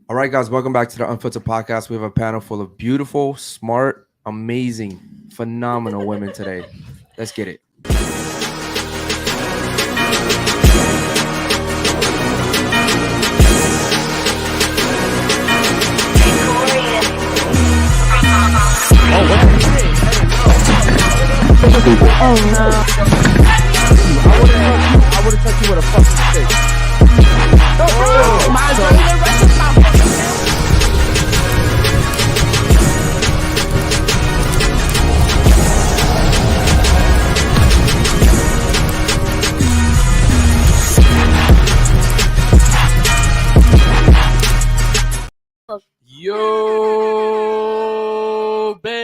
All right, guys, welcome back to the Unfiltered Podcast. We have a panel full of beautiful, smart, amazing, phenomenal women today. Let's get it. Oh no. I would have touched you with a fucking stick. Yo, baby!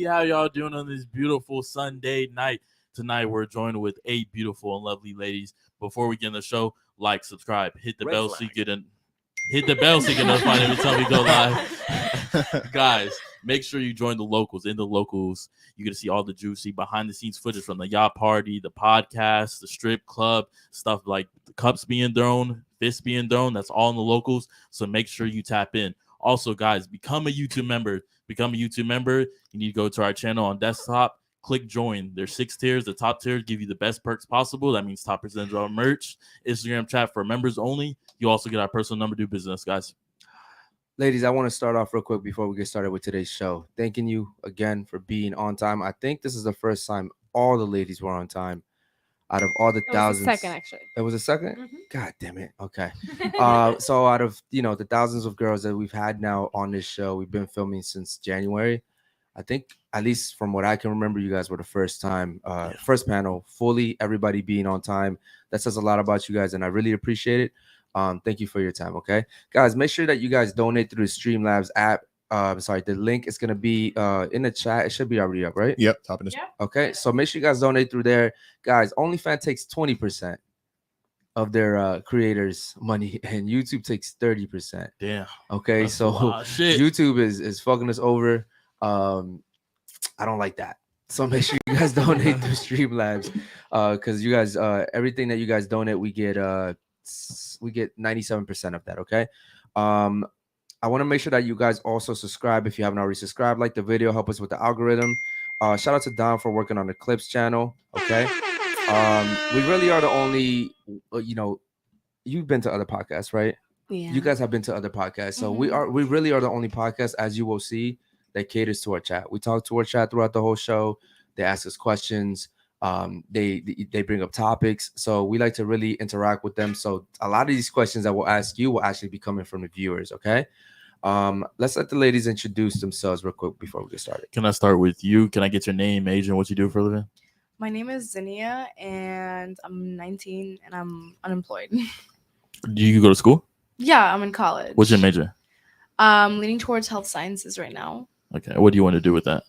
How y'all doing on this beautiful Sunday night? Tonight, we're joined with 8 beautiful and lovely ladies. Before we get in the show, like, subscribe, hit the bell so you get notified every time we go live. Guys, make sure you join the locals. In the locals, you get to see all the juicy behind-the-scenes footage from the yacht party, the podcast, the strip club, stuff like the cups being thrown, fists being thrown. That's all in the locals, so make sure you tap in. Also, guys, become a YouTube member. You need to go to our channel on desktop. Click join. There's 6 tiers. The top tier give you the best perks possible. That means top percentage on merch, Instagram chat for members only. You also get our personal number to do business, guys. Ladies, I want to start off real quick before we get started with today's show. Thanking you again for being on time. I think this is the first time all the ladies were on time out of all the It was thousands. the second, actually. It was a 2nd? Mhm. God damn it. Okay. So out of, the thousands of girls that we've had now on this show, we've been filming since January. I think, at least from what I can remember, you guys were the first panel, fully everybody being on time. That says a lot about you guys, and I really appreciate it. Thank you for your time, okay? Guys, make sure that you guys donate through the Streamlabs app. The link is going to be in the chat. It should be already up, right? Yep, top of this. Okay, so make sure you guys donate through there. Guys, OnlyFans takes 20% of their creators' money, and YouTube takes 30%. Damn. Okay, That's a so lot of shit. YouTube is fucking us over. I don't like that. So make sure you guys donate through Streamlabs, because you guys, everything that you guys donate, we get 97% of that. Okay. I want to make sure that you guys also subscribe if you haven't already subscribed. Like the video, help us with the algorithm. Shout out to Don for working on the Clips channel. Okay. We really are the only, you've been to other podcasts, right? Yeah. You guys have been to other podcasts. So we really are the only podcast, as you will see, that caters to our chat. We talk to our chat throughout the whole show. They ask us questions. They bring up topics. So we like to really interact with them. So a lot of these questions that we'll ask you will actually be coming from the viewers. Okay. Let's let the ladies introduce themselves real quick before we get started. Can I start with you? Can I get your name, age, and what you do for a living? My name is Zinnia, and I'm 19, and I'm unemployed. Do you go to school? Yeah, I'm in college. What's your major? Leaning towards health sciences right now. Okay. What do you want to do with that?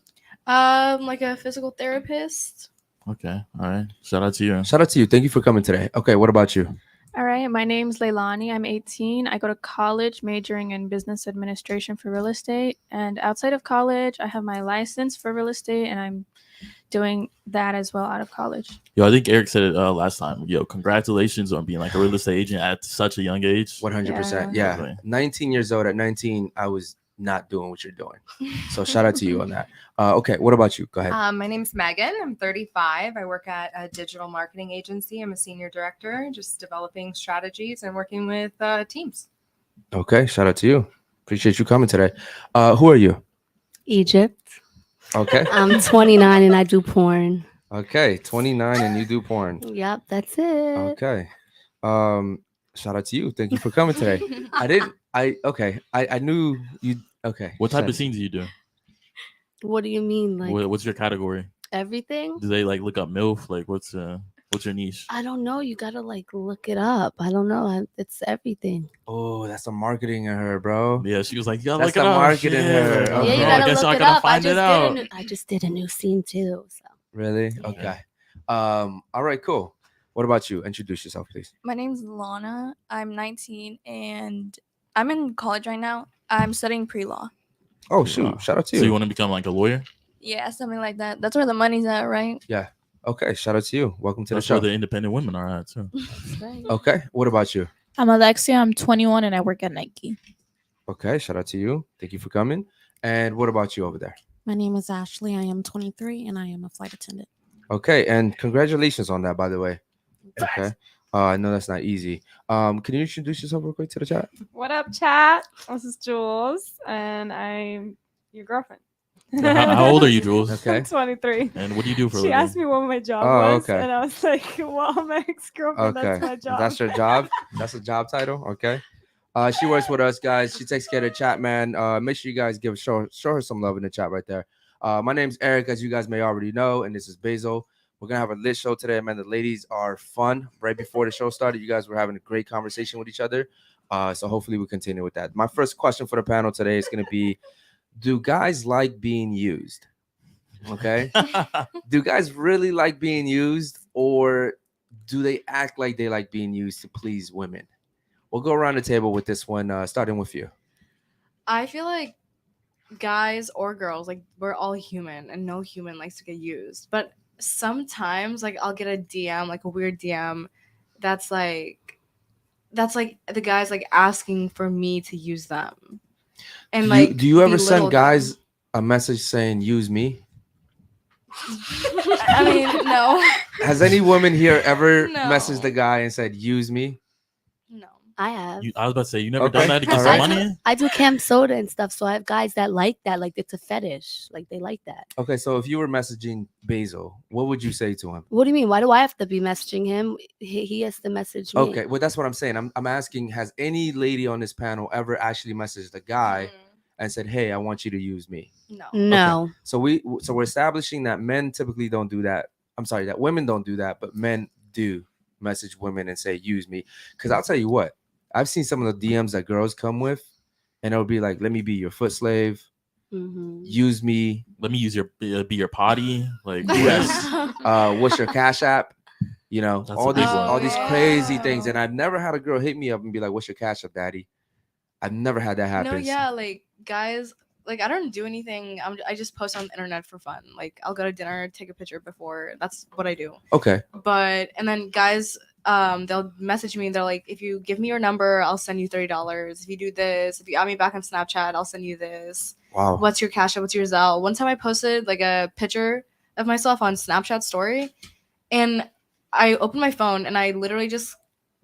Like a physical therapist. Okay. All right. Shout out to you. Shout out to you. Thank you for coming today. Okay. What about you? All right, my name's Leilani. I'm 18. I go to college majoring in business administration for real estate. And outside of college, I have my license for real estate, and I'm doing that as well out of college. Yo, I think Eric said it last time. Yo, congratulations on being like a real estate agent at such a young age. 100%. Yeah. Yeah. 19 years old. At 19, I was not doing what you're doing. So shout out to you on that. Okay. What about you? Go ahead. My name's Megan. I'm 35. I work at a digital marketing agency. I'm a senior director, just developing strategies and working with teams. Okay. Shout out to you. Appreciate you coming today. Who are you? Egypt. Okay. I'm 29 and I do porn. Okay. 29 and you do porn. Yep, that's it. Okay. Shout out to you. Thank you for coming today. I knew you. Okay. What type of Send- scenes do you do? What do you mean? Like What's your category? everything? Do they like look up MILF? Like what's your niche? I don't know. You gotta like look it up. I don't know. It's everything. Oh, that's the marketing in her, bro. Yeah, she was like, "Yeah, That's look it the up." market in her. Yeah, Okay. Yeah, you bro, gotta I guess look I it gotta up. find it out. I just did a new scene too. So Really? Yeah. Okay. All right, cool. What about you? Introduce yourself, please. My name's Lana. I'm 19, and I'm in college right now. I'm studying pre-law. Oh, shoot. Wow. Shout out to So you. you want to become like a lawyer? Yeah, something like that. That's where the money's at, right? Okay. Shout out to you. Welcome to the That's show. where the independent women are at too. that's right. Okay. What about you? I'm Alexia. I'm 21 and I work at Nike. Okay, shout out to you. Thank you for coming. And what about you over there? My name is Ashley. I am 23 and I am a flight attendant. Okay, and congratulations on that, by the way. Okay. I know that's not easy. Can you introduce yourself real quick to the chat? What up, chat? This is Jules, and I'm your girlfriend. How old are you, Jules? Okay. I'm 23. And what do you do for a She living? asked me what my job Oh, was, okay. and I was like, "Well, I'm my ex-girlfriend. Okay. That's my job." That's your job? That's a job title? Okay. She works with us, guys. She takes care of the chat, man. Make sure you guys show her some love in the chat right there. My name's Eric, as you guys may already know, and this is Basil. We're gonna have a lit show today, man. The ladies are fun. Right before the show started, you guys were having a great conversation with each other. So hopefully we continue with that. My first question for the panel today is gonna be: do guys like being used? Okay. Do guys really like being used, or do they act like they like being used to please women? We'll go around the table with this one, starting with you. I feel like guys or girls, like we're all human, and no human likes to get used. But sometimes, like I'll get a DM, like a weird DM, that's like the guys like asking for me to use them. And like, do you ever belittle send them. guys a message saying "use me"? I mean, no. Has any woman here ever No. messaged a guy and said "use me"? No. I have. I was about to say, you never Okay. done that to get All some right. money? I do camp soda and stuff, so I have guys that like that. Like it's a fetish. Like they like that. Okay, so if you were messaging Basil, what would you say to him? What do you mean? Why do I have to be messaging him? He has to message me. Okay, well that's what I'm saying. I'm asking: has any lady on this panel ever actually messaged a guy and said, "Hey, I want you to use me"? No. No. So we're establishing that men typically don't do that. I'm sorry, that women don't do that, but men do message women and say "use me." Because I'll tell you what, I've seen some of the DMs that girls come with, and it'll be like, "Let me be your foot slave, use me, Let me use be your potty." Like, yes. What's your Cash App? You know, That's all a big these one. all these crazy things, and I've never had a girl hit me up and be like, "What's your Cash App, daddy?" I've never had that happen. No, yeah, like guys, like I don't do anything. I just post on the internet for fun. Like I'll go to dinner, take a picture before. That's what I do. Okay. But and then guys, they'll message me and they're like, if you give me your number, I'll send you $30. If you do this, if you add me back on Snapchat, I'll send you this. Wow. What's your Cash App? What's your Zelle? One time I posted like a picture of myself on Snapchat story, and I opened my phone and I literally just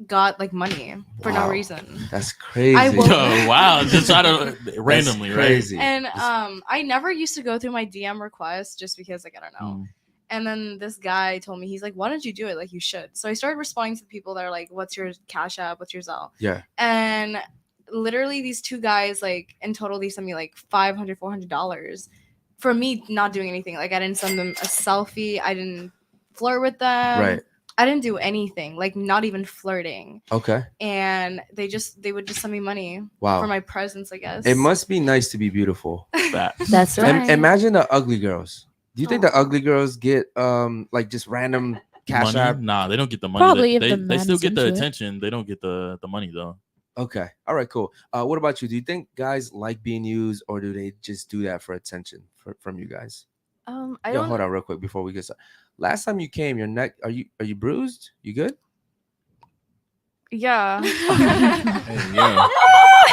got like money for no Wow. reason. That's crazy. Yo, wow, just out of randomly, That's right? crazy. And I never used to go through my DM requests just because like I don't know. And then this guy told me, he's like, why don't you do it? Like you should. So I started responding to the people that are like, what's your Cash App? What's your Zelle? Yeah. And literally these two guys, like in total, they sent me like $500, $400 for me not doing anything. Like I didn't send them a selfie. I didn't flirt with them. Right. I didn't do anything, like not even flirting. Okay. And they would just send me money Wow. for my presence, I guess. It must be nice to be beautiful. That's right. Imagine the ugly girls. Do you think the ugly girls get like just random Cash Money? App? Nah, they don't get the money. Probably if they, the they still man's get the into it. attention. They don't get the money though. Okay. All right, cool. What about you? Do you think guys like being used, or do they just do that for attention from you guys? I Yo, don't. hold on real quick before we get started. Last time you came, your neck, are you bruised? You good? Yeah.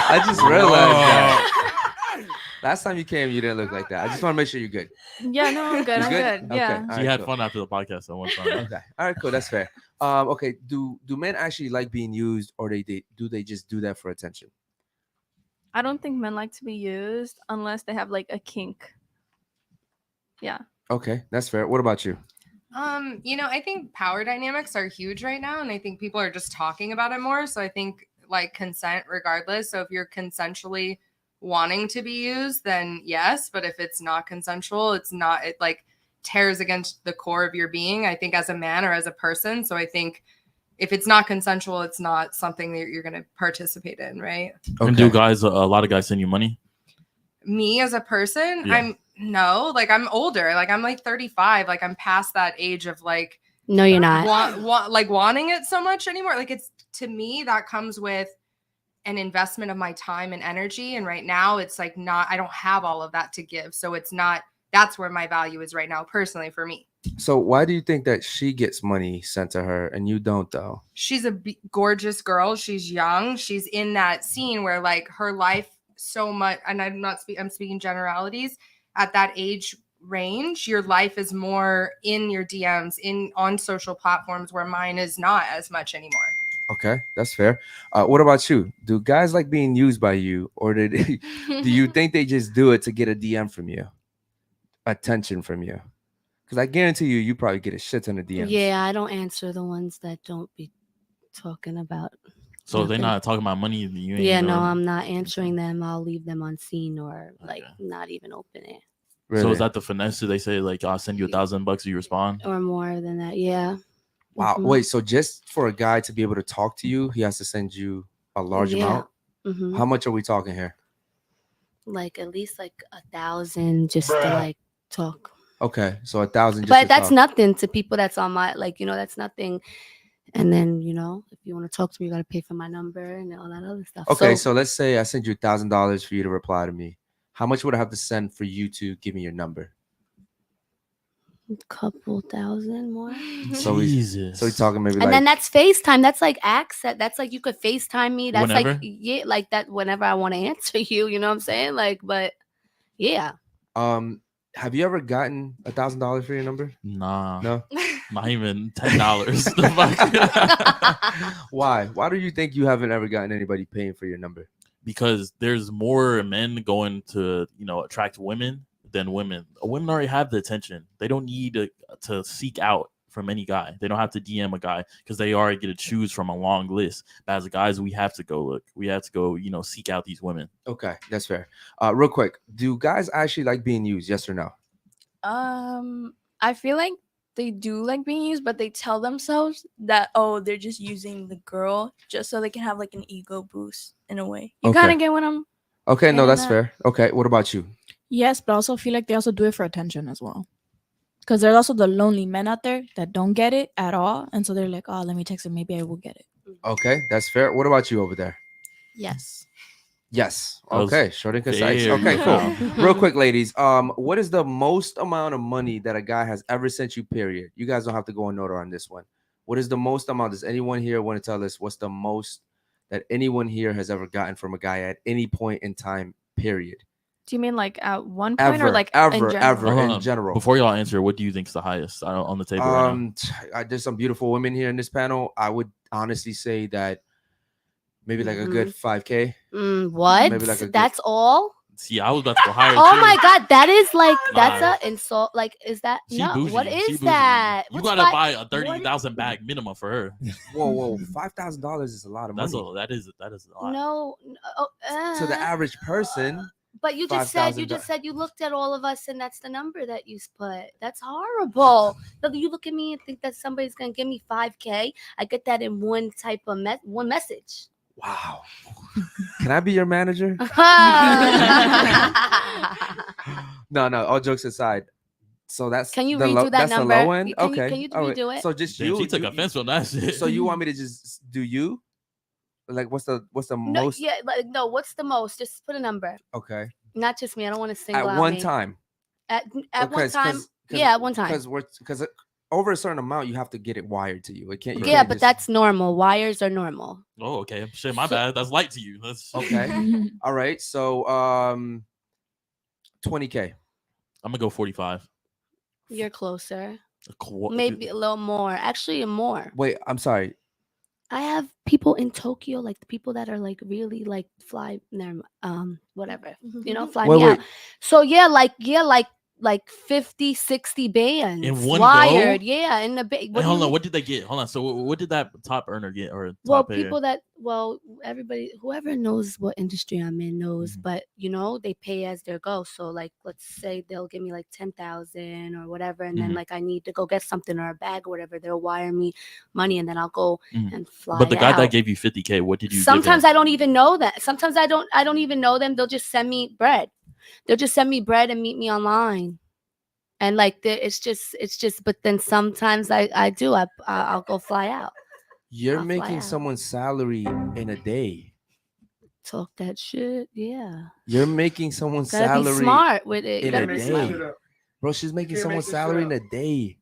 I just realized that. Last time you came, you didn't look like that. I just want to make sure you're good. Yeah, no, I'm good. You I'm good. Okay. Yeah. All She right, had cool. fun after the podcast at one time. Okay. All right, cool. That's fair. Okay. Do men actually like being used, or do they just do that for attention? I don't think men like to be used unless they have like a kink. Yeah. Okay, that's fair. What about you? I think power dynamics are huge right now, and I think people are just talking about it more. So I think like consent regardless. So if you're consensually wanting to be used, then yes. But if it's not consensual, it like tears against the core of your being, I think, as a man or as a person. So I think if it's not consensual, it's not something that you're going to participate in, right? Okay. And do guys, a lot of guys send you money? Me as a person, Yeah. I'm older. Like I'm like 35. Like I'm past that age of like, No, you're not. wanting it so much anymore. Like it's, to me, that comes with an investment of my time and energy. And right now it's like I don't have all of that to give. So it's not, that's where my value is right now, personally, for me. So why do you think that she gets money sent to her and you don't though? She's a gorgeous girl. She's young. She's in that scene where like her life so much, and I'm speaking generalities at that age range. Your life is more in your DMs, on social platforms, where mine is not as much anymore. Okay, that's fair. What about you? Do guys like being used by you, or do you think they just do it to get a DM from you, attention from you? Because I guarantee you probably get a shit ton of DMs. Yeah, I don't answer the ones that don't be talking about. So if they're nothing. not talking about money, you ain't Yeah, no, never- I'm not answering them. I'll leave them unseen or like not even open it. Really? So is that the finesse? They say like, I'll send you $1,000, you respond. Or more than that. Yeah. Wow. Mhm. Wait, so just for a guy to be able to talk to you, he has to send you a large amount? Mhm. How much are we talking here? Like at least like 1,000 just to like talk. Okay, so 1,000 just But to that's talk. nothing to people that's on my that's nothing. And then if you want to talk to me, you got to pay for my number and all that other stuff. Okay, so let's say I send you $1,000 for you to reply to me. How much would I have to send for you to give me your number? a couple thousand more. So Jesus. So we're talking maybe And like then that's FaceTime. That's like access. That's like you could FaceTime me. That's Whenever? like like that whenever I want to answer you. You know what I'm saying? Like, but yeah. have you ever gotten $1,000 for your number? Nah. No. Not even $10. The fuck? Why? Why do you think you haven't ever gotten anybody paying for your number? Because there's more men going to attract women than women. Women already have the attention. They don't need to seek out from any guy. They don't have to DM a guy because they already get to choose from a long list. But as guys, we have to go look. We have to go, seek out these women. Okay, that's fair. Real quick, do guys actually like being used? Yes or no? I feel like they do like being used, but they tell themselves that they're just using the girl just so they can have like an ego boost in a way. You kind of get what I'm. Okay, no, getting that's at? fair. Okay, what about you? Yes, but I also feel like they also do it for attention as well. Because there's also the lonely men out there that don't get it at all. And so they're like, oh, let me text him. Maybe I will get it. Okay, that's fair. What about you over there? Yes. Yes. That was Okay, short and concise. very Okay, cool. profound. Real quick, ladies. What is the most amount of money that a guy has ever sent you? Period. You guys don't have to go in order on this one. What is the most amount? Does anyone here want to tell us what's the most that anyone here has ever gotten from a guy at any point in time? Period. Do you mean like at one point or like in ever general? in general? Before y'all answer, what do you think is the highest on the table right now? There's some beautiful women here in this panel. I would honestly say that maybe like a good 5K. What? Maybe like a That's all? See, I was about to go higher. Oh too. my god, that is like that's Nah. an insult. Like, is that She no? bougie. What She is bougie. that? You What's gotta five- buy a 30,000 bag minimum for her. Whoa, $5,000 is a lot of money. That is a lot. No, To the average person. But you just said $5,000. you looked at all of us and that's the number that you put. That's horrible. So you look at me and think that somebody's gonna give me 5K. I get that in one type of one message. Wow. Can I be your manager? No. All jokes aside. So that's Can you the redo that that's number? the low end. Can you- Okay. can you All right. redo it? So just Damn, you. she took offense on that shit. So you want me to just do you? Like what's the No, most? yeah, like, no. What's the most? Just put a number. Okay. Not just me. I don't want to single At out one me. time. At one time. Yeah, at one time. Because over a certain amount, you have to get it wired to you. It can't. You Yeah, can't but just- that's normal. Wires are normal. Oh, okay. Shit, my bad. That's light to you. That's okay. All right. So 20K. I'm gonna go 45. You're closer. Maybe Maybe a little more. Actually, more. Wait, I'm sorry. I have people in Tokyo, like the people that are like really like fly whatever. Fly Wait, me wait. out. So like 50, 60 bands. In one wired. go? Yeah, in the Hold on. What did they get? Hold on. So what did that top earner get or top Well, payer? people that everybody, whoever knows what industry I'm in knows, but they pay as they go. So like, let's say they'll give me like 10,000 or whatever, and then like I need to go get something or a bag or whatever. They'll wire me money, and then I'll go and fly. But the guy out. that gave you 50K, what did you? Sometimes give him? I don't even know that. Sometimes I don't even know them. They'll just send me bread. They'll just send me bread and meet me online. And like it's just. But then sometimes I'll go fly out. You're I'll fly making out. someone's salary in a day. Talk that shit, yeah. You're making someone's Gotta salary be smart with it. in Gotta a be smart. day. Bro, she's making someone's salary in a day.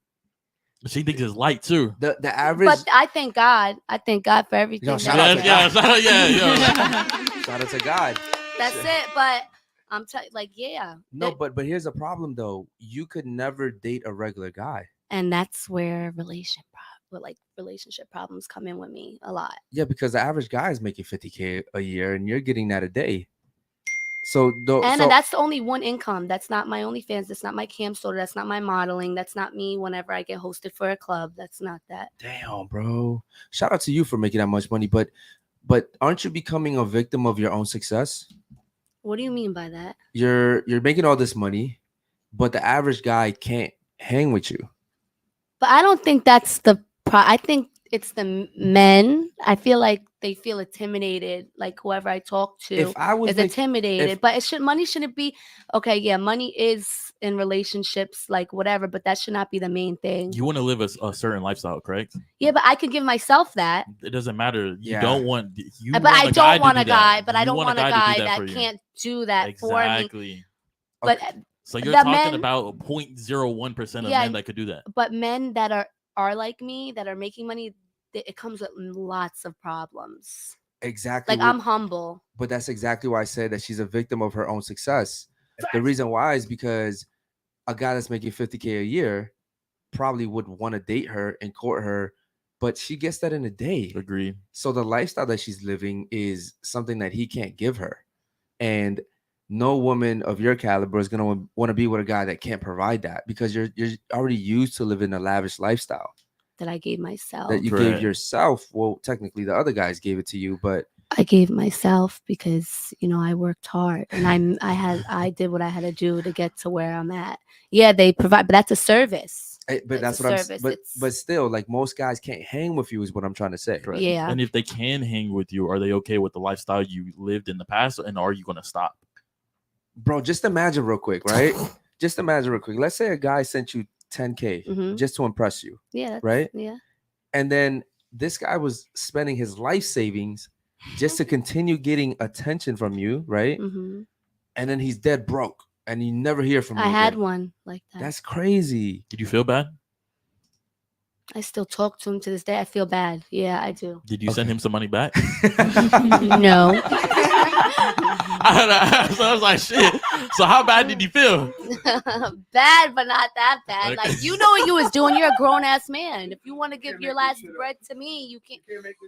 She thinks it's light too. The average. But I thank God. I thank God for everything. Yo, shout that- out to Yeah, God. yeah. Shout out to God. That's it. But I'm like, yeah. No, but here's the problem though. You could never date a regular guy. And that's where relationship problems come in with me a lot. Yeah, because the average guy is making 50K a year, and you're getting that a day. So And that's the only one income. That's not my OnlyFans. That's not my cam store. That's not my modeling. That's not me whenever I get hosted for a club. That's not that. damn, bro. Shout out to you for making that much money, but aren't you becoming a victim of your own success? What do you mean by that? You're making all this money, but the average guy can't hang with you. But I don't think that's the I think it's the men. I feel like they feel intimidated. Like whoever I talk to If I was is make- intimidated. if- But money shouldn't be okay. Yeah, money is in relationships, like whatever. But that should not be the main thing. You want to live a certain lifestyle, correct? Yeah, but I could give myself that. It doesn't matter. You Yeah. don't want. You But want I a guy don't want to a do that. guy. But I You don't want a to do guy that that for you. can't do that for me. Exactly. But So you're the talking men- about 0.01% of Yeah. men that could do that. but men that are like me, that are making money, it comes with lots of problems. exactly. Like I'm humble. But that's exactly why I said that she's a victim of her own success. The reason why is because a guy that's making 50K a year probably would want to date her and court her, but she gets that in a day. Agreed. So the lifestyle that she's living is something that he can't give her. And no woman of your caliber is going to want to be with a guy that can't provide that, because you're already used to living a lavish lifestyle That I gave myself. that you Correct. gave yourself. Well, technically the other guys gave it to you, but I gave myself because I worked hard and I did what I had to do to get to where I'm at. Yeah, they provide, but that's a service. but that's It's a what I'm service. but It's- but still, like, most guys can't hang with you is what I'm trying to say. Correct. Yeah. And if they can hang with you, are they okay with the lifestyle you lived in the past? And are you going to stop? Bro, just imagine real quick, right? Just imagine real quick. Let's say a guy sent you 10K Mhm. just to impress you, Yeah. right? Yeah. And then this guy was spending his life savings just to continue getting attention from you, right? hmm And then he's dead broke and you never hear from him. I had again. one like that. That's crazy. Did you feel bad? I still talk to him to this day. I feel bad. Yeah, I do. Did you send Okay. him some money back? No. So I was like, shit. So how bad did you feel? Bad, but not that bad. Okay. Like, you know what you was doing. You're a grown ass man. If you want to give your last bread to me, you can't.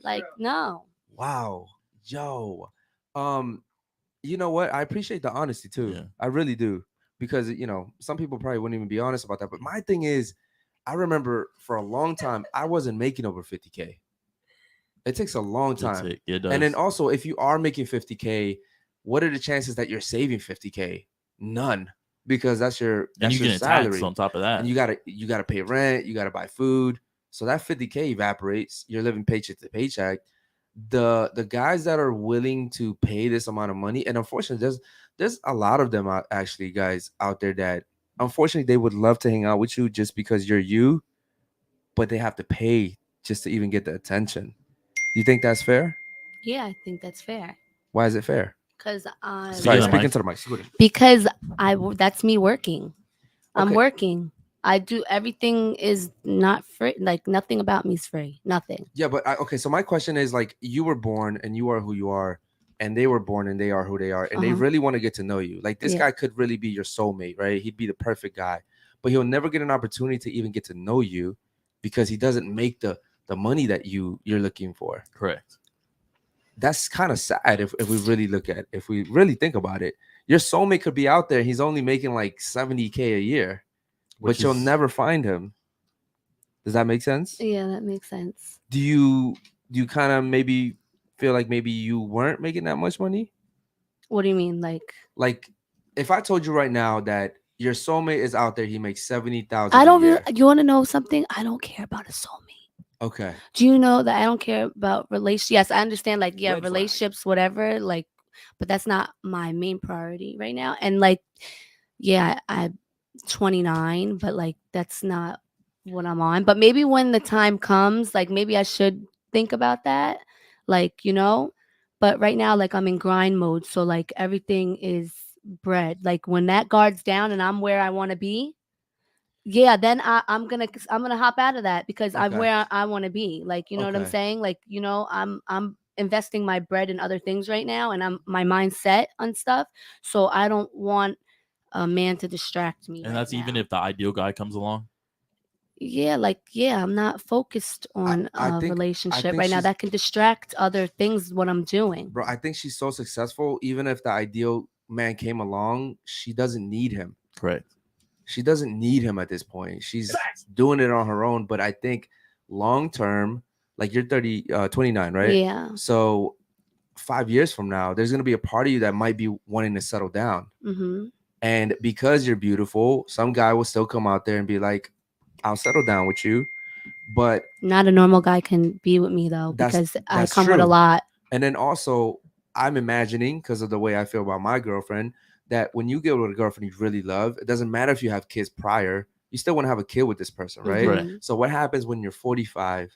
Like, no. Wow. Yo. You know what? I appreciate the honesty too. Yeah. I really do. Because some people probably wouldn't even be honest about that. But my thing is, I remember for a long time I wasn't making over 50K. It takes a long time. It does. And then also, if you are making 50K, what are the chances that you're saving 50K? None, because that's your and you your getting salary. taxed on top of that. And you gotta pay rent, you gotta buy food. So that 50K evaporates. You're living paycheck to paycheck. The guys that are willing to pay this amount of money, and unfortunately, there's a lot of them actually, guys out there that unfortunately they would love to hang out with you just because you're you, but they have to pay just to even get the attention. You think that's fair? Yeah, I think that's fair. Why is it fair? Because Sorry, the speaking mic. to the mic. Speak with it. because that's me working. I'm Okay. working. I do everything is not free. Like nothing about me is free. Nothing. Yeah, but okay. So my question is, like, you were born and you are who you are, and they were born and they are who they are, and they Uh-huh. really want to get to know you. Like, this Yeah. guy could really be your soulmate, right? He'd be the perfect guy, but he'll never get an opportunity to even get to know you because he doesn't make the money that you're looking for. Correct. That's kind of sad if we really think about it. Your soulmate could be out there. He's only making like 70K a year, Which but you'll is- never find him. Does that make sense? Yeah, that makes sense. Do you kind of maybe feel like maybe you weren't making that much money? What do you mean? Like, if I told you right now that your soulmate is out there, he makes 70,000. I don't a really. year. You want to know something? I don't care about a soulmate. Okay. Do you know that I don't care about relationships? Yes, I understand. Like, yeah, Red flag. relationships, whatever. Like, but that's not my main priority right now. And like, yeah, I'm 29, but like, that's not what I'm on. But maybe when the time comes, like, maybe I should think about that. Like, But right now, like, I'm in grind mode, so like everything is bread. Like when that guard's down and I'm where I want to be, yeah, then I'm gonna hop out of that because I'm Okay. where I want to be. Like, you know what I'm Okay. saying? Like, you know, I'm investing my bread in other things right now, and my mind set on stuff. So I don't want a man to distract me. And right that's even now. if the ideal guy comes along. I'm not focused on I a think relationship right now. she's That can distract other things. What I'm doing. bro. I think she's so successful. Even if the ideal man came along, she doesn't need him. Correct. She doesn't need him at this point. She's doing it on her own. But I think long term, like you're 29, right? Yeah. So 5 years from now, there's gonna be a part of you that might be wanting to settle down. Mm-hmm. And because you're beautiful, some guy will still come out there and be like, I'll settle down with you. But Not a normal guy can be with me though, because I that's come with a true. lot. And then also, I'm imagining, because of the way I feel about my girlfriend, that when you get with a girlfriend you really love, it doesn't matter if you have kids prior, you still want to have a kid with this person, right? Right. So what happens when you're 35,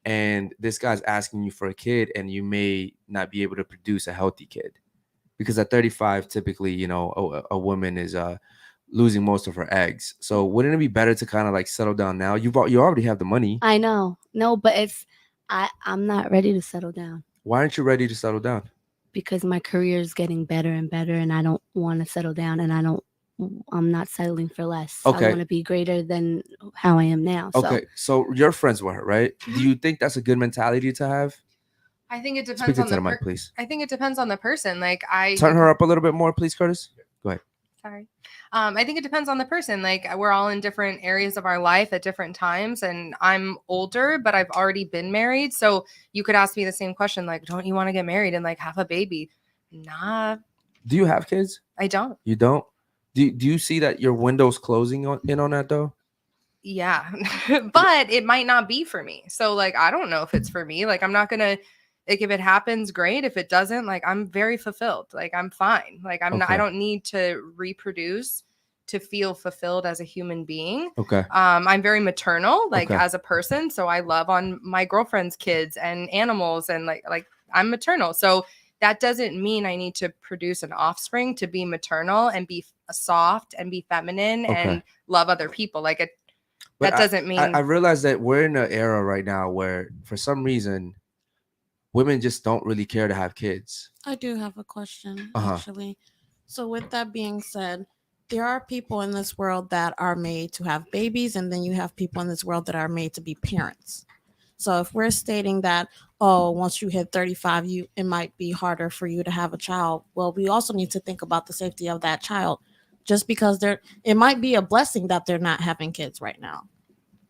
and this guy's asking you for a kid and you may not be able to produce a healthy kid? Because at 35, typically, you know, a woman is losing most of her eggs. So wouldn't it be better to kind of like settle down now? You already have the money. I know. No, but I'm not ready to settle down Why aren't you ready to settle down? because my career is getting better and better, and I don't want to settle down, and I'm not settling for less. Okay. I want to be greater than how I am now. So. Okay, so you're friends with her, right? Do you think that's a good mentality to have? I think it Speak depends into on the the mic, please. I think it depends on the person. Like Turn her up a little bit more, please, Curtis. Go ahead. Sorry. I think it depends on the person. Like we're all in different areas of our life at different times, and I'm older, but I've already been married. So you could ask me the same question, like, don't you want to get married and like have a baby? Nah. Do you have kids? I don't. You don't? Do you see that your window's closing in on that though? Yeah. But it might not be for me. So like I don't know if it's for me. Like I'm not gonna, like if it happens, great. If it doesn't, like I'm very fulfilled. Like I'm fine. Like I'm not, I don't need to reproduce to feel fulfilled as a human being. Okay. I'm very maternal, like as a person. So I love on my girlfriend's kids and animals, and like I'm maternal. So that doesn't mean I need to produce an offspring to be maternal and be soft and be feminine and love other people. Like it, But that doesn't mean I realize that we're in an era right now where for some reason women just don't really care to have kids. I do have a question, actually. So with that being said, there are people in this world that are made to have babies, and then you have people in this world that are made to be parents. So if we're stating that, once you hit 35, it might be harder for you to have a child. Well, we also need to think about the safety of that child. Just because it might be a blessing that they're not having kids right now.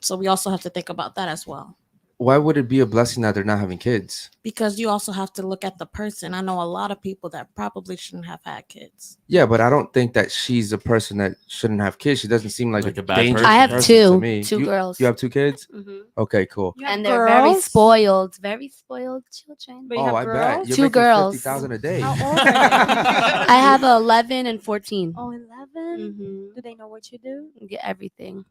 So we also have to think about that as well. Why would it be a blessing that they're not having kids? Because you also have to look at the person. I know a lot of people that probably shouldn't have had kids. Yeah, but I don't think that she's a person that shouldn't have kids. She doesn't seem like a bad dangerous person. I have person to me. two girls. You have 2 kids? Mm-hmm. Okay, cool. And they're very spoiled children. But you Oh, have I bet. girls? You're 2 making girls. 50,000 a day. How old are they? I have 11 and 14. Oh, 11? Mm-hmm. Do they know what you do? Get everything.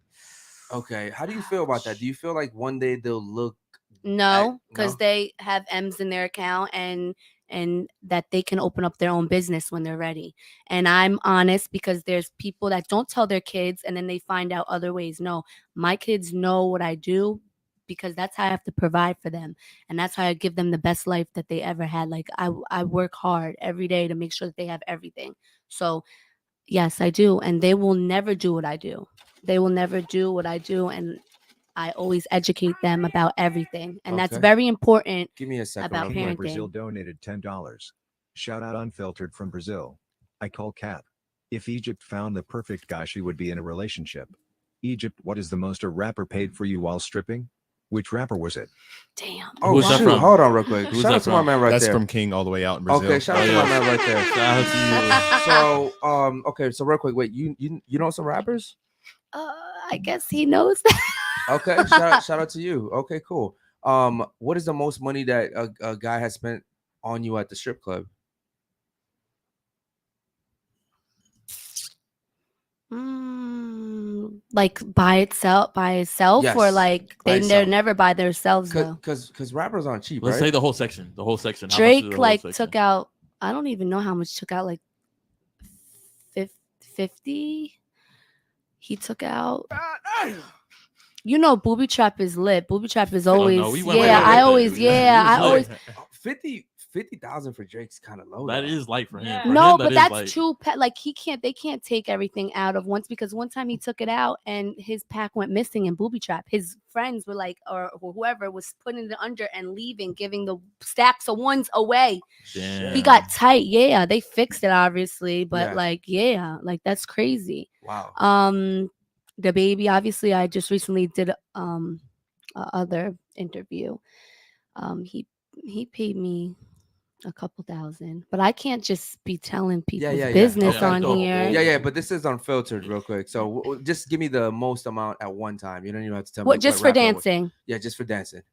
Okay, how do you feel about that? Do you feel like one day they'll look? No, because No? they have M's in their account and that they can open up their own business when they're ready. And I'm honest because there's people that don't tell their kids and then they find out other ways. No, my kids know what I do because that's how I have to provide for them. And that's how I give them the best life that they ever had. Like I work hard every day to make sure that they have everything. So yes, I do. And they will never do what I do. They will never do what I do. And I always educate them about everything. And that's very important. Give me a second. About King in parenting. Brazil donated $10. Shout out Unfiltered from Brazil. I call Cap. If Egypt found the perfect guy, she would be in a relationship. Egypt, what is the most a rapper paid for you while stripping? Which rapper was it? Damn. Oh, Who's that shoot. from? Hold on real quick. Who's Shout that out to my from? man right That's there. from King all the way out in Brazil. Okay, shout out to my man right there. Shout out to you. So, okay, so real quick, wait, you know some rappers? I guess he knows that. Okay, shout out to you. Okay, cool. What is the most money that a guy has spent on you at the strip club? Like by itself, Yes, or like by they're itself. never by themselves though. Because rappers aren't cheap, Let's right? say the whole section. The whole section. How much is Drake the whole like section? took out, I don't even know how much took out, like 50. He took out. You know, Booby Trap is lit. Booby Trap is always. no, we went yeah, right I there. always. Yeah, I He was always. lit. 50,000 for Drake's kind of low. That though. is light for him. Yeah. For No, him, but is that's light. too like they can't take everything out of once, because one time he took it out and his pack went missing in Booby Trap. His friends were like, or whoever was putting it under and leaving, giving the stacks of ones away. Damn. He got tight. Yeah, they fixed it obviously, but Yeah. like that's crazy. Wow. The baby, obviously, I just recently did a other interview. He paid me a couple thousand, but I can't just be telling people's business Okay, on cool. here. Yeah, but this is unfiltered, real quick. So just give me the most amount at one time. You don't even have to tell me. What, just for rapper it was. dancing? Yeah, just for dancing.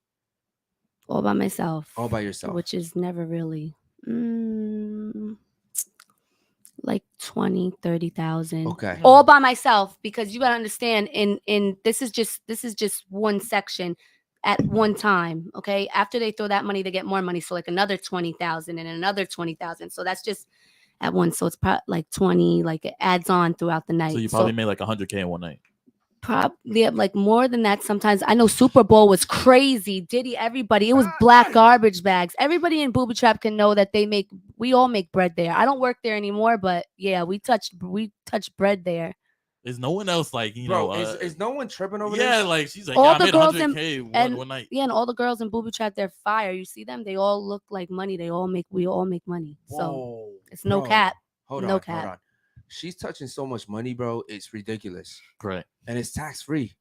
All by myself. All by yourself. Which is never really like 20,000-30,000. Okay. All by myself, because you gotta understand, in this is just one section at one time. Okay. After they throw that money, they get more money. So like another 20,000 and another 20,000. So that's just at once. So it's probably like 20, like it adds on throughout the night. So you probably made like 100K in one night. Probably like more than that sometimes. I know Super Bowl was crazy. Diddy, everybody. It was black garbage bags. Everybody in Booby Trap can know that we all make bread there. I don't work there anymore, but yeah, we touch bread there. Is no one else like, Bro, is no one tripping over this? Yeah, like she's like, all yeah, I the made girls 100K one night. Yeah, and all the girls in Booby Trap, they're fire. You see them? They all look like money. We all make money. So it's no cap. Hold on. She's touching so much money, bro. It's ridiculous. Correct. And it's tax free.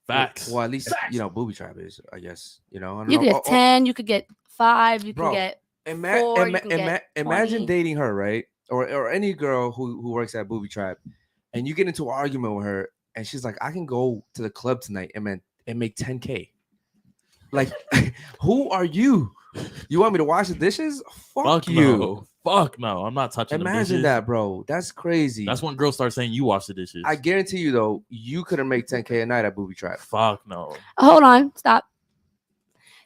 Facts. Well, at least Booby Trap is, I guess. I don't you know. could get 10, you could get 5, you Bro, could get 4, you can get imagine 20. dating her, right? Or any girl who works at Booby Trap, and you get into an argument with her, and she's like, I can go to the club tonight and make 10K. Like, who are you? You want me to wash the dishes? Fuck you. No. Fuck no. I'm not touching Imagine the dishes. that, bro. That's crazy. That's when girls start saying you wash the dishes. I guarantee you, though, you couldn't make 10K a night at Booby Trap. Fuck no. Hold on, stop.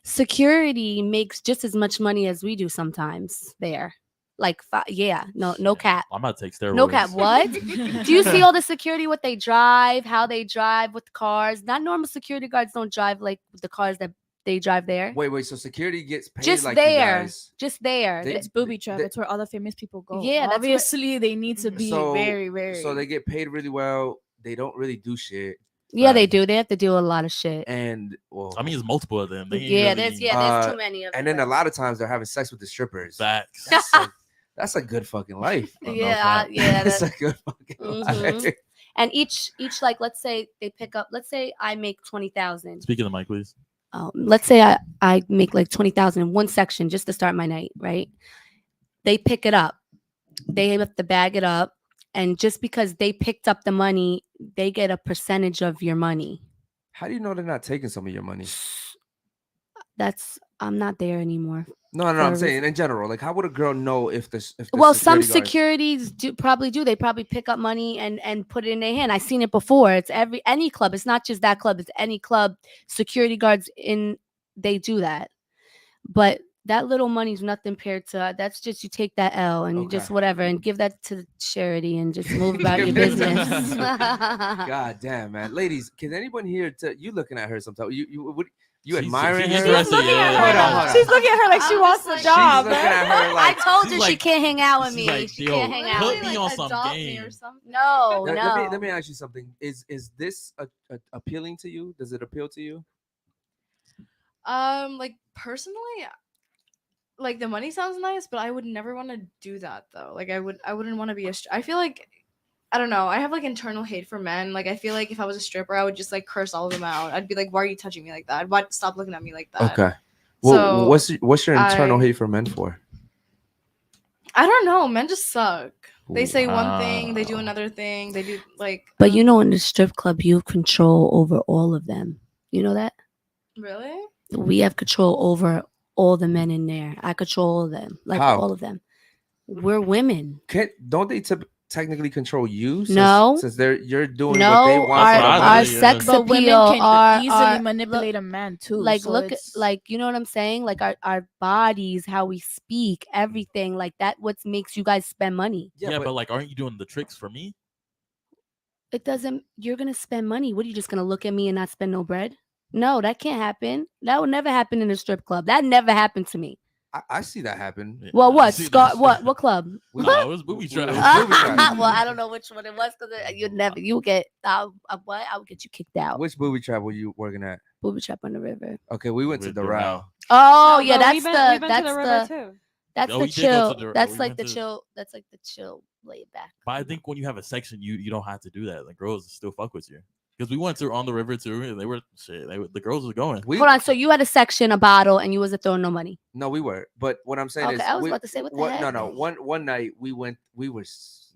Security makes just as much money as we do sometimes there. Like, no cap. I'm about to take steroids. No cap. What? Do you see all the security, what they drive, how they drive with the cars? Not normal security guards don't drive like the cars that they drive there. Wait. So security gets paid just like there. You guys. Just there. It's Booby Trap. It's where other famous people go. Yeah, that's obviously they need to be very, very. So they get paid really well. They don't really do shit. Yeah, they do. They have to do a lot of shit. And well, I mean, it's multiple of them. There's too many of them. And then a lot of times they're having sex with the strippers. Facts. That's a good fucking life. Yeah. That's a good fucking life. And each like, let's say they pick up. Let's say I make 20,000. Speak of the mic, please. Let's say I make like 20,000 in one section just to start my night, right? They pick it up. They have to bag it up. And just because they picked up the money, they get a percentage of your money. How do you know they're not taking some of your money? I'm not there anymore. No, I'm saying in general. Like, how would a girl know if this? Well, some securities probably do. They probably pick up money and put it in their hand. I've seen it before. It's any club. It's not just that club. It's any club. Security guards they do that. But that little money's nothing compared to that's just you take that L and you just whatever and give that to the charity and just move about your business. God damn, man, ladies, can anyone here you looking at her sometimes? You She's admiring her? interested, Hold on. She's looking at her like she wants the job. She's looking at her like, I told her she can't hang out with me. Like, she can't hang out. Put with me me. on some game. No. Let me ask you something. Is this appealing to you? Does it appeal to you? Like personally, like the money sounds nice, but I would never want to do that though. Like I wouldn't want to be I feel like I don't know. I have like internal hate for men. Like I feel like if I was a stripper, I would just like curse all of them out. I'd be like, "Why are you touching me like that? Why stop looking at me like that?" Okay. Well, what's your internal hate for men for? I don't know. Men just suck. They say one thing, they do another thing. They do like. But you know, in the strip club, you have control over all of them. You know that? Really? We have control over all the men in there. I control all of them, like all of them. We're women. Don't they technically control you? Since you're doing what they want. Our sex but appeal women can easily manipulate a man too. Like so look, like you know what I'm saying? Like our bodies, how we speak, everything like that. What makes you guys spend money? Yeah, but like, aren't you doing the tricks for me? it doesn't. You're gonna spend money. What are you just gonna look at me and not spend no bread? No, that can't happen. That would never happen in a strip club. That never happened to me. I see that happen. Yeah, Well, I what see Scar? that. What club? Nah, it was booby trap. Booby trap. Well, I don't know which one it was because you'd never. You get what? I would get you kicked out. Which booby trap were you working at? Booby trap on the river. Okay, we went to With Doral. Oh No, yeah, but that's we've the been that's to the river the too. that's Oh, the we did go to chill. the- That's we like went the to- chill. That's like the chill laid back. But I think when you have a section, you don't have to do that. Like girls still fuck with you because we went to on the river too, and they were shit. The girls were going. We, Hold on. So you had a section, a bottle, and you wasn't throwing no money. No, we were. But what I'm saying is, Okay, I was we- about to say, what the No, heck? no. One night we went. We were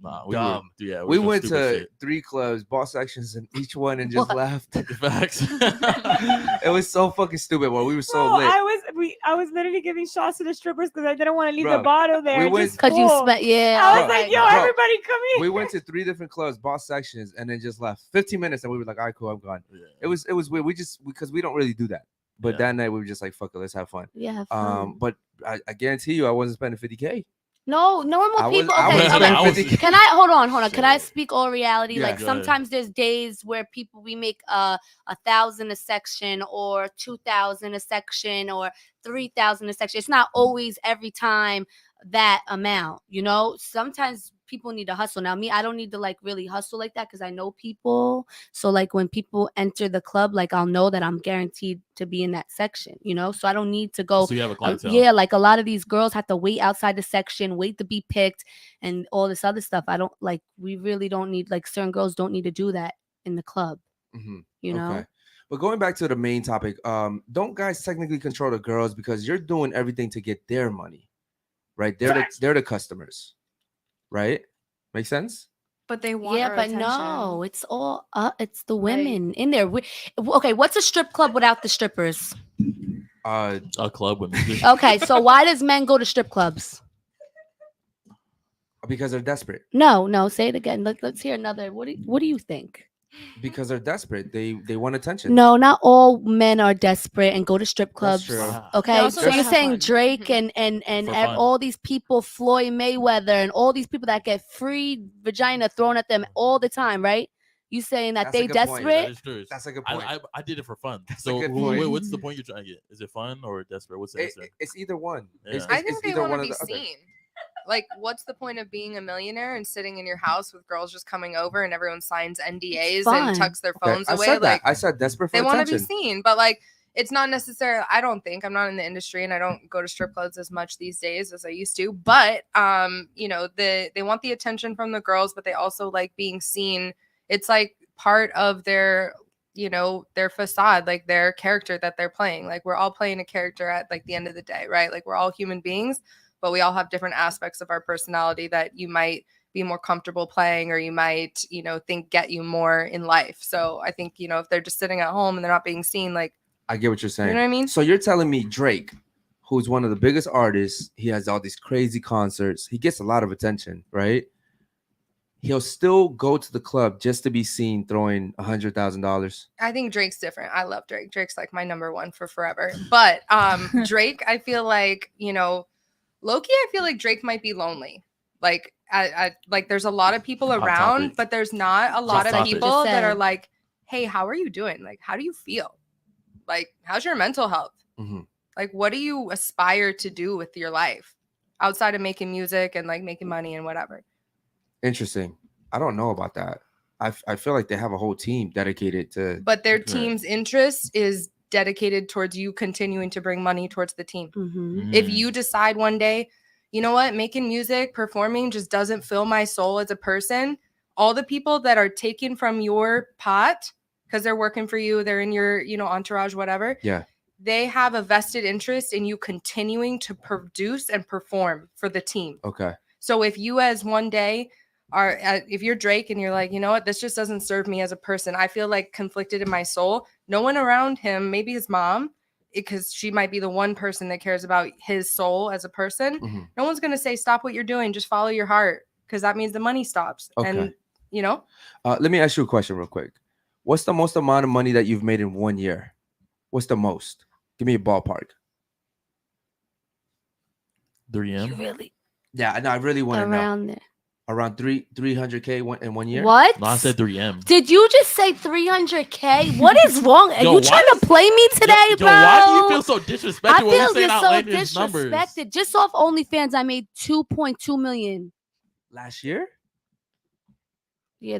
Nah, dumb. we We doing went to stupid shit. 3 clubs, bought sections in each one, and just What? left. Facts. It was so fucking stupid. Bro, we were so Bro, lit. I was literally giving shots to the strippers because I didn't want to leave Bro, the bottle there. we went- just Cause you full. spent, yeah. I was Bro, like, yo, bro, everybody come here. We went to 3 different clubs, bought sections, and then just left. 15 minutes, and we were like, "All right, cool, I'm gone." Yeah. It was weird. We just because we don't really do that. But Yeah. that night we were just like, "Fuck it, let's have fun." Yeah, have fun. But I guarantee you, I wasn't spending 50K. No, normal I was- people. I Okay, was okay. spending I was- 50K. Can I hold on? Can I Shit. speak all reality? Yeah. Like Go ahead. sometimes there's days where people we make 1,000 a section or 2,000 a section or 3,000 a section. It's not always every time that amount, you know. Sometimes people need to hustle. Now me, I don't need to like really hustle like that because I know people. So like when people enter the club, like I'll know that I'm guaranteed to be in that section, you know. So I don't need to go. So you have a clientele. Yeah, like a lot of these girls have to wait outside the section, wait to be picked, and all this other stuff. I don't like. We really don't need like certain girls don't need to do that in the club. Mhm. You know. Okay. But going back to the main topic, don't guys technically control the girls because you're doing everything to get their money, right? They're the customers, right? Make sense? But they want Yeah, our but attention. no, it's all it's the women in there. Okay, what's a strip club without the strippers? A club with music. Okay, so why does men go to strip clubs? Because they're desperate. No, say it again. Let's hear another. What do you think? Because they're desperate. They want attention. No, not all men are desperate and go to strip That's clubs. true. Okay, also so wanna you're have saying fun. Drake and For fun. all these people, Floyd Mayweather, and all these people that get free vagina thrown at them all the time, right? You saying that That's a they good point. That desperate? is true. That's a good point. I did it for fun. That's a So good point. what's the point you're trying to get? Is it fun or desperate? What's the answer? It's either one. Yeah. I think they either want one to or be the other. seen. Like, what's the point of being a millionaire and sitting in your house with girls just coming over and everyone signs NDAs fun. and tucks their Okay, phones I away? said Like, that. I said desperate for they want to attention. be seen, but like, it's not necessarily. I don't think I'm not in the industry and I don't go to strip clubs as much these days as I used to. But you know, they want the attention from the girls, but they also like being seen. It's like part of their, you know, their facade, like their character that they're playing. Like we're all playing a character at like the end of the day, right? Like we're all human beings, but we all have different aspects of our personality that you might be more comfortable playing or you might, you know, think get you more in life. So I think, you know, if they're just sitting at home and they're not being seen, like, I get what you're saying. you know what I mean? So you're telling me Drake, who's one of the biggest artists, he has all these crazy concerts, he gets a lot of attention, right? He'll still go to the club just to be seen throwing $100,000. I think Drake's different. I love Drake. Drake's like my number one for forever. But Drake, I feel like, you know, Loki, I feel like Drake might be lonely. Like, like there's a lot of people Hot around, topic. but there's not a lot of topic. people that are Said. like, hey, how are you doing? Like, how do you feel? Like, how's your mental health? Mhm. Like, what do you aspire to do with your life outside of making music and like making money and whatever? Interesting. I don't know about that. I feel like they have a whole team dedicated to. But their Right. team's interest is dedicated towards you continuing to bring money towards the team. Mm-hmm. If Mm. you decide one day, you know what, making music, performing just doesn't fill my soul as a person, all the people that are taken from your pot because they're working for you, they're in your, you know, entourage, whatever. Yeah. They have a vested interest in you continuing to produce and perform for the team. Okay. So if you as one day are, if you're Drake and you're like, you know what, this just doesn't serve me as a person. I feel like conflicted in my soul. No one around him, maybe his mom, because she might be the one person that cares about his soul as a person. Mhm. No one's going to say, stop what you're doing. Just follow your heart. Because that means the money stops. Okay. And, you know, Let me ask you a question real quick. What's the most amount of money that you've made in 1 year? What's the most? Give me a ballpark. 3M. You really Yeah, I know. I really want to know. around there. Around 300K in 1 year. What? No, I said 3M. Did you just say 300K? What is wrong? Are Yo, you why trying to is- play me today, Yo, bro? why do you feel so disrespected I when we feel saying just so outlandish numbers? disrespected. Just off OnlyFans, I made 2.2 million. Last year? Yeah,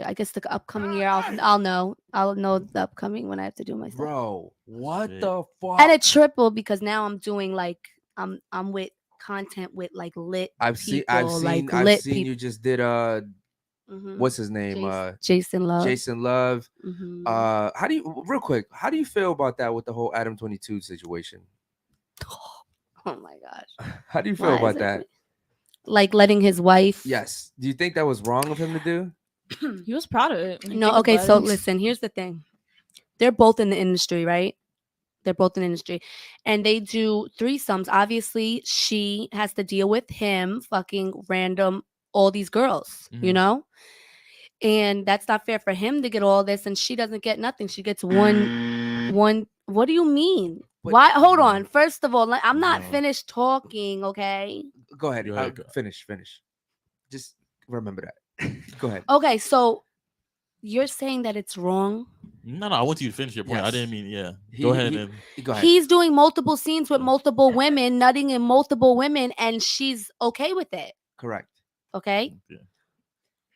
I guess the upcoming year, I'll know. I'll know the upcoming when I have to do my stuff. Bro, what Shit. the fuck? And it tripled because now I'm doing like I'm with content with like lit I've people, seen people. you just did Mhm. what's his name? Jason Love. Jason Love. Mhm. How do you real quick, how do you feel about that with the whole Adam 22 situation? Oh my gosh. How do you feel Why about is it that? like letting his wife. Yes. Do you think that was wrong of him to do? He was proud of it. when you No, think okay, about so it. listen, here's the thing. They're both in the industry, right? They're both in the industry. And they do threesomes. Obviously, she has to deal with him fucking random all these girls, you Mhm. know? And that's not fair for him to get all this and she doesn't get nothing. She gets one. What do you mean? But- Why? Hold on. First of all, I'm not No. finished talking, okay? Go ahead. Go ahead, go. Finish. Just remember that. Go ahead. Okay, so you're saying that it's wrong? No, I want you to finish your point. I Yes. didn't mean, yeah. He- Go ahead he- and Go ahead. He's doing multiple scenes with multiple women, nutting in multiple women, and she's okay with it. Correct. Okay. Yeah.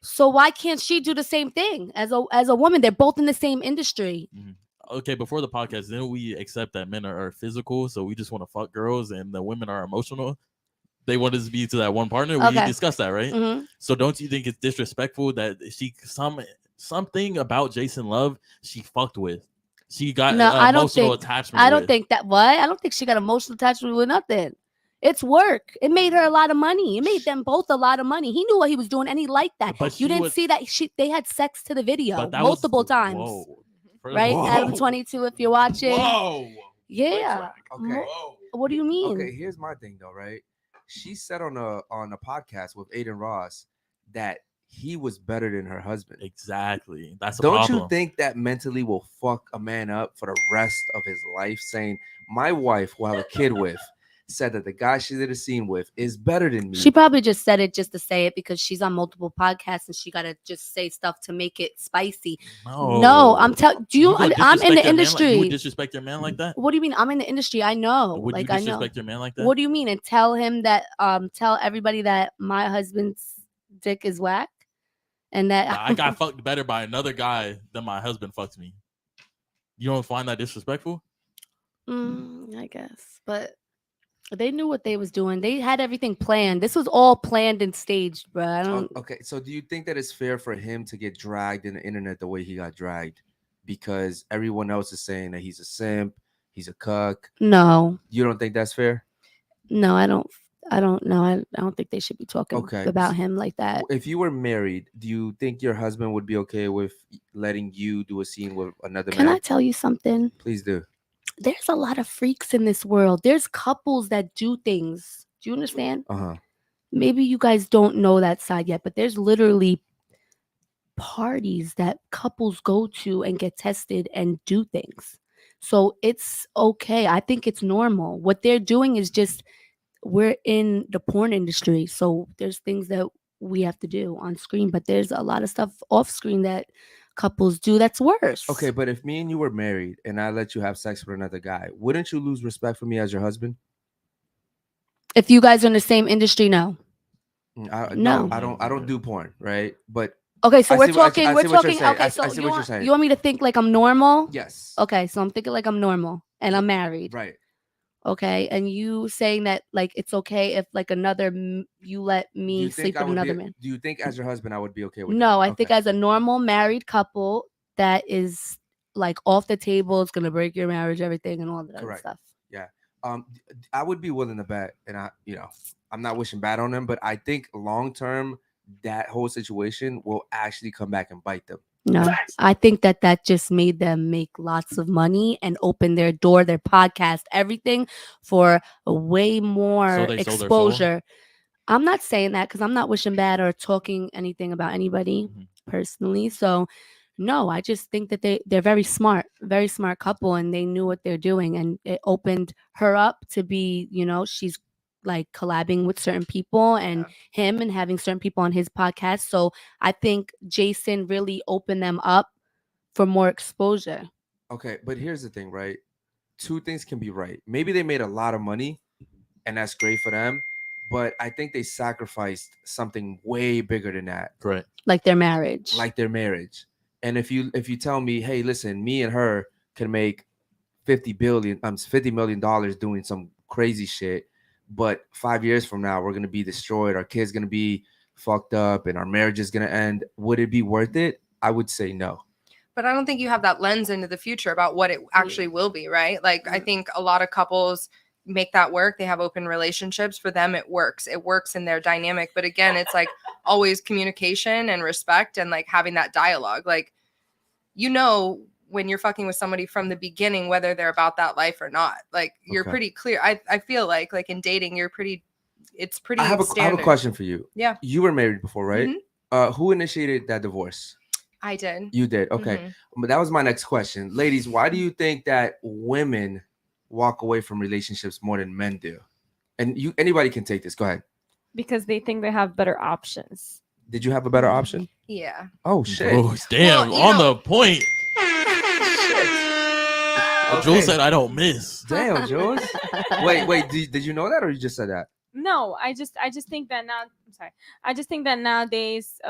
So why can't she do the same thing as a woman? They're both in the same industry. Okay, before the podcast, then we accept that men are physical, so we just want to fuck girls, and the women are emotional. They want us to be to that one partner. We Okay. discussed that, right? Mhm. So don't you think it's disrespectful that she something about Jason Love she fucked with? She got No, I don't emotional think. attachment. I don't with. think that. What? I don't think she got emotional attachment with nothing. It's work. It made her a lot of money. It made them both a lot of money. He knew what he was doing, and he liked that. But You she didn't was- see that they had sex to the video But that multiple was, times. Whoa. First- Right? whoa. Adam 22, if you're watching. Whoa. Yeah. Okay. What do you mean? Okay, here's my thing though, right? She said on a podcast with Aiden Ross that he was better than her husband. Exactly. That's the Don't problem. you think that mentally will fuck a man up for the rest of his life? Saying my wife, who I have a kid with, said that the guy she did a scene with is better than me. She probably just said it just to say it because she's on multiple podcasts and she got to just say stuff to make it spicy. No, I'm telling you, would I'm in disrespect the your man industry. you would disrespect your man like that? What do you mean? I'm in the industry. I know. Would like you I know. disrespect your man like that? What do you mean? And tell him that tell everybody that my husband's dick is whack and that I got fucked better by another guy than my husband fucked me. You don't find that disrespectful? I guess. But they knew what they was doing. They had everything planned. This was all planned and staged, bro. I don't Okay, so do you think that it's fair for him to get dragged in the internet the way he got dragged? Because everyone else is saying that he's a simp, he's a cuck. No. You don't think that's fair? No, I don't know. I don't think they should be talking Okay. about him like that. If you were married, do you think your husband would be okay with letting you do a scene with another Can man? I tell you something? Please do. There's a lot of freaks in this world. There's couples that do things. Do you understand? Uh-huh. Maybe you guys don't know that side yet, but there's literally parties that couples go to and get tested and do things. So it's okay. I think it's normal. What they're doing is just we're in the porn industry. So there's things that we have to do on screen, but there's a lot of stuff off screen that couples do that's worse. Okay, but if me and you were married and I let you have sex with another guy, wouldn't you lose respect for me as your husband? If you guys are in the same industry, no. No, I don't do porn, right? But Okay, so I we're see what- I talking. see We're what you're talking. saying. Okay, I so see what you're saying. you want me to think like I'm normal? Yes. Okay, so I'm thinking like I'm normal and I'm married. Right. Okay, and you saying that like it's okay if like you let Do me you sleep think I with would another be, man? do you think as your husband I would be okay with No, that? I think as a normal married couple that is like off the table, it's gonna break your marriage, everything, and all that other Correct. stuff. Yeah. I would be willing to bet, and I'm not wishing bad on them, but I think long term that whole situation will actually come back and bite them. No, I think that just made them make lots of money and open their door, their podcast, everything for a way more So they sold their soul? exposure. I'm not saying that because I'm not wishing bad or talking anything about anybody personally. So no, I just think that they're very smart couple, and they knew what they're doing, and it opened her up to be, she's like collabing with certain people and him and having certain people on his podcast. So I think Jason really opened them up for more exposure. Okay, but here's the thing, right? Two things can be right. Maybe they made a lot of money, and that's great for them. But I think they sacrificed something way bigger than that. Right. Like their marriage. Like their marriage. And if you tell me, hey, listen, me and her can make $50 million doing some crazy shit, but 5 years from now we're gonna be destroyed, our kids gonna be fucked up, and our marriage is gonna end. Would it be worth it? I would say no. But I don't think you have that lens into the future about what it actually will be, right? Like, I think a lot of couples make that work. They have open relationships. For them, it works. It works in their dynamic. But again, it's like always communication and respect and like having that dialogue. Like, you know, when you're fucking with somebody from the beginning, whether they're about that life or not, like you're pretty clear. I feel like in dating, it's pretty I have a question for you. Yeah. You were married before, right? Who initiated that divorce? I did. You did. Okay. But that was my next question. Ladies, why do you think that women walk away from relationships more than men do? And anybody can take this. Go ahead. Because they think they have better options. Did you have a better option? Yeah. Oh shit. Oh, damn. Well, on the point. Jules said I don't miss. Damn, Jules. wait. Did you know that, or you just said that? No, I just think that now. I'm sorry. I just think that nowadays,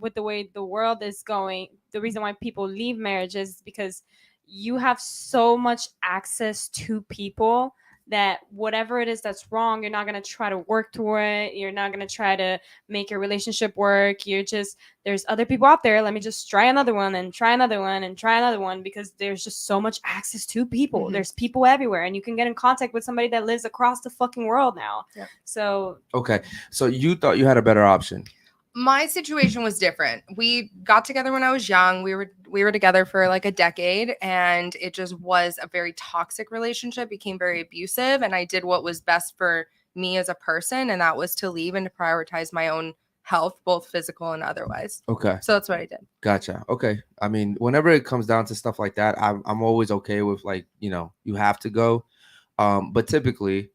with the way the world is going, the reason why people leave marriages is because you have so much access to people that whatever it is that's wrong, you're not going to try to work toward it. You're not going to try to make your relationship work. There's other people out there. Let me just try another one and try another one and try another one, because there's just so much access to people. There's people everywhere, and you can get in contact with somebody that lives across the fucking world now. Yep. So. Okay. So you thought you had a better option. My situation was different. We got together when I was young. We were together for like a decade, and it just was a very toxic relationship, became very abusive, and I did what was best for me as a person, and that was to leave and to prioritize my own health, both physical and otherwise. Okay. So that's what I did. Gotcha. Okay. I mean, whenever it comes down to stuff like that, I'm always okay with, like, you have to go. But typically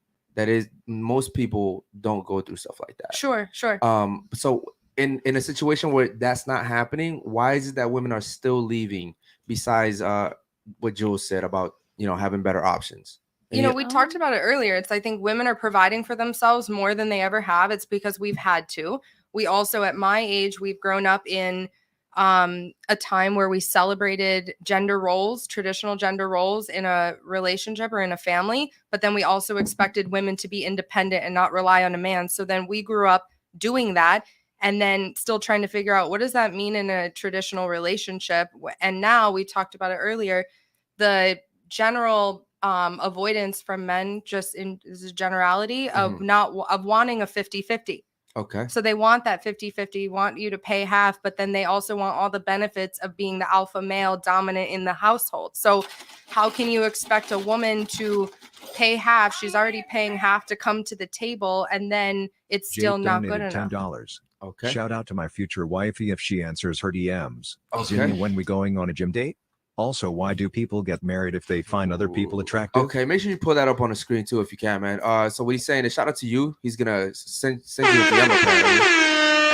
most people don't go through stuff like that. Sure. So in a situation where that's not happening, why is it that women are still leaving, besides what Jules said about having better options? We talked about it earlier. I think women are providing for themselves more than they ever have. It's because we've had to. We also, at my age, we've grown up in a time where we celebrated gender roles, traditional gender roles in a relationship or in a family, but then we also expected women to be independent and not rely on a man. So then we grew up doing that, and then still trying to figure out, what does that mean in a traditional relationship? And now, we talked about it earlier, the general avoidance from men, just in this generality of wanting a 50-50. Okay. So they want that 50-50, want you to pay half, but then they also want all the benefits of being the alpha male dominant in the household. So how can you expect a woman to pay half? She's already paying half to come to the table, and then it's still Jake not good donated enough. $10. Okay. Shout out to my future wifey if she answers her DMs. Okay. Zinni, when we going on a gym date? Also, why do people get married if they find other people attractive? Okay, make sure you pull that up on the screen too if you can, man. So what he's saying is, shout out to you. He's gonna send you a DM apparently.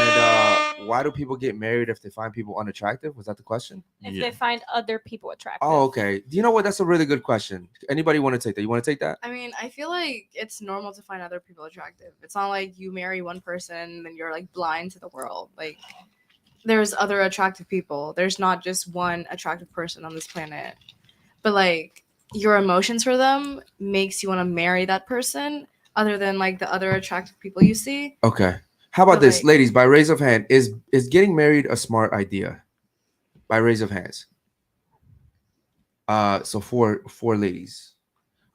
And why do people get married if they find people unattractive? Was that the question? If they find other people attractive. Oh, okay. Do you know what? That's a really good question. Anybody want to take that? You want to take that? I mean, I feel like it's normal to find other people attractive. It's not like you marry one person and you're like blind to the world. Like, there's other attractive people. There's not just one attractive person on this planet. But like, your emotions for them makes you want to marry that person, other than like the other attractive people you see. Okay. How about this, ladies? By raise of hand, is getting married a smart idea? By raise of hands. So four ladies.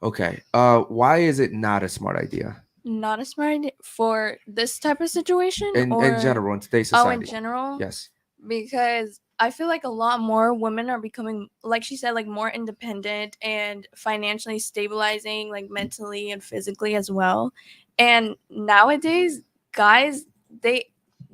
Okay. Why is it not a smart idea? Not a smart idea for this type of situation? In general, in today's society. Oh, in general? Yes. Because I feel like a lot more women are becoming, like she said, like more independent and financially stabilizing, like mentally and physically as well. And nowadays, guys,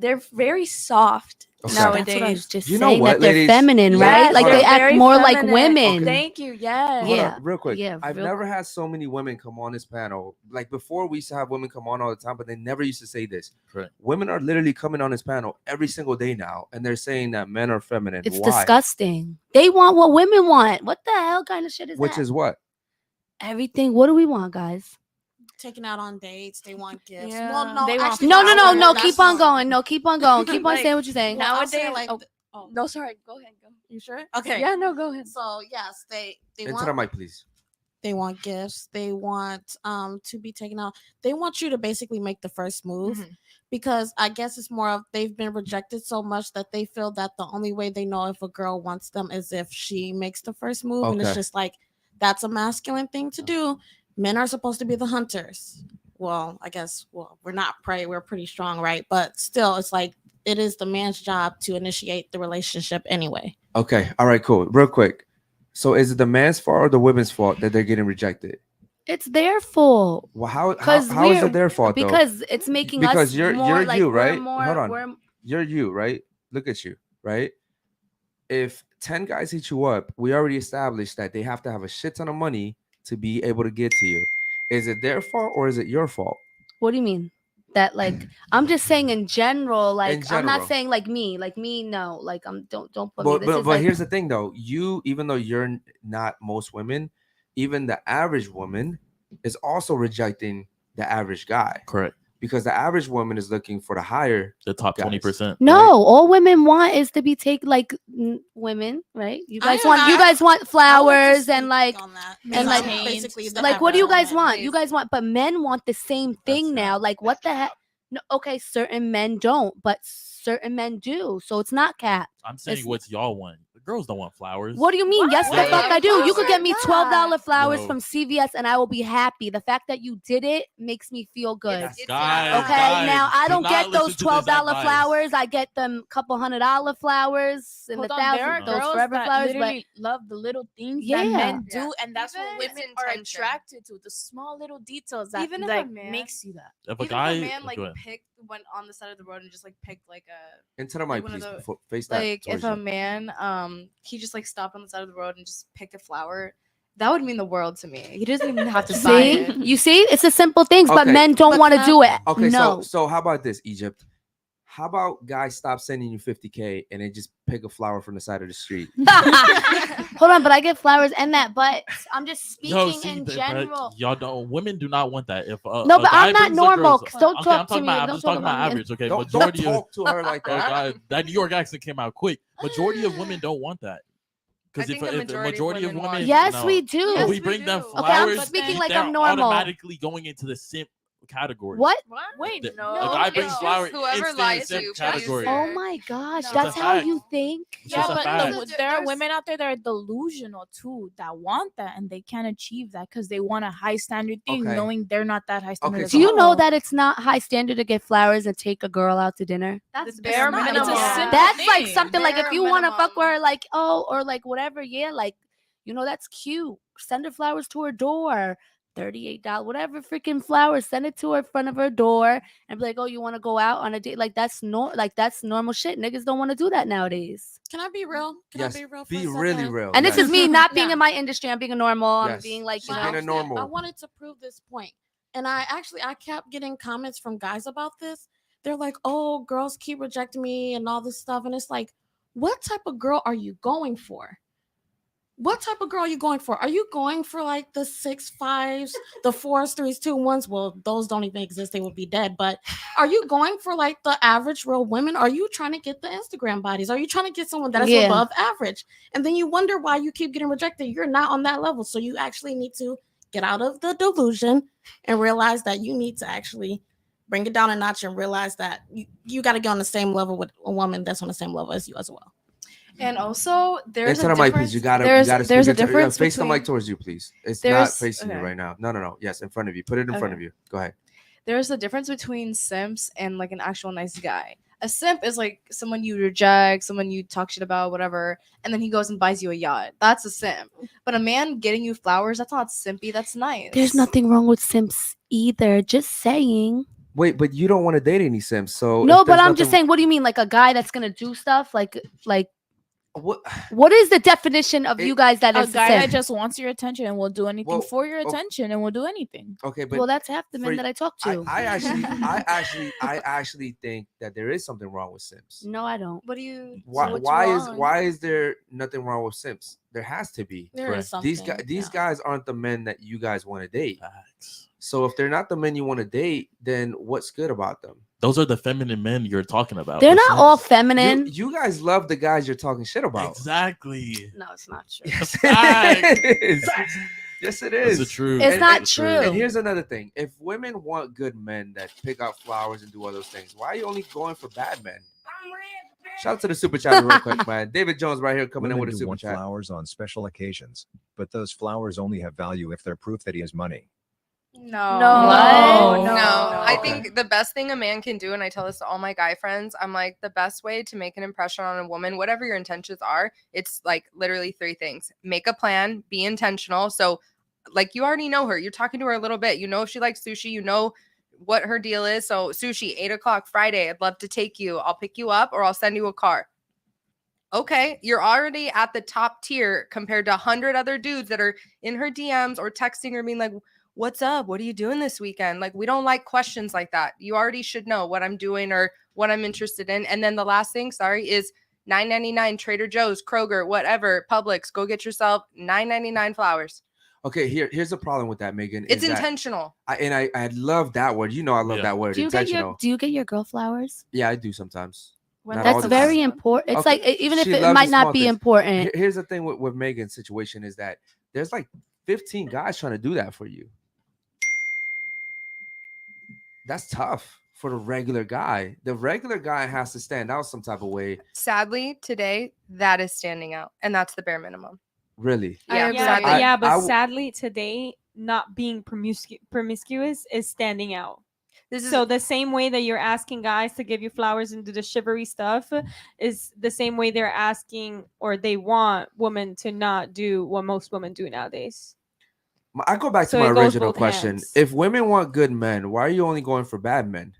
they're very soft Okay. nowadays. That's what I was just You know saying what, that they're ladies? feminine, right? Yes, Like hold they on. act very more like feminine. women. Thank you. Yes. Hold Yeah. on, real quick. Yeah, I've real never quick. had so many women come on this panel. Like before, we used to have women come on all the time, but they never used to say this. Correct. Women are literally coming on this panel every single day now, and they're saying that men are feminine. It's Why? disgusting. They want what women want. What the hell kind of shit is Which that? is what? Everything. What do we want, guys? Taking out on dates. They want gifts. Yeah, Well, no, they want actually, No, no, no, flowers, no. that's Keep on one. going. No, keep on going. Keep on Like, saying what you're saying. Well, I'll say, Nowadays, like, oh, no, sorry. Go ahead. Go. you sure? Okay. Yeah, no, go ahead. So yes, they Into want the mic, please. they want gifts. They want to be taken out. They want you to basically make the first move. Mhm. Because I guess it's more of they've been rejected so much that they feel that the only way they know if a girl wants them is if she makes the first move. And it's Okay. just like that's a masculine thing to do. Men are supposed to be the hunters. Well, I guess we're not prey, we're pretty strong, right? But still, it's like it is the man's job to initiate the relationship anyway. Okay. All right. Cool. Real quick. So, is it the man's fault or the women's fault that they're getting rejected? It's their fault. Well, how Because is it their fault though? Because it's making Because us you're more like you, we're right? more, Hold on. we're- You're you, right? Look at you, right? If 10 guys hit you up, we already established that they have to have a shit ton of money to be able to get to you. Is it their fault or is it your fault? What do you mean? That like I'm just saying in general, like I'm general. not saying like me, no, like don't put me. But, This but, is but like, here's the thing though, you, even though you're not most women, even the average woman is also rejecting the average guy. Correct. Because the average woman is looking for the higher The top guys. 20%. no, all women want is to be taken like women, right? You guys want flowers and like on that. and like basically the like what do you average guys woman. want? You guys want, but men want the same thing now. Like what the heck? No, okay, certain men don't, but certain men do. So it's not cap. I'm saying It's- what y'all want. The girls don't want flowers. What do you mean? Yes, the What? fuck I do. You could get me $12 flowers No. from CVS and I will be happy. The fact that you did it makes me feel good. Guys, Okay, guys, now I do don't not get listen those to this $12 advice. flowers. I get them couple $100 flowers and Hold the on, there are thousand those girls forever that flowers. But literally love the little things Yeah. that men do, Yeah. and that's Even what it's women are intention. attracted to. The small little details that Even if a like man- makes you that. If a Even guy, if a man like go ahead. went on the side of the road and just like picked like a Into the like mic, one of please. the- Before, face that. like if towards a you. man he just like stopped on the side of the road and just picked a flower, that would mean the world to me. He doesn't even have to buy see, it. you see, it's the simple things, but Okay. men don't But want to can I- do it. Okay, No. so how about this, Egypt? How about guys stop sending you 50K and they just pick a flower from the side of the street? Hold on, but I get flowers and that. But I'm just speaking Yo, see, in but general. y'all don't. Women do not want that. If No, a but guy I'm not brings a normal. girl's- Don't okay, talk I'm to talking me. about. I'm Don't just talk talking about about me. average. Okay, Don't majority of talk to her like oh that. god, that New York accent came out quick. Majority of women don't want that. Because I if, think the if the majority of majority of women women, want Yes, no. we do. If Yes, we we bring them do. Okay, I'm flowers, speaking like they're I'm normal. automatically going into the simp category. What? Wait, The- no. a guy it's brings just flowers, whoever it's lies the simp to you, category. please. Oh my gosh, No. that's It's a how fact. you think. It's Yeah, just a but fact. there are There's- women out there that are delusional too that want that and they can't achieve that because they want a high standard thing, Okay. knowing they're not that high standard. Okay, as so Do you know well. that it's not high standard to get flowers and take a girl out to dinner? That's It's bare not. minimum. It's a simple That's like thing. something like if Bare you want to fuck with minimum. her, like or like whatever, yeah, like that's cute. Send her flowers to her door. $38, whatever freaking flowers, send it to her front of her door and be like, oh, you want to go out on a date? Like that's normal shit. Niggas don't want to do that nowadays. Can I be real? Can Yes, I be real? For be a really second? real. And this yes. is me not being Yeah. in my industry. I'm being a normal. I'm Yes. being like, She's you being know. a normal. I wanted to prove this point, and I kept getting comments from guys about this. They're like, "Oh, girls keep rejecting me and all this stuff," and it's like, what type of girl are you going for? What type of girl are you going for? Are you going for like the 6'5s, the 4s, 3s, 2, 1s? Well, those don't even exist. They would be dead. But are you going for like the average real women? Are you trying to get the Instagram bodies? Are you trying to get someone that is Yeah. above average? And then you wonder why you keep getting rejected. You're not on that level. So you actually need to get out of the delusion and realize that you need to actually bring it down a notch and realize that you got to get on the same level with a woman that's on the same level as you as well. And also, there's Into a the mic, difference. please. You gotta there's speak a into- difference face the between mic towards you, please. It's not there's- facing you okay. right now. No. Yes, in front of you. Put it in front Okay. of you. Go ahead. there's a difference between simps and like an actual nice guy. A simp is like someone you reject, someone you talk shit about, whatever, and then he goes and buys you a yacht. That's a simp. But a man getting you flowers, that's not simpy. That's nice. There's nothing wrong with simps either. Just saying. Wait, but you don't want to date any simps, so No, if but there's I'm just nothing- saying. What do you mean, like a guy that's gonna do stuff? Like what? what is the definition of you guys that A is guy simp? that just wants your attention and will do anything Well, for your okay. attention and will do anything. Okay, but Well, that's half the for men y- that I talk to. I actually think that there is something wrong with simps. No, I don't. What do you? Why is there nothing wrong with simps? There has to be. There is These something, these yeah. guys aren't the men that you guys want to date. Facts. So if they're not the men you want to date, then what's good about them? Those are the feminine men you're talking about. They're The not all simps. feminine. You guys love the guys you're talking shit about. Exactly. No, it's not true. Yes, Facts. it is. Yes, it is. That's the truth. It's not That's true. And here's another thing: if women want good men that pick out flowers and do all those things, why are you only going for bad men? Shout out to the super chat real quick, man. David Jones right here coming Women in with a do super want chat. flowers on special occasions, but those flowers only have value if they're proof that he has money. No. No. No, I Okay. think the best thing a man can do, and I tell this to all my guy friends, I'm like, the best way to make an impression on a woman, whatever your intentions are, it's like literally 3 things. Make a plan, be intentional. So, like, you already know her. You're talking to her a little bit. You know if she likes sushi. You know what her deal is. So, sushi, 8 o'clock Friday. I'd love to take you. I'll pick you up or I'll send you a car. Okay, you're already at the top tier compared to 100 other dudes that are in her DMs or texting her being like, what's up? What are you doing this weekend? Like, we don't like questions like that. You already should know what I'm doing or what I'm interested in. And then the last thing, is $9.99 Trader Joe's, Kroger, whatever, Publix. Go get yourself $9.99 flowers. Okay, here's the problem with that, Megan. It's is that intentional. I love that word. You know, I love Yeah. that word. Do you get Intentional. your girl flowers? Yeah, I do sometimes. When Not all That's the very time. important. It's Okay, like even if she it loves might the not small be things. important. Here's the thing with Megan's situation is that there's like 15 guys trying to do that for you. That's tough for the regular guy. The regular guy has to stand out some type of way. Sadly, today, that is standing out. And that's the bare minimum. Really. Yeah, agree. sadly. But sadly today, not being promiscuous is standing out. This is So the same way that you're asking guys to give you flowers and do the shivery stuff is the same way they're asking or they want women to not do what most women do nowadays. I go back to So my it goes original both question. hands. If women want good men, why are you only going for bad men?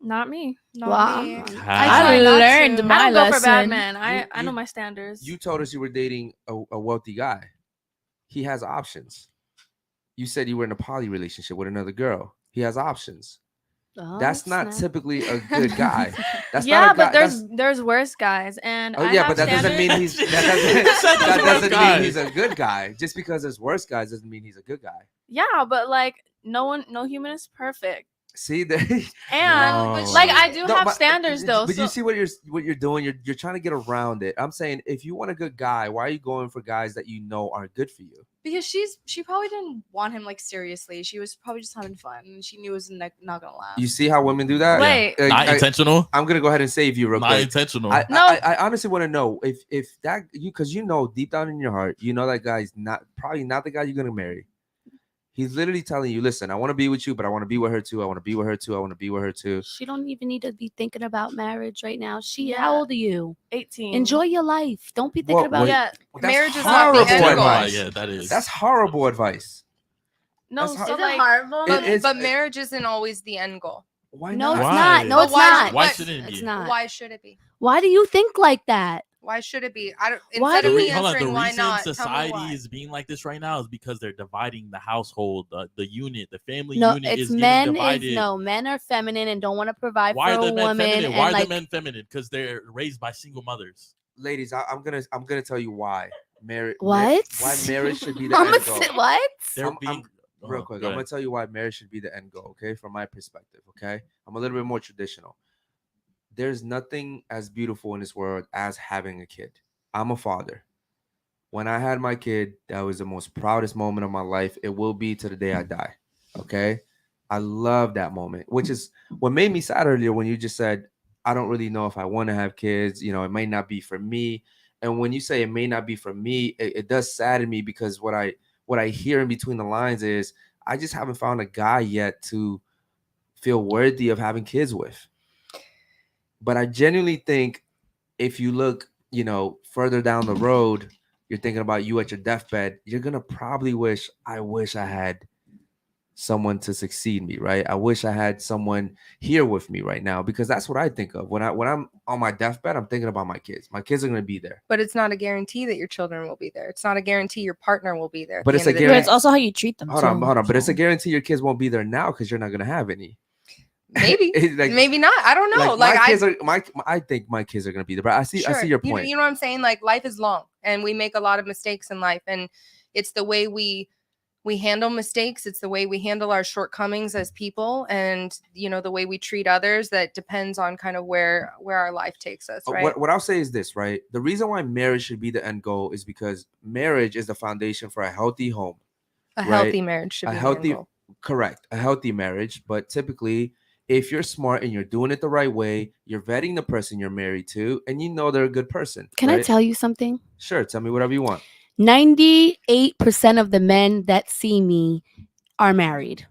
Not me. Not Wow. me. I try not learned to. my I don't go for bad lesson. men. I You- know my standards. You told us you were dating a wealthy guy. He has options. You said you were in a poly relationship with another girl. He has options. Oh, That's not snap. typically a good guy. That's yeah, not a guy. but there's worse guys, and Oh I yeah, have but that doesn't mean standards. he's Said that there's worse doesn't mean guys. he's a good guy. Just because there's worse guys doesn't mean he's a good guy. Yeah, but like no human is perfect, See there. and like I do No, have but- standards though. But you so- see what you're doing. You're trying to get around it. I'm saying if you want a good guy, why are you going for guys that you know aren't good for you? Because she probably didn't want him like seriously. She was probably just having fun, and she knew it was not gonna last. You see how women do that? Wait. Not intentional. I'm gonna go ahead and save you real Not quick. intentional. I, No. I honestly want to know if that you because you know deep down in your heart you know that guy's probably not the guy you're gonna marry. He's literally telling you, listen, I want to be with you, but I want to be with her too. I want to be with her too. I want to be with her too. She don't even need to be thinking about marriage right now. Yeah. How old are you? 18. Enjoy your life. Don't be thinking Well, about wait. Yeah. That's Marriage is not the horrible end goal. advice. Yeah, that is. That's horrible advice. No, That's so how- Is it like horrible? It is- But marriage isn't always the end goal. Why No, not? it's Why? not. No, But it's why- not. Why but- shouldn't it It's be? not. Why should it be? Why do you think like that? Why should it be? I don't. Why Instead do of you- me Hold on, answering the why reason not, tell me society why. is being like this right now is because they're dividing the household, the unit, the family No, unit it's is getting men. divided. Men are feminine and don't want to provide Why for are a the men woman. feminine? And Why are like, the men feminine? Because they're raised by single mothers. Ladies, I'm gonna tell you why marriage. What? Why marriage should be the I'ma end goal. say- what? They're I'm- being Real quick, I'm gonna tell you why marriage should be the end goal. Okay, from my perspective. Okay, I'm a little bit more traditional. There's nothing as beautiful in this world as having a kid. I'm a father. When I had my kid, that was the most proudest moment of my life. It will be to the day I die. Okay, I love that moment, which is what made me sad earlier when you just said, I don't really know if I want to have kids. You know, it may not be for me. And when you say it may not be for me, it does sadden me because what I hear in between the lines is I just haven't found a guy yet to feel worthy of having kids with. But I genuinely think if you look, further down the road, you're thinking about you at your deathbed, you're gonna probably wish I had someone to succeed me, right? I wish I had someone here with me right now, because that's what I think of when I'm on my deathbed. I'm thinking about my kids. My kids are going to be there. But it's not a guarantee that your children will be there. It's not a guarantee your partner will be there. But it's a But guarantee. it's also how you treat them. Hold on. But it's a guarantee your kids won't be there now because you're not going to have any. Maybe, Like, maybe not. I don't know. Like I think my kids are going to be there. But I see your point. You know what I'm saying? Like, life is long, and we make a lot of mistakes in life, and it's the way we handle mistakes. It's the way we handle our shortcomings as people, and the way we treat others. That depends on kind of where our life takes us, right? What I'll say is this, right? The reason why marriage should be the end goal is because marriage is the foundation for a healthy home. Healthy marriage should be the end goal. Correct, a healthy marriage. But typically, if you're smart and you're doing it the right way, you're vetting the person you're married to, and they're a good person. Can I tell you something? Sure, tell me whatever you want. 98% of the men that see me are married.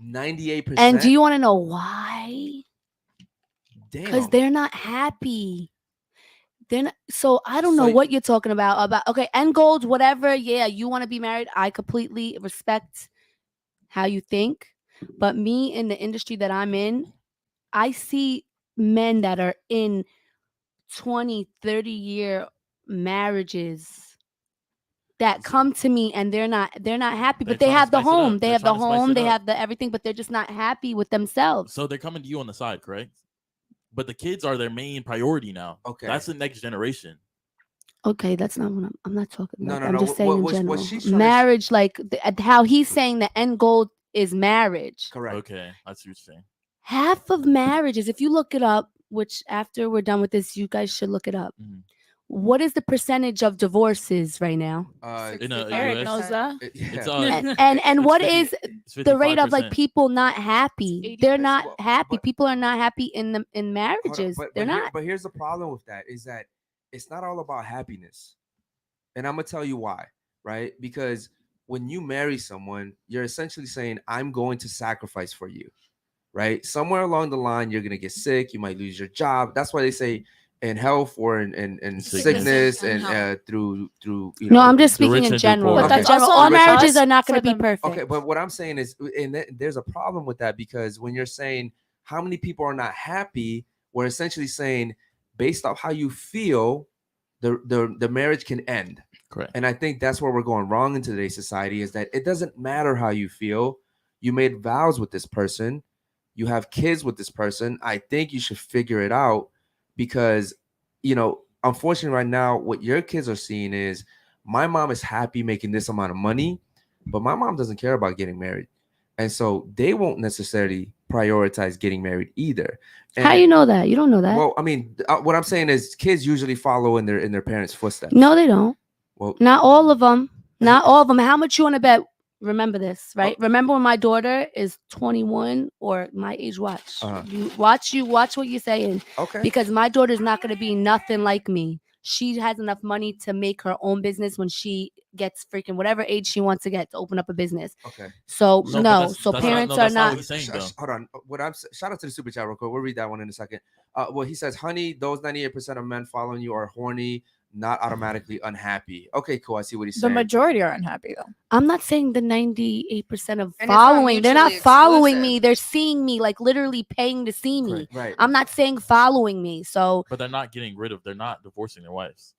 98%. And do you want to know why? Damn. Because they're not happy. They're not, so I don't know what you're talking about. Okay, end goals, whatever. Yeah, you want to be married. I completely respect how you think. But me, in the industry that I'm in, I see men that are in 20, 30-year marriages that come to me and they're not happy, but they have the home. They have the home, they have the everything, but they're just not happy with themselves. So they're coming to you on the side, correct? But the kids are their main priority now. Okay. That's the next generation. Okay, that's not what I'm not talking about. I'm no. just saying in general. Marriage, like how he's saying the end goal is marriage. Correct. Okay, that's what you're saying. Half of marriages, if you look it up, which after we're done with this, you guys should look it up. Mm-hmm. What is the percentage of divorces right now? Eric knows that. And what is the rate of like people not happy? They're not happy. People are not happy in marriages. They're not. But here's the problem with that is that it's not all about happiness. And I'm gonna tell you why, right? Because when you marry someone, you're essentially saying, I'm going to sacrifice for you, right? Somewhere along the line, you're gonna get sick, you might lose your job. That's why they say in health or in sickness and through No, I'm just speaking in general. But that general, all marriages are not going to be perfect. Okay, but what I'm saying is, and there's a problem with that, because when you're saying how many people are not happy, we're essentially saying based off how you feel, the marriage can end. Correct. And I think that's where we're going wrong in today's society, is that it doesn't matter how you feel. You made vows with this person, you have kids with this person. I think you should figure it out. Because, unfortunately right now, what your kids are seeing is my mom is happy making this amount of money, but my mom doesn't care about getting married. And so they won't necessarily prioritize getting married either. And, how you know that? You don't know that. Well, I mean, what I'm saying is kids usually follow in their parents' footsteps. No, they don't. Well, not all of them. Not all of them. How much you want to bet? Remember this, right? Remember when my daughter is 21 or my age. Watch. You watch what you're saying. Okay. Because my daughter is not going to be nothing like me. She has enough money to make her own business when she gets freaking whatever age she wants to get to open up a business. Okay. So parents are not. Hold on. Shout out to the super chat real quick. We'll read that one in a second. Well, he says, honey, those 98% of men following you are horny, not automatically unhappy. Okay, cool. I see what he's saying. The majority are unhappy though. I'm not saying the 98% of following. They're not following me. They're seeing me, like literally paying to see me. Right. I'm not saying following me. So. But they're not getting rid of. They're not divorcing their wives.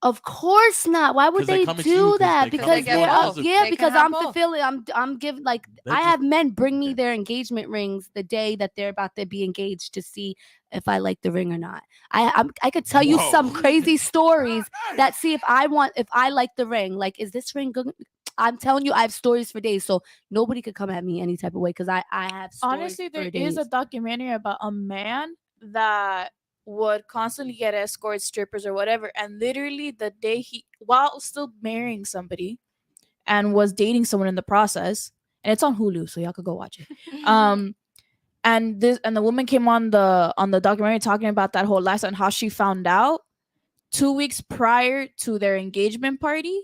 Of course not. Why would they do that? Because because I'm fulfilling. I'm giving like I have men bring me their engagement rings the day that they're about to be engaged to see if I like the ring or not. I could tell you some crazy stories that see if I like the ring. Like, is this ring good? I'm telling you, I have stories for days. So nobody could come at me any type of way because I have stories. Honestly, there is a documentary about a man that would constantly get escorts, strippers, or whatever, and literally the day while still marrying somebody and was dating someone in the process, and it's on Hulu, so y'all could go watch it. And the woman came on the documentary talking about that whole lifestyle and how she found out 2 weeks prior to their engagement party,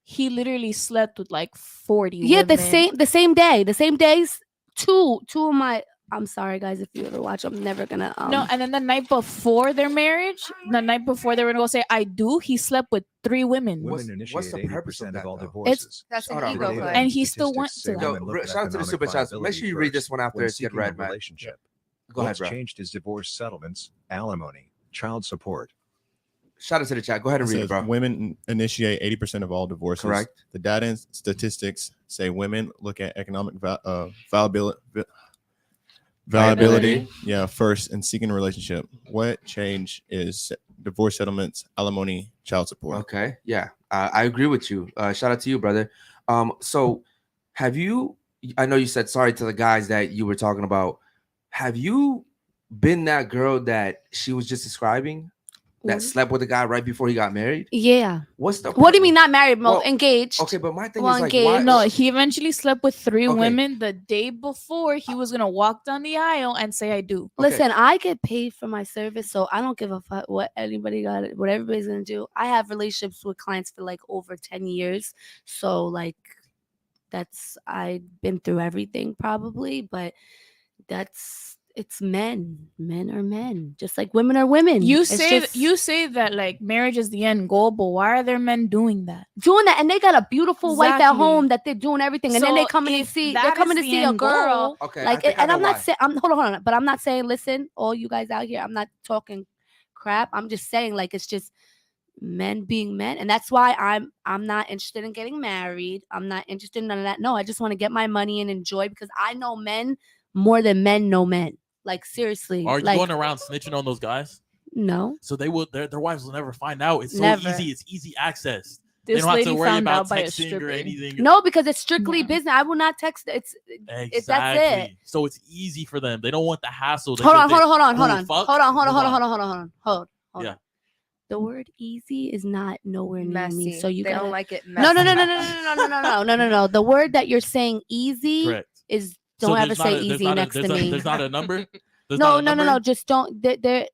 he literally slept with like 40 women. The same days. Two of my I'm sorry, guys, if you ever watch. I'm never gonna. No, and then the night before their marriage, the night before they were gonna go say "I do," he slept with 3 women. Women what's initiate the purpose of 80% of that, all though? divorces. That's an Hold on, ego real quick. thing. And he still went Statistics to say that. Yo, women look at shout out to the economic super chats. Make viability sure you read this first one after when it's get seeking a read, man. relationship. Go ahead, What's bro. changed is divorce settlements, alimony, child support. Shout out to the chat. Go ahead and It read it, says bro. women initiate 80% of all divorces. Correct. The data and statistics say women look at economic viability, Viability. yeah, first and seeking a relationship. What change is divorce settlements, alimony, child support? Okay, yeah, I agree with you. Shout out to you, brother. So have you? I know you said sorry to the guys that you were talking about. Have you been that girl that she was just describing that What? slept with a guy right before he got married? Yeah. What's the? What do you mean not married? Well, Engaged. Okay, but my thing Well, is like, engaged. why? No, he eventually slept with 3 Okay. women the day before he was gonna walk down the aisle and say "I do." Okay. Listen, I get paid for my service, so I don't give a fuck what what everybody's gonna do. I have relationships with clients for like over 10 years, so like I've been through everything probably, but it's men. Men are men, just like women are women. You It's say just you say that like marriage is the end goal, but why are there men doing that? doing that, and they got a beautiful wife at Exactly. home that they're doing everything, and then they So come in and if see that they're coming is to the see a end girl. goal, Okay, I Like, think I and know I'm not why. saying hold on, but I'm not saying listen, all you guys out here, I'm not talking crap. I'm just saying like it's just men being men, and that's why I'm not interested in getting married. I'm not interested in none of that. No, I just want to get my money and enjoy because I know men more than men know men. Like seriously, Are you like going around snitching on those guys? no, So their wives will never find out. It's so Never. easy. It's easy access. They this don't have lady to worry found about out by a texting or stripper. anything. no, because it's strictly Yeah. business. I will not text. It's that's it. Exactly. So it's easy for them. They don't want the hassle. They Hold can- on, they- hold on. Ooh, fuck? Hold on. Move on. Hold Yeah. on. The word easy is not nowhere near me. Messy. So you They gotta don't like it no. messy. No. The word that you're saying easy Correct. is So don't ever there's not say a- there's easy not a- next there's to not- me. There's not a number. There's No. not a number? Just don't. There.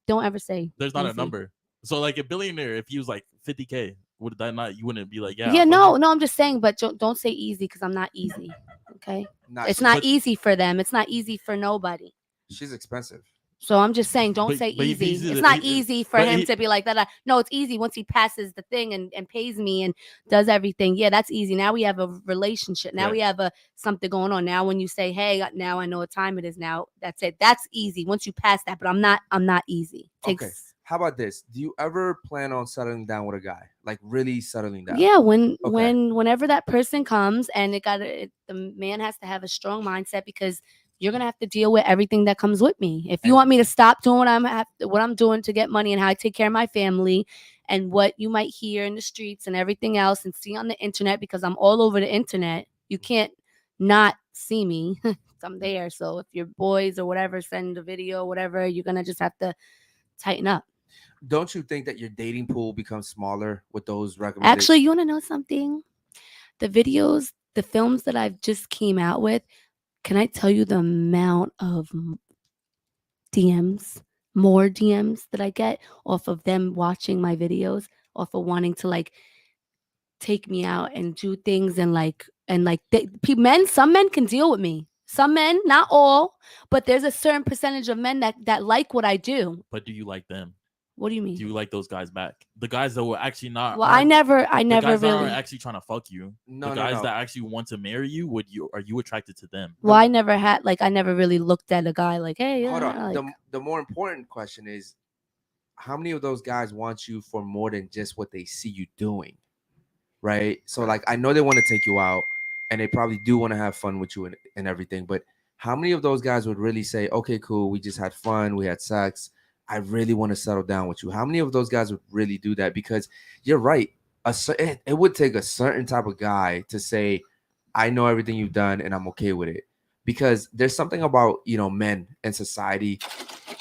Don't ever say. There's not a easy. number. So like a billionaire, if he was like 50K, would that not? You wouldn't be like, yeah. Yeah, I'll fuck no. I'm just saying, but don't say easy because I'm not easy. Okay, it's not But- easy for them. It's not easy for nobody. She's expensive. So I'm just saying, don't But- say but if he's easy. either- It's not he- easy for but him he- to be like that. No, it's easy once he passes the thing and pays me and does everything. Yeah, that's easy. Now we have a relationship. Now we have something going on. Now when you say, "Hey, now I know what time it is." Now that's it. That's easy once you pass that. But I'm not easy. Okay. How about this? Do you ever plan on settling down with a guy? Like really settling down? Yeah, whenever that person comes, and the man has to have a strong mindset because you're gonna have to deal with everything that comes with me. If you want me to stop doing what I'm doing to get money and how I take care of my family, and what you might hear in the streets and everything else and see on the internet, because I'm all over the internet, you can't not see me. I'm there. So if your boys or whatever send a video, whatever, you're gonna just have to tighten up. Don't you think that your dating pool becomes smaller with those recommendations? Actually, you want to know something? The videos, the films that I've just came out with, can I tell you the amount of more DMs that I get off of them watching my videos, off of wanting to like take me out and do things and some men can deal with me. Some men, not all, but there's a certain percentage of men that like what I do. But do you like them? What do you mean? Do you like those guys back? The guys that were actually not. Well, I never the guys that really. aren't actually trying to fuck you. No, the no, guys no. that actually want to marry you, are you attracted to them? Well, I never really looked at a guy like, hey, Hold yeah, on. like, The more important question is, how many of those guys want you for more than just what they see you doing? Right? So like I know they want to take you out and they probably do want to have fun with you and everything, but how many of those guys would really say, okay, cool, we just had fun, we had sex, I really want to settle down with you? How many of those guys would really do that? Because you're right. It would take a certain type of guy to say, I know everything you've done and I'm okay with it. Because there's something about, men and society.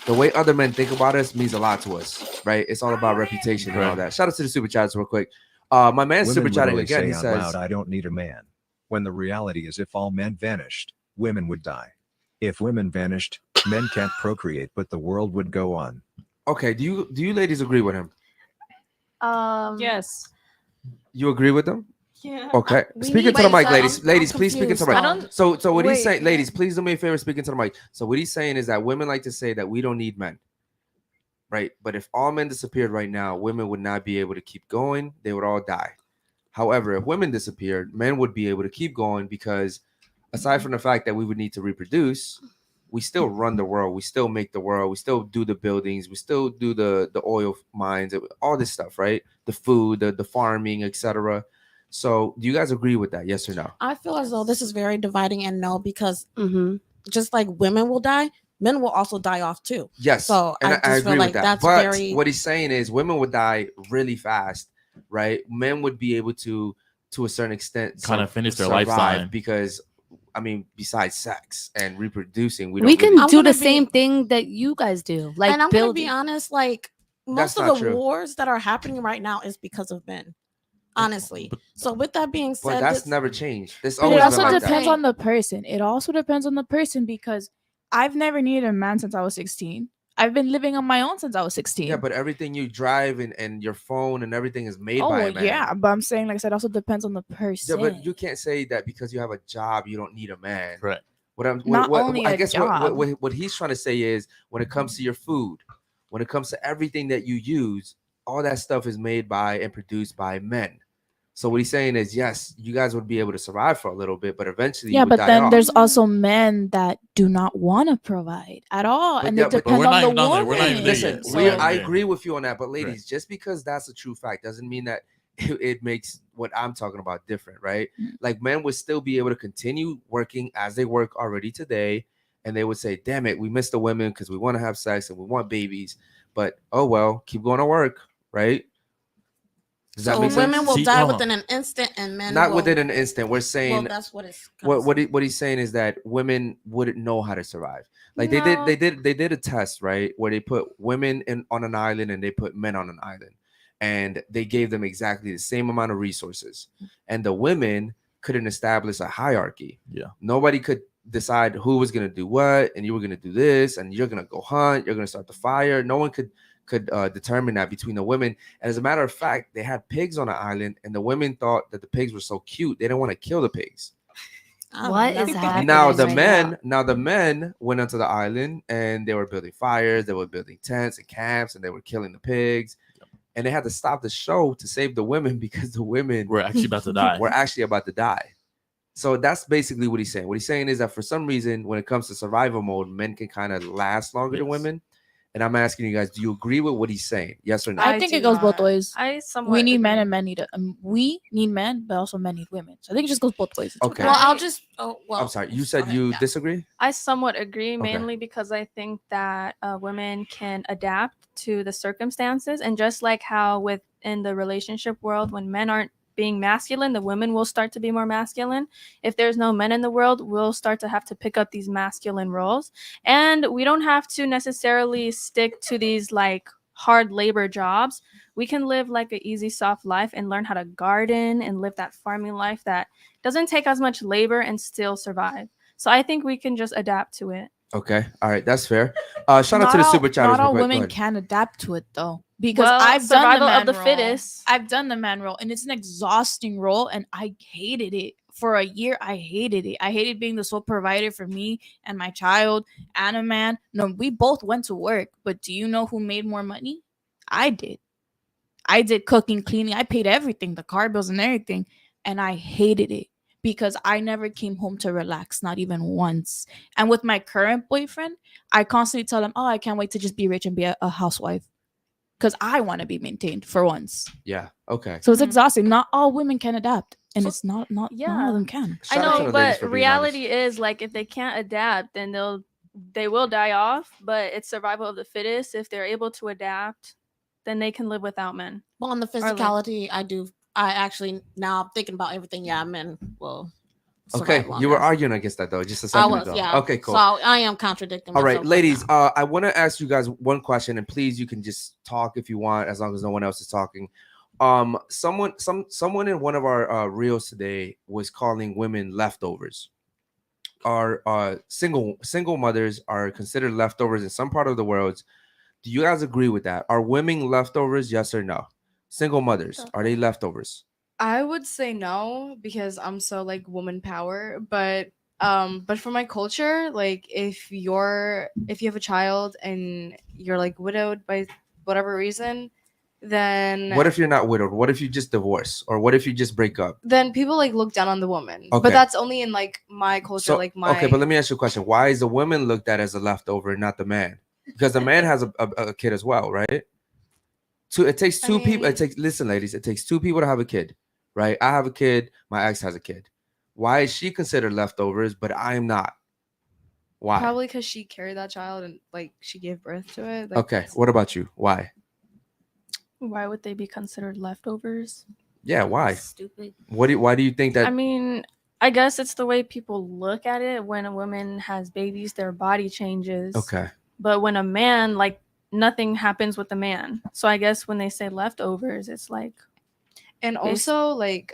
The way other men think about us means a lot to us, right? It's all about reputation and all that. Shout out to the super chats real quick. My man's super chatting again. He out says, loud, I don't need a man. When the reality is if all men vanished, women would die. If women vanished, men can't procreate, but the world would go on. okay, do you ladies agree with him? Yes. You agree with him? Yeah. Okay, We speaking need- to the wait, mic, so ladies. I'm Ladies, please speak into the confused. mic. I don't- So what he's wait, saying, ladies, please do me a favor, speak into the mic. So what he's saying is that women like to say that we don't need men, right? But if all men disappeared right now, women would not be able to keep going. They would all die. However, if women disappeared, men would be able to keep going because aside from the fact that we would need to reproduce, we still run the world. We still make the world. We still do the buildings. We still do the oil mines, all this stuff, right? The food, the farming, etc. So do you guys agree with that? Yes or no? I feel as though this is very dividing and no, because Mhm. just like women will die, men will also die off too. Yes. So and I just I feel agree like with that. that's But very. what he's saying is women would die really fast, right? Men would be able to a certain extent Kind of finish their survive lifetime. because I mean, besides sex and reproducing, we don't We can really- do the gonna be- same thing that you guys do, like and I'm gonna be building. honest, like That's most of not the true. wars that are happening right now is because of men. Honestly. So with that being But said, that's this- never changed. It's But always it been also like depends that. on the person. It also depends on the person because I've never needed a man since I was 16. I've been living on my own since I was 16. Yeah, but everything you drive and your phone and everything is made oh, by well, a man. yeah, but I'm saying, like I said, also depends on the Yeah, person. but you can't say that because you have a job, you don't need a man. Correct. What I'm Not only I a guess job. what he's trying to say is when it comes to your food, when it comes to everything that you use, all that stuff is made by and produced by men. So what he's saying is, yes, you guys would be able to survive for a little bit, but eventually you Yeah, would but die then off. there's also men that do not want to provide at all, But and yeah, it but depends we're on not the even on there. woman. We're not even there Listen, yet. So- We're not I there. agree with you on that, but ladies, Correct. just because that's a true fact doesn't mean that it makes what I'm talking about different, right? Like men would still be able to continue working as they work already today, and they would say, "Damn it, we miss the women because we want to have sex and we want babies, but oh well, keep going to work, right?" Does that so make sense? women will See, die hold on. within an instant and men Not will, within an instant. We're well, saying that's what it's what he's saying is that women wouldn't know how to survive. Like they No. did a test, right, where they put women on an island and they put men on an island, and they gave them exactly the same amount of resources, and the women couldn't establish a hierarchy. Yeah. Nobody could decide who was going to do what, and you were going to do this, and you're going to go hunt, you're going to start the fire. No one could determine that between the women. And as a matter of fact, they had pigs on the island, and the women thought that the pigs were so cute they didn't want to kill the pigs. What is happening? Now the right men, went onto the island and they were building fires, they were building tents and camps, and they were killing the pigs. And they had to stop the show to save the women because the women We're actually about to die. were actually about to die. So that's basically what he's saying. What he's saying is that for some reason, when it comes to survival mode, men can kind of last longer than Yes. women. And I'm asking you guys, do you agree with what he's saying? Yes or no? I think do it goes both not. ways. I somewhat We need agree. men and men need we need men, but also men need women. So I think it just goes both ways. It's Okay. Well, I'll just. Oh, well. I'm sorry. You said go ahead, you yeah. disagree? I somewhat agree, mainly because I think that women can adapt to the circumstances, and just like how within the relationship world, when men aren't being masculine, the women will start to be more masculine. If there's no men in the world, we'll start to have to pick up these masculine roles, and we don't have to necessarily stick to these like hard labor jobs. We can live like an easy, soft life and learn how to garden and live that farming life that doesn't take as much labor and still survive. So I think we can just adapt to it. Okay. All right. That's fair. Shout out Not to the all- super chatters. Not all real quick. Go women ahead. can adapt to it though, because Well, I've done survival the man of the role. fittest. I've done the man role, and it's an exhausting role, and I hated it for a year. I hated it. I hated being the sole provider for me and my child and a man. No, we both went to work, but do you know who made more money? I did. I did cooking, cleaning. I paid everything, the car bills and everything, and I hated it because I never came home to relax, not even once. And with my current boyfriend, I constantly tell him, "Oh, I can't wait to just be rich and be a housewife," because I want to be maintained for once. Yeah. Okay. So it's exhausting. Not all women can adapt, and So- it's not none Yeah. of them can. I Shout out to know, the ladies but for being reality is like if they can't adapt, then they will die off. But it's survival of the fittest. If they're able to adapt, then they can live without men. Well, on the Or, like- physicality, I actually, now I'm thinking about everything. Yeah, men will. Okay. survive You were longer. arguing against that though, just a I second was, ago. yeah. Okay. Cool. So I am contradicting All myself. right, ladies. I want to ask you guys one question, and please, you can just talk if you want, as long as no one else is talking. Someone in one of our reels today was calling women leftovers. Our single mothers are considered leftovers in some part of the world. Do you guys agree with that? Are women leftovers? Yes or no? Single mothers, are they leftovers? I would say no because I'm so like woman power, but for my culture, like if you have a child and you're like widowed by whatever reason, then What if you're not widowed? What if you just divorce? Or what if you just break up? people like look down on the woman. Okay. But that's only in like my culture, So, like my okay, but let me ask you a question. Why is the woman looked at as a leftover and not the man? Because the man has a kid as well, right? So it takes two people. It takes, listen, ladies, it takes two people to have a kid, right? I have a kid. My ex has a kid. Why is she considered leftovers, but I'm not? Why? probably because she carried that child and like she gave birth to it. Like, Okay, what about you? Why? Why would they be considered leftovers? Yeah, why? Stupid. Why do you think that? I mean, I guess it's the way people look at it. When a woman has babies, their body changes. Okay. But when a man, like, nothing happens with the man. So I guess when they say leftovers, it's like. and also like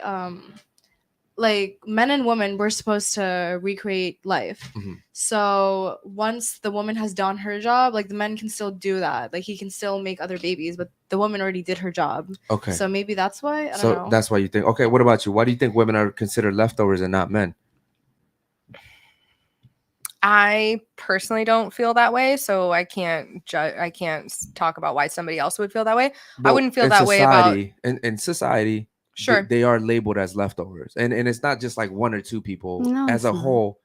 men and women, we're supposed to recreate life. So once the woman has done her job, like the men can still do that. Like he can still make other babies, but the woman already did her job. Okay. So maybe that's why. I don't So know. that's why you think. Okay, what about you? Why do you think women are considered leftovers and not men? I personally don't feel that way, so I can't judge. I can't talk about why somebody else would feel that way. I wouldn't feel that way about. In society. Sure. They are labeled as leftovers, and it's not just like one or two people. No, as it's a not. whole.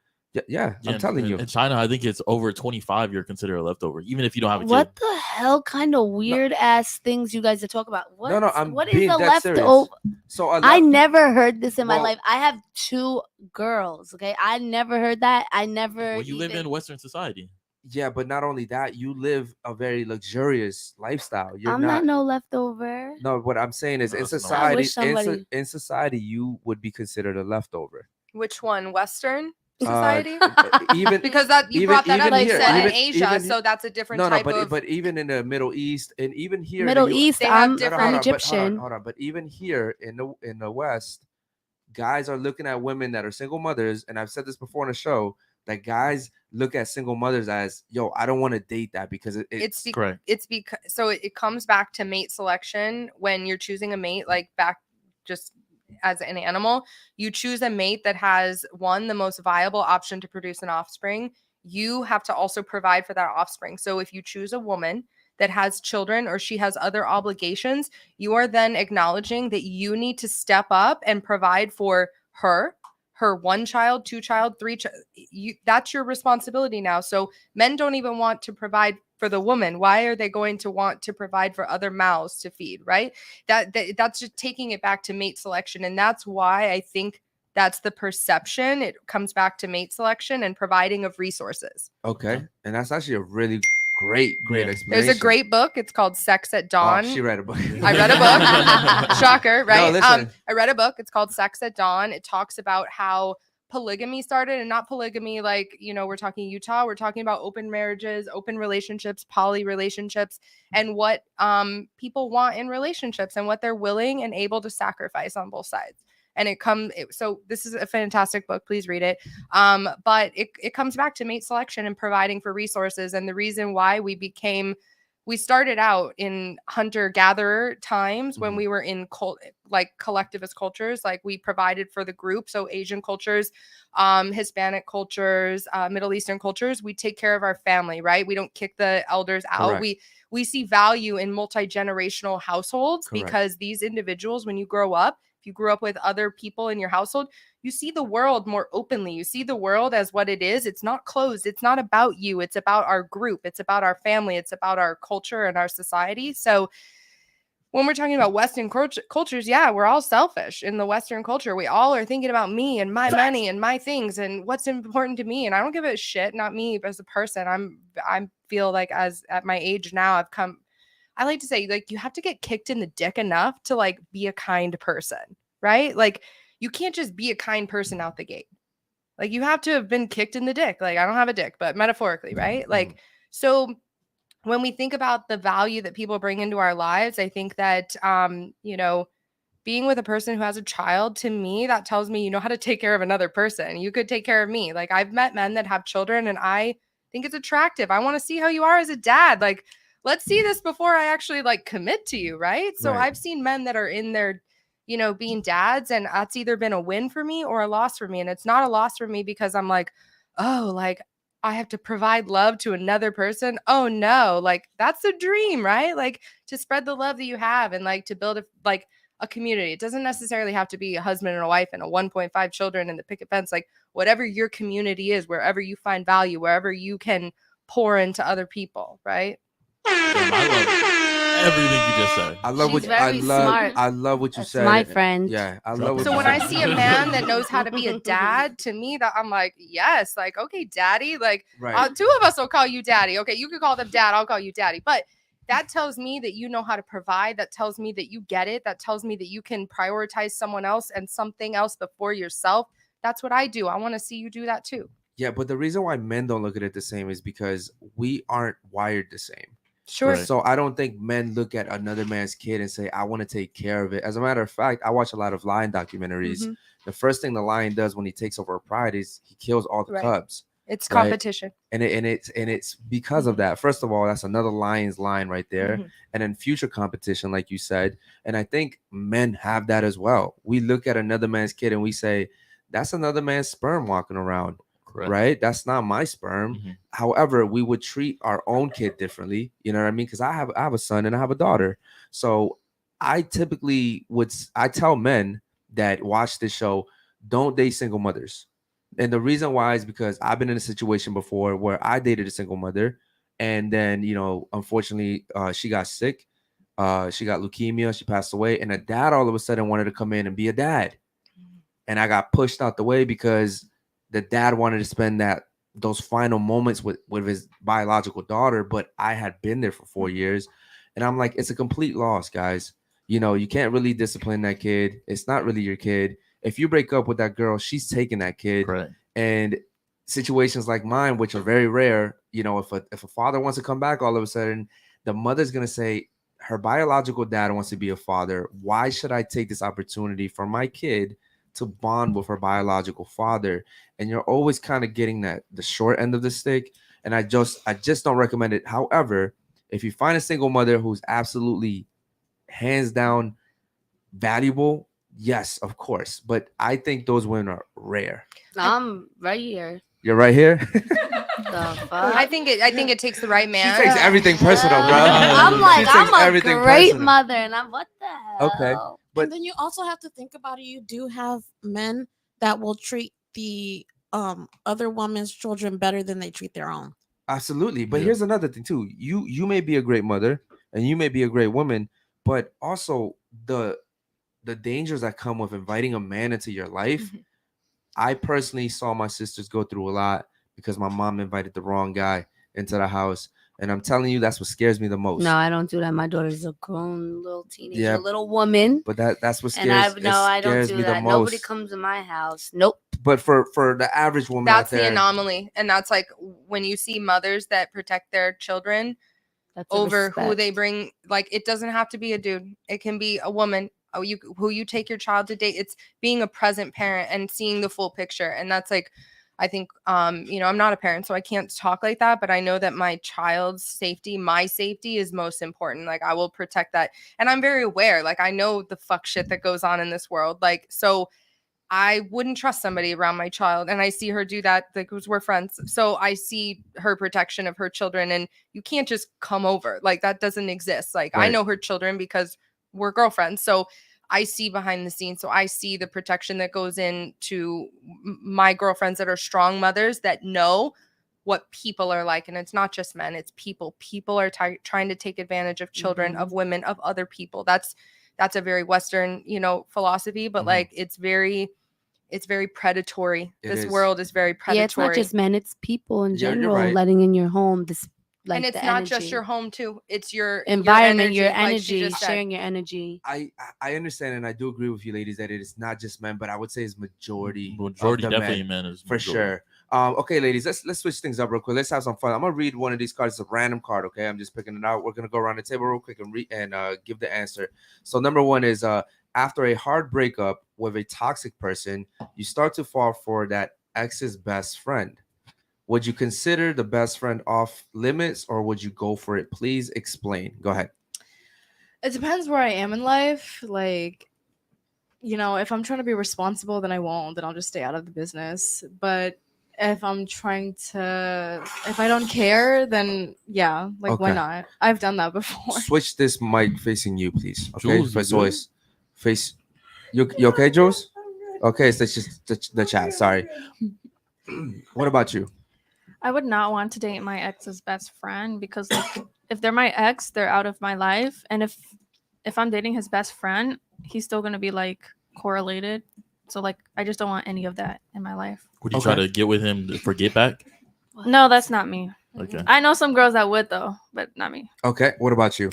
Yeah, I'm telling you. In China, I think it's over 25. You're considered a leftover, even if you don't have a kid. What the hell kind of weird ass things you guys are talking about? What? No, I'm what being is a dead serious. leftover? So I never heard this in my Well- life. I have 2 girls. Okay, I never heard that. I never. Well, you live in Western society. Yeah, but not only that, you live a very luxurious lifestyle. You're I'm not no leftover. No, what I'm saying is, No, in it's not. society, I wish somebody- in society, you would be considered a leftover. Which one? Western society? Even because that you even- brought that up, even you here, said in even- Asia, even- so that's a different no, type but of. but even in the Middle East and even here, in Middle the East. They have I'm different- Egyptian. Hold on, but even here in the West, guys are looking at women that are single mothers, and I've said this before on the show, that guys look at single mothers as, yo, I don't want to date that because it's correct. It's because so it comes back to mate selection when you're choosing a mate, like back just as an animal, you choose a mate that has the most viable option to produce an offspring. You have to also provide for that offspring. So if you choose a woman that has children or she has other obligations, you are then acknowledging that you need to step up and provide for her 1 child, 2 child, 3 that's your responsibility now. So men don't even want to provide for the woman. Why are they going to want to provide for other mouths to feed, right? That's just taking it back to mate selection. And that's why I think that's the perception. It comes back to mate selection and providing of resources. okay. And that's actually a really great explanation. There's a great book. It's called Sex at Dawn. Oh, she read a book. I read a book. Shocker, right? listen. I read a book. It's called Sex at Dawn. It talks about how polygamy started, and not polygamy like, we're talking Utah. We're talking about open marriages, open relationships, poly relationships, and what people want in relationships and what they're willing and able to sacrifice on both sides. And so this is a fantastic book. Please read it. But it comes back to mate selection and providing for resources. And the reason why we started out in hunter-gatherer times when we were in collectivist cultures, like we provided for the group. So Asian cultures, Hispanic cultures, Middle Eastern cultures, we take care of our family, right? We don't kick the elders out. Correct. We see value in multi-generational households. Correct. Because these individuals, when you grow up, if you grew up with other people in your household, you see the world more openly. You see the world as what it is. It's not closed. It's not about you. It's about our group. It's about our family. It's about our culture and our society. So when we're talking about Western cultures, yeah, we're all selfish in the Western culture. We all are thinking about me and my money and my things and what's important to me. And I don't give a shit, not me as a person. I feel like at my age now, I like to say, like, you have to get kicked in the dick enough to like be a kind person, right? Like you can't just be a kind person out the gate. Like you have to have been kicked in the dick. Like I don't have a dick, but metaphorically, right? Like, so when we think about the value that people bring into our lives, I think that, being with a person who has a child, to me, that tells me you know how to take care of another person. You could take care of me. Like I've met men that have children and I think it's attractive. I want to see how you are as a dad. Like, let's see this before I actually like commit to you, right? So Right. I've seen men that are in their being dads, and that's either been a win for me or a loss for me. And it's not a loss for me because I'm like, oh, like I have to provide love to another person. Oh no, like that's a dream, right? Like to spread the love that you have and like to build a community. It doesn't necessarily have to be a husband and a wife and a 1.5 children and the picket fence, like whatever your community is, wherever you find value, wherever you can pour into other people, right? Damn, I love everything you just said. I love She's what very smart. I love what you That's said. my friend. Yeah, I Drop love it. what So you when said. I see a man that knows how to be a dad, to me, that I'm like, yes, like, okay, daddy, like Right. two of us will call you daddy. Okay, you can call them dad, I'll call you daddy. But that tells me that you know how to provide. That tells me that you get it. That tells me that you can prioritize someone else and something else before yourself. That's what I do. I want to see you do that too. Yeah, but the reason why men don't look at it the same is because we aren't wired the same. Sure. Right. So I don't think men look at another man's kid and say, I want to take care of it. As a matter of fact, I watch a lot of lion documentaries. Mhm. The first thing the lion does when he takes over a pride is he kills all the Right. cubs. It's right? competition. And it's because of that. First of all, that's another lion's line right there. Mhm. And then future competition, like you said. And I think men have that as well. We look at another man's kid and we say, that's another man's sperm walking around. Correct. Right? That's not my sperm. Mhm. However, we would treat our own kid differently. You know what I mean? Because I have a son and I have a daughter. So I typically I tell men that watch this show, don't date single mothers. And the reason why is because I've been in a situation before where I dated a single mother, and then unfortunately, she got sick. She got leukemia. She passed away, and a dad all of a sudden wanted to come in and be a dad, and I got pushed out the way because the dad wanted to spend those final moments with his biological daughter, but I had been there for 4 years, and I'm like, it's a complete loss, guys. You can't really discipline that kid. It's not really your kid. If you break up with that girl, she's taking that kid. Correct. And situations like mine, which are very rare, if a father wants to come back, all of a sudden the mother's gonna say her biological dad wants to be a father. Why should I take this opportunity for my kid to bond with her biological father? And you're always kind of getting the short end of the stick. And I just don't recommend it. However, if you find a single mother who's absolutely hands down valuable, yes, of course. But I think those women are rare. I'm right here. You're right here. The fuck? I think it takes the right man. She takes everything personal, bro. I'm like, She takes I'm a everything great personal. mother, and I'm what the hell? Okay. But And then you also have to think about it. You do have men that will treat the other woman's children better than they treat their own. absolutely. But Yeah. here's another thing too. You may be a great mother and you may be a great woman, but also the dangers that come with inviting a man into your life. Mhm. I personally saw my sisters go through a lot because my mom invited the wrong guy into the house. And I'm telling you, that's what scares me the most. No, I don't do that. My daughter's a grown little teenager, Yeah. little woman. But that's what And I scares I don't scares do me that. the Nobody most. comes to my house. Nope. But for the average woman That's out there, the anomaly. And that's like when you see mothers that protect their children That's a over who they respect. bring. Like it doesn't have to be a dude. It can be a woman. Who you take your child to date. It's being a present parent and seeing the full picture. And that's like, I think, I'm not a parent, so I can't talk like that. But I know that my child's safety, my safety is most important. Like I will protect that. And I'm very aware. Like I know the fuck shit that goes on in this world. Like, so I wouldn't trust somebody around my child. And I see her do that because we're friends. So I see her protection of her children, and you can't just come over. Like that doesn't exist. Like I Right. know her children because we're girlfriends. So I see behind the scenes. So I see the protection that goes into my girlfriends that are strong mothers that know what people are like. And it's not just men, it's people. People are trying to take advantage of children, of women, of other people. That's a very Western, philosophy, but Mhm. like it's very predatory. It This is. world is very predatory. Yeah, it's not just men. It's people in You're general right. letting in your home. This like and it's the not energy. just your home too. It's your environment, your like she energy, just said. sharing your energy. I understand, and I do agree with you, ladies, that it is not just men, but I would say it's majority of the Definitely men, men is for majority. sure. Okay, ladies, let's switch things up real quick. Let's have some fun. I'm gonna read one of these cards. It's a random card. Okay, I'm just picking it out. We're gonna go around the table real quick and read and give the answer. So number one is after a hard breakup with a toxic person, you start to fall for that ex's best friend. Would you consider the best friend off limits, or would you go for it? Please explain. Go ahead. It depends where I am in life. Like, if I'm trying to be responsible, then I won't. Then I'll just stay out of the business. But if I don't care, then yeah, like why Okay. not? I've done that before. Switch this mic facing you, please. Okay, Jules, you so good? it's face. You okay, Jules? Okay, so it's just the chat. Sorry. What about you? I would not want to date my ex's best friend because like if they're my ex, they're out of my life, and if I'm dating his best friend, he's still gonna be like correlated. So like I just don't want any of that in my life. Would you try to get with him for get back? No, that's not me. Okay. I know some girls that would though, but not me. Okay, what about you?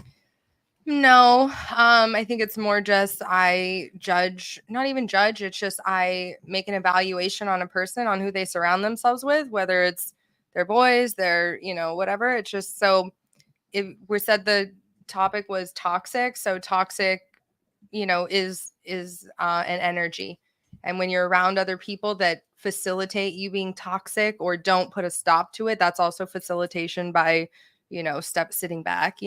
No, I think it's more just I judge, not even judge. It's just I make an evaluation on a person on who they surround themselves with, whether it's their boys, their, whatever. It's just so if we said the topic was toxic. So toxic, is an energy. And when you're around other people that facilitate you being toxic or don't put a stop to it, that's also facilitation by, sitting back,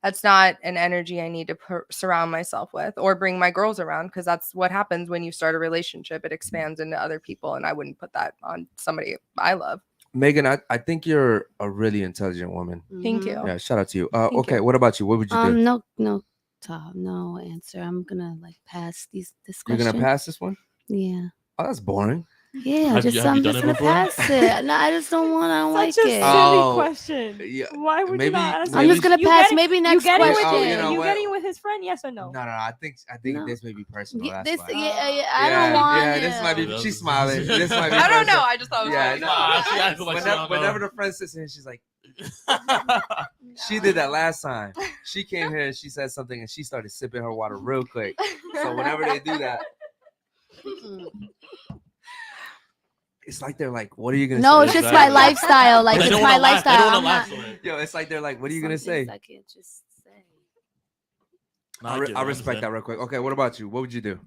that's not an energy I need to surround myself with or bring my girls around, because that's what happens when you start a relationship. It expands into other people, and I wouldn't put that on somebody I love. Megan, I think you're a really intelligent woman. Thank you. Yeah, shout out to you. Thank Okay, you. what about you? What would you do? No answer. I'm gonna like pass this You're question. gonna pass this one? Yeah. Oh, that's boring. Yeah, Have I'm you just done it gonna before? pass it. No, I just don't want. I don't like Such a it. silly Oh, question. yeah, Why would maybe- you not ask? I'm just gonna You pass. getting- Maybe next you getting question. with you know you what? getting with his friend? Yes or no? No, I think No. this may be personal. Yeah, That's why. I don't want. Yeah, this might be. She's smiling. This might be. I don't know. personal. I just thought it was Yeah, funny. no, she acted like she don't know. whenever the friend sits in, she's like, she did that last time. She came here and she said something and she started sipping her water real quick. So whenever they do that, it's like they're like, "What are you gonna No, say?" it's just my lifestyle. Like They it's don't my wanna laugh. They don't lifestyle. wanna I'm laugh not. for it. Yo, it's like they're like, "What are you gonna Some say?" things I can't just say. No, I get it, respect understand. that real quick. Okay, what about you? What would you do?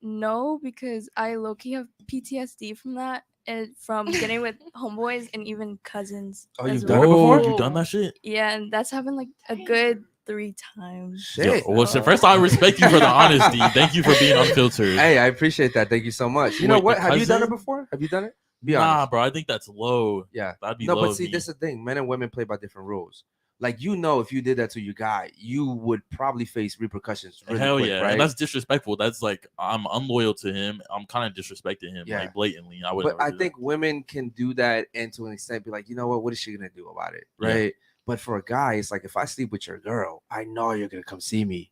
No, because I low-key have PTSD from that and from getting with homeboys and even cousins. Oh, as you've done it well. before? You done that shit? Yeah, and that's happened like a good 3 times. Shit. Well, first I respect you for the honesty. Thank you for being unfiltered. Hey, I appreciate that. Thank you so much. You know Wait, what? the Have you done it cousin? before? Have you done it? Be Nah, honest. bro, I think that's low. Yeah. That'd be No, low. but of see, me. this is the thing. Men and women play by different rules. Like, if you did that to your guy, you would probably face repercussions. Really Hell quick, yeah, right? and that's disrespectful. That's like I'm unloyal to him. I'm kind of disrespecting him, Yeah. like blatantly. I would. But I think women can do that and to an extent be like, you know what is she gonna do about it? Right. Yeah. But for a guy, it's like if I sleep with your girl, I know you're gonna come see me.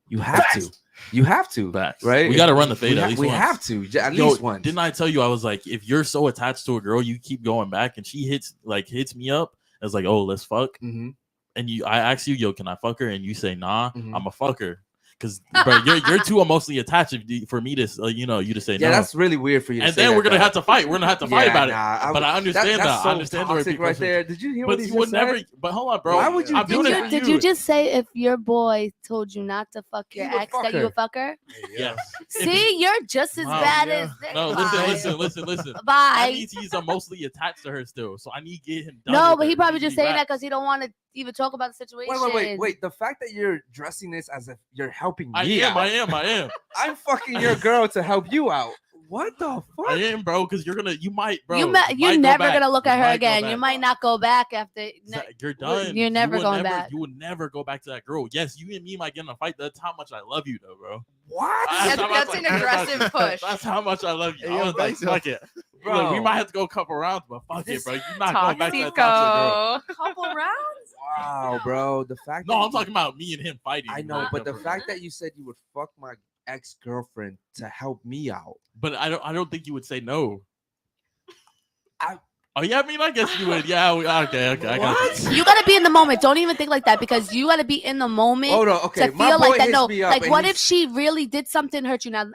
You have to. You have to. Facts. Right. We got to run the fade at least we once. have to. At Yo, least once. Didn't I tell you I was like, if you're so attached to a girl, you keep going back, and she hits me up. It's like, oh, let's fuck. Mm-hmm. And I ask you, yo, can I fuck her? And you say, nah, Mhm. I'm a fucker. Because bro, you're too emotionally attached for me to you to say no. Yeah, that's really weird for you. To and say then that, we're gonna though. have to fight. We're gonna have to fight about nah, it. But I understand that. That's so I understand the toxic right repercussions. there. Did you hear But what he you would just said? never. But hold on, bro. Why would you I'm do doing that? it for Did you just say if your boy told you not to fuck your would ex fuck that you her. would fuck her? Yes. See, you're just as Wow, bad yeah. as No, Bye. listen. I Bye. need he's emotionally attached to her still, so I need to get him done. No, with but he her. probably He just saying that raps. because he don't want to even talk about the situation. Wait. The fact that you're dressing this as if you're helping I me am. out. I'm fucking your girl to help you out. What the fuck? I am, bro, because you might, bro. You're might never go back. gonna look at You her might go again. back. You might not go back after. You're done. You're never You will going back. You will never go back to that girl. Yes, you and me might get in a fight. That's how much I love you, though, bro. What? That's an aggressive push. That's how much I love you. Hey, I yo, was like, Bryson. fuck it. Bro. Look, we might have to go a couple rounds, but fuck it, bro. You're not going back to that toxic girl. Couple rounds? Wow, bro. The fact No, that I'm talking about me and him fighting. I know, but the fact that you said you would fuck my ex-girlfriend to help me out. But I don't think you would say no. I I guess you would. Yeah, okay. I got you. You gotta be in the moment. Don't even think like that because you gotta be in the moment Hold on, okay. to My feel boy like that. hits No, me up like and what he's- if she really did something to hurt you? Now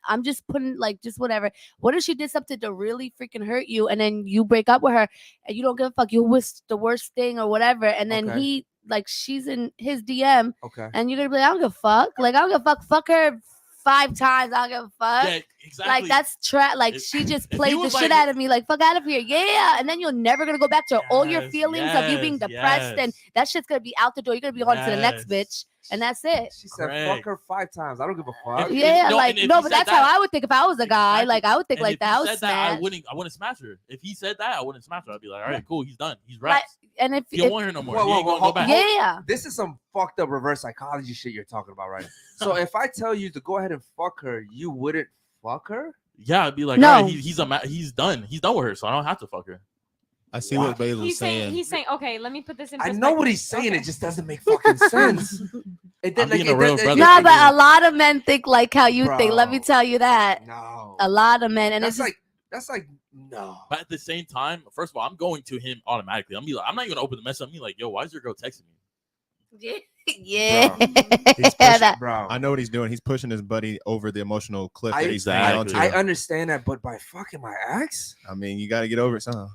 I'm just putting like just whatever. What if she did something to really freaking hurt you and then you break up with her and you don't give a fuck? You wish the worst thing or whatever, and then Okay. she's in his DM Okay. and you're gonna be like, I don't give a fuck. Like I don't give a fuck. Fuck her 5 times. I don't give a fuck. Yeah, exactly. Like that's like If- she just if he played the was shit like- out of me. Like fuck out of here, yeah. And then you're never gonna go back to all your Yes, feelings of you being yes, depressed, and yes. that shit's gonna be out the door. You're gonna be on to the next Yes. bitch. and that's it. She said, Correct. "Fuck her 5 times." I don't give a fuck. If- Yeah, no, like and if no, he but said that's that- how I would think if I was a guy. Exactly. Like I would think And like if that. he I would said that, smash. I wouldn't smash her. If he said that, I wouldn't smash her. I'd be like, all right, cool, he's done. He's Like, wrapped. and if, He don't want her no more. Whoa, He ain't whoa, gonna whoa, go back. yeah, This is some fucked up reverse psychology shit you're talking about, right? So if I tell you to go ahead and fuck her, you wouldn't fuck her? Yeah, I'd be like, No. all right, he's done. He's done with her, so I don't have to fuck her. I see what Basil's He's saying, saying. okay, let me put this in I perspective. know what he's saying. Okay. It just doesn't make fucking sense. It I'm being a real brother. nah, but a lot of men think like how you think. Let me Bro. tell you that. No. A lot of men, and That's it's that's like no. But at the same time, first of all, I'm going to him automatically. I'm not even gonna open the message. I'm like, yo, why is your girl texting me? yeah. He's That- Bro. I know what he's doing. He's pushing his buddy over the emotional cliff I- that he's hanging on Exactly. to. I understand that, but by fucking my ex? I mean, you got to get over it somehow.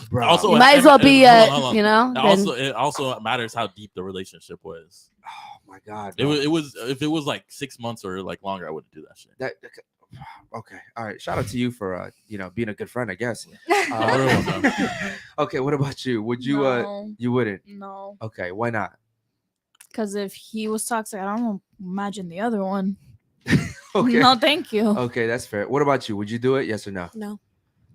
Bro. Also, You might as well be, hold on. you know. It also matters how deep the relationship was. Oh my god. It bro. was it was if it was like 6 months or like longer, I wouldn't do that shit. That okay. All right. Shout out to you for being a good friend, I guess. Okay, what about you? Would you No. you wouldn't? No, Okay, why not? because if he was toxic, I don't imagine the other one. Okay. No, thank you. Okay, that's fair. What about you? Would you do it? Yes or no? No.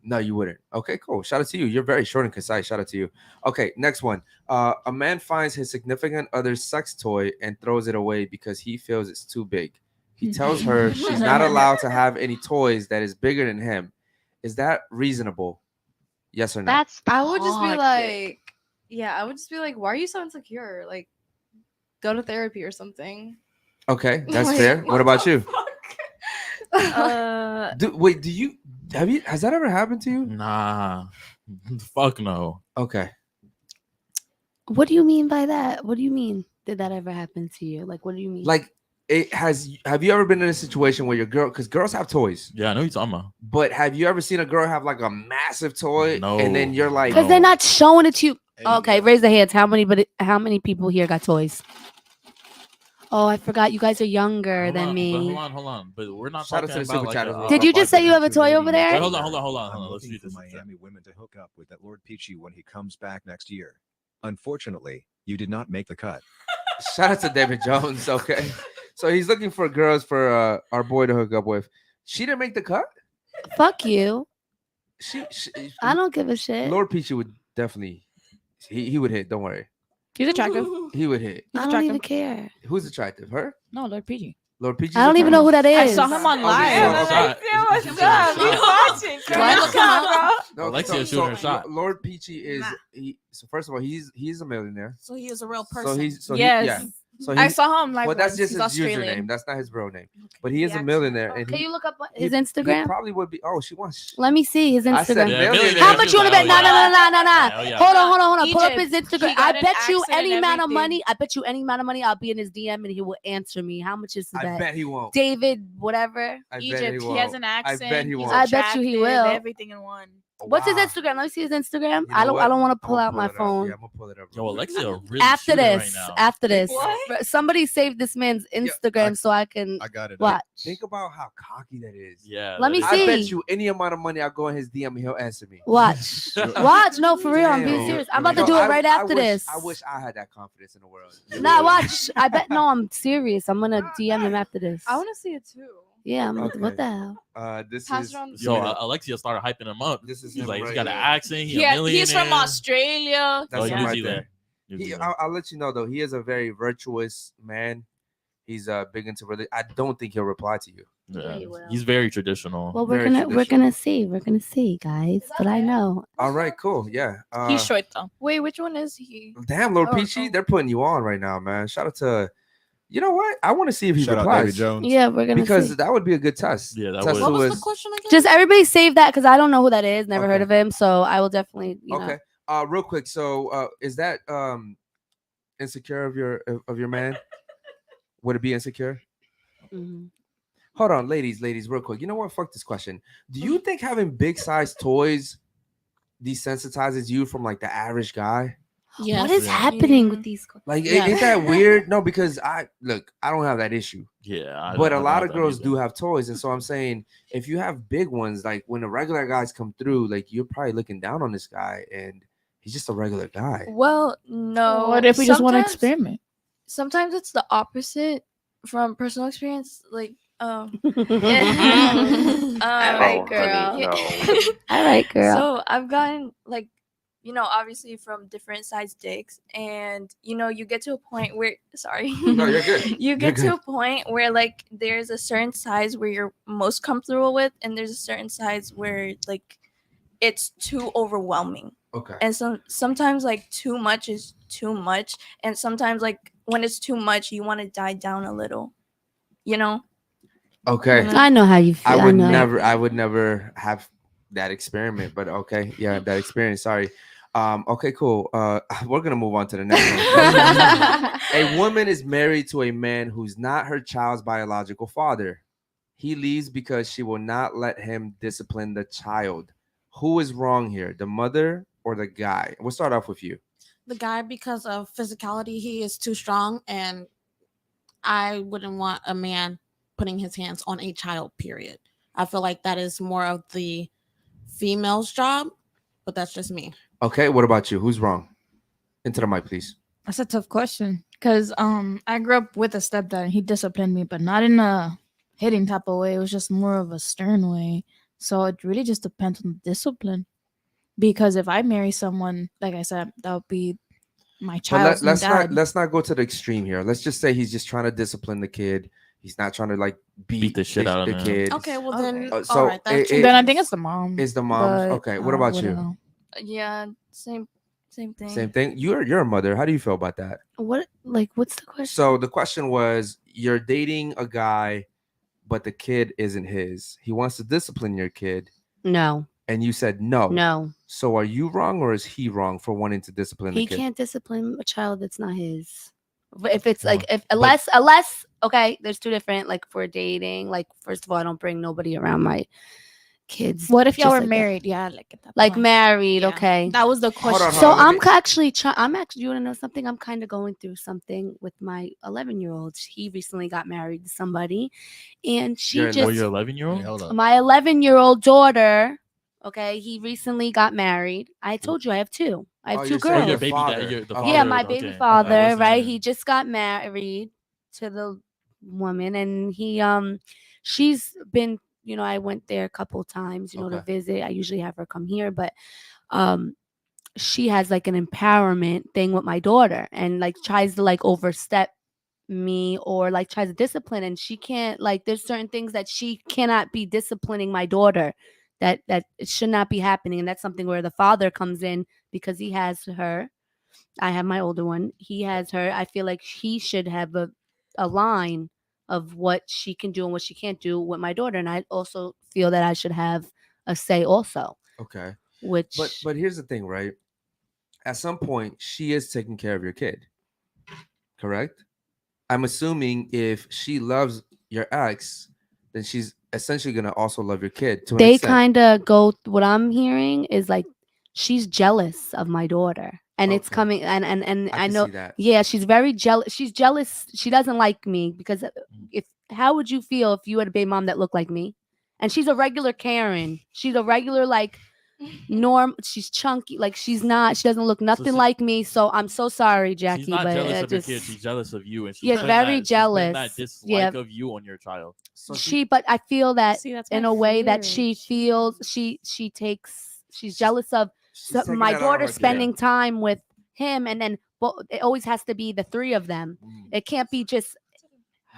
No, you wouldn't. Okay, cool. Shout out to you. You're very short and concise. Shout out to you. Okay, next one. A man finds his significant other's sex toy and throws it away because he feels it's too big. He tells her she's not allowed to have any toys that is bigger than him. Is that reasonable? Yes or no? That's I would just be toxic. like, yeah, I would just be like, why are you so insecure? Like, go to therapy or something. Okay, that's Like, fair. What about you? Uh, Has that ever happened to you? Nah, fuck no. Okay. What do you mean by that? What do you mean? Did that ever happen to you? Like, what do you mean? Like have you ever been in a situation where your girl, because girls have toys, Yeah, I know you're talking about. but have you ever seen a girl have like a massive toy No. and then you're like, because they're not showing it to you. Hey, Okay, raise the hands. How many people here got toys? Oh, I forgot. You guys are younger Hold than on, me. But hold on. But we're not Shout out talking to the about super like chatters. Did you just say you have a toy over there? Wait, hold on. I'm Let's looking read for this. Miami women to hook up with that Lord Peachy when he comes back next year. Unfortunately, you did not make the cut. shout out to David Jones. Okay. So he's looking for girls for our boy to hook up with. She didn't make the cut? Fuck you. She I don't give a shit. Lord Peachy would definitely he would hit, don't worry. He's attractive. He would hit. He's I don't even attractive. care. Who's attractive? Her? No, Lord PG. Lord Peachy? I don't even know who that is. I saw him on live. Yeah, shot. what's up? He's watching. Do I look him up? Alexia shooting her shot. Lord Peachy is so first of all, he's a millionaire. So he is a real person. So he's Yes. yeah. So I he's, saw him live. well, that's once. just He's his Australian. username. That's not his real name. But he is The a millionaire, and Can he, you look up he- his he Instagram? probably would be. Oh, she wants. Let me see his I said Instagram. millionaire. How much you want to bet? No. Hell yeah. Hold on. Pull up his Egypt. Instagram. He got I an bet you accent any and amount of everything. money. I bet you any amount of money. I'll be in his DM and he will answer me. How much is the I bet? bet he won't. David, whatever. I bet Egypt. he He has won't. an accent. I bet he he's won't. I bet you he attractive, will. Everything in one. What's his Wow. Instagram? Let me see his Instagram. You know I don't what? want to I'm pull gonna out my it up. phone. Yeah, I'm gonna pull it up. Yo, Alexia really After shooting this, right now. after this, What? somebody save this man's Instagram so I can I got it. watch. Think about how cocky that is. Yeah. Let that me is- I bet see. you any amount of money I'll go in his DM and he'll answer me. Watch. Watch. No, for real. I'm being Damn. serious. I'm about to Yo, do it I- right I after wish- this. I wish I had that confidence in the world. Nah, watch. I bet. No, I'm serious. I'm gonna DM him after this. I want to see it too. Yeah. I'm Okay. What the hell? This Pass is it on. So Alexia started hyping him up. This is He's him like, right he's got an here. accent. He's a millionaire. He's from Australia. That's Oh, him New right Zealand. there. New He, Zealand. I'll let you know though. He is a very virtuous man. He's big into religion. I don't think he'll reply to you. Yeah, he Yeah. will. He's very traditional. Well, we're Very gonna traditional. see. We're gonna see, guys. But I know. All right, cool. Yeah. He's short though. Wait, which one is he? Damn, Lord Oh, Peachy, oh. they're putting you on right now, man. Shout out to. You know what? I want to see if he Shout out replies David Jones. Yeah, we're gonna because see. that would be a good test. Yeah, that Test would. What who was is- the question again? Just everybody save that because I don't know who that is. Never heard Okay. of him. So I will definitely. You know. Okay. Real quick. So, is that insecure of your man? Would it be insecure? Mhm. Hold on, ladies, real quick. You know what? Fuck this question. Do you think having big size toys desensitizes you from like the average guy? Yes. What is Yeah. happening with these? Like, Yeah. ain't that weird? No, because I don't have that issue. Yeah. I But don't a lot have of that girls either. do have toys, and so I'm saying if you have big ones, like when the regular guys come through, like you're probably looking down on this guy, and he's just a regular guy. Well, no. What if we just want to sometimes- experiment? sometimes it's the opposite from personal experience. Like, All right, girl. All right, girl. So I've gotten like, obviously from different size dicks, and you get to a point where sorry, No, you're good. you get to a point where like there's a certain size where you're most comfortable with, and there's a certain size where like it's too overwhelming. Okay. And sometimes like too much is too much, and sometimes like when it's too much, you want to die down a little, Okay. I know how you feel. I would never have that experiment, but okay. Yeah, that experience. Sorry. Okay, cool. We're gonna move on to the next one. A woman is married to a man who's not her child's biological father. He leaves because she will not let him discipline the child. Who is wrong here, the mother or the guy? We'll start off with you. The guy, because of physicality, he is too strong, and I wouldn't want a man putting his hands on a child, period. I feel like that is more of the female's job, but that's just me. Okay, what about you? Who's wrong? Into the mic, please. That's a tough question because I grew up with a stepdad and he disciplined me, but not in a hitting type of way. It was just more of a stern way. So it really just depends on the discipline. Because if I marry someone, like I said, that would be my child's dad. Let's not go to the extreme here. Let's just say he's just trying to discipline the kid. He's not trying to like beat the shit out of the him. kid. Okay, well then, So all right, then I think it's the mom. It's the mom. but Okay, what about you? know. Yeah, same thing. Same thing. You're a mother. How do you feel about that? What's the question? So the question was, you're dating a guy, but the kid isn't his. He wants to discipline your kid. No. And you said no. No. So are you wrong or is he wrong for wanting to discipline the He kid? can't discipline a child that's not his. But if it's like unless okay, there's two different, like for dating. Like, first of all, I don't bring nobody around my kids. What if y'all just were like that. married? Yeah, like at that Like point. married, Yeah. okay. That was the question. So I'm actually you want to know something? I'm kind of going through something with my 11-year-old. He recently got married to somebody, and she Your just 11-year-old? Hold up. my 11-year-old daughter. Okay, he recently got married. I told you I have two. I have two you're saying girls. your baby father. dad, the Oh, Yeah, father, my okay. baby Okay, father, listen. right? He just got married to the woman, and he she's been, I went there a couple times, to Okay. visit. I usually have her come here, but she has like an empowerment thing with my daughter, and like tries to like overstep me or like tries to discipline, and she can't, like, there's certain things that she cannot be disciplining my daughter, that it should not be happening. And that's something where the father comes in, because he has her. I have my older one. He has her. I feel like he should have a line of what she can do and what she can't do with my daughter. And I also feel that I should have a say also. Okay. Which But here's the thing, right? At some point, she is taking care of your kid. Correct? I'm assuming if she loves your ex, then she's essentially gonna also love your kid. To an they extent. kind of go, what I'm hearing is like she's jealous of my daughter. And it's Okay. coming, and I can know, see that. yeah, she's very jealous. She's jealous. She doesn't like me because how would you feel if you had a baby mom that looked like me? And she's a regular Karen. She's a regular like she's chunky, like she doesn't look nothing like me. So I'm so sorry, Jackie. She's not but jealous it of your just, kid. She's jealous of you, and she's Yeah, put very she's put that jealous. dislike Yeah. of you on your child. So but I feel that See, that's in my a way that fear. she feels she's jealous of taking my that out on daughter her kid. spending time with him, and then it always has to be the three of them. It can't be just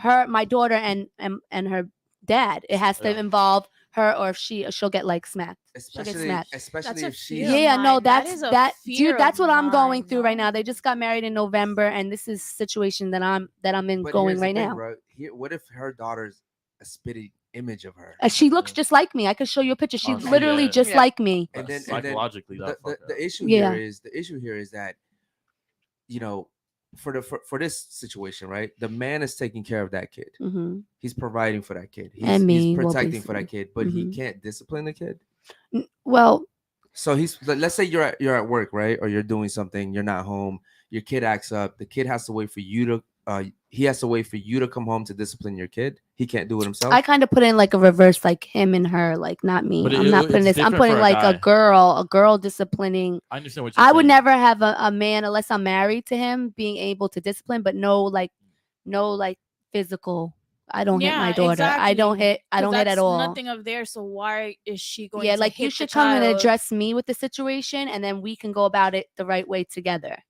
my daughter and her dad. It has to involve her, or she'll get like smacked. She'll get smacked. Especially if she. Yeah, no, That that's is a that, fear dude. That's of what I'm going mine, through right now. They just got married in November, and this is a situation that I'm in But going here's the right thing, now. bro. What if her daughter's a spitting image of her? She looks just like me. I could show you a picture. She's literally just like me. And then Psychologically, the issue Yeah. here is that, for this situation, right? The man is taking care of that kid. Mhm. He's providing for that kid. And me, he's well, protecting for that basically. kid, but he Mhm. can't discipline the kid. Well, So let's say you're at work, right? Or you're doing something, you're not home, your kid acts up, the kid has to wait for you to he has to wait for you to come home to discipline your kid. he can't do it himself. I kind of put in like a reverse, like him and her, like not me. But I'm not putting it's this. I'm different putting for a like guy. a girl disciplining. I understand what you're I would saying. never have a man unless I'm married to him being able to discipline, but no like physical. I don't hit my daughter. I don't hit. I don't hit at all. Nothing of there. So why is she going? Yeah, to like hit you the should come and child? address me with the situation, and then we can go about it the right way together.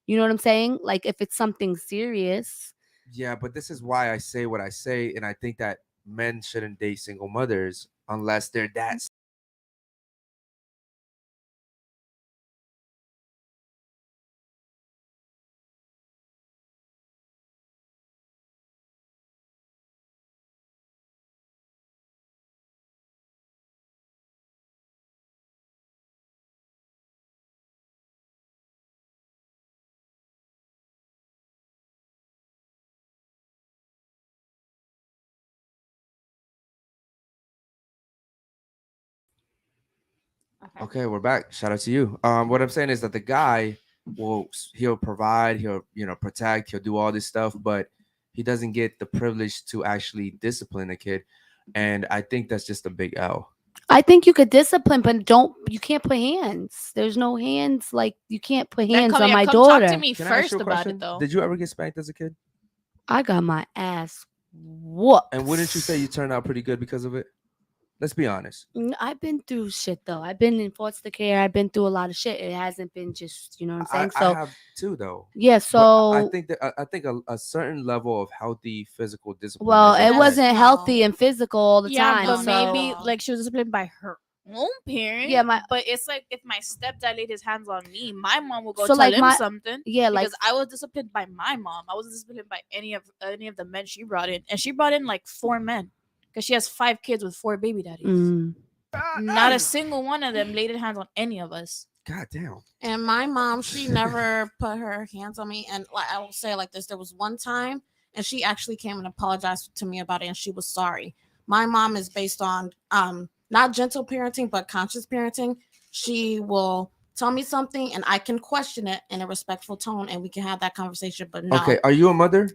You know what I'm saying? Like if it's something serious. Yeah, but this is why I say what I say, and I think that men shouldn't date single mothers unless they're that. Okay, we're back. Shout out to you. What I'm saying is that the guy he'll provide, he'll protect, he'll do all this stuff, but he doesn't get the privilege to actually discipline a kid, and I think that's just a big L. I think you could discipline, but you can't put hands. There's no hands. Like you can't put hands on my daughter. Talk to me Can I ask first you a about question? it though. Did you ever get spanked as a kid? I got my ass whooped. And wouldn't you say you turned out pretty good because of it? Let's be honest. I've been through shit though. I've been in foster care. I've been through a lot of shit. It hasn't been just, you know what I'm saying? So I have too, though. yeah. So but I think a certain level of healthy physical discipline. well, is it okay. wasn't healthy and physical all the time. But so maybe like she was disciplined by her own parent. Yeah, but it's like if my stepdad laid his hands on me, my mom would go So, tell like, him my- something. yeah, like- because I was disciplined by my mom. I wasn't disciplined by any of the men she brought in, and she brought in like 4 men because she has 5 kids with 4 baby daddies. Not a single one of them laid their hands on any of us. God damn. And my mom, she never put her hands on me. And like I will say like this, there was one time, and she actually came and apologized to me about it, and she was sorry. My mom is based on not gentle parenting, but conscious parenting. She will tell me something, and I can question it in a respectful tone, and we can have that conversation. But no. Okay, are you a mother?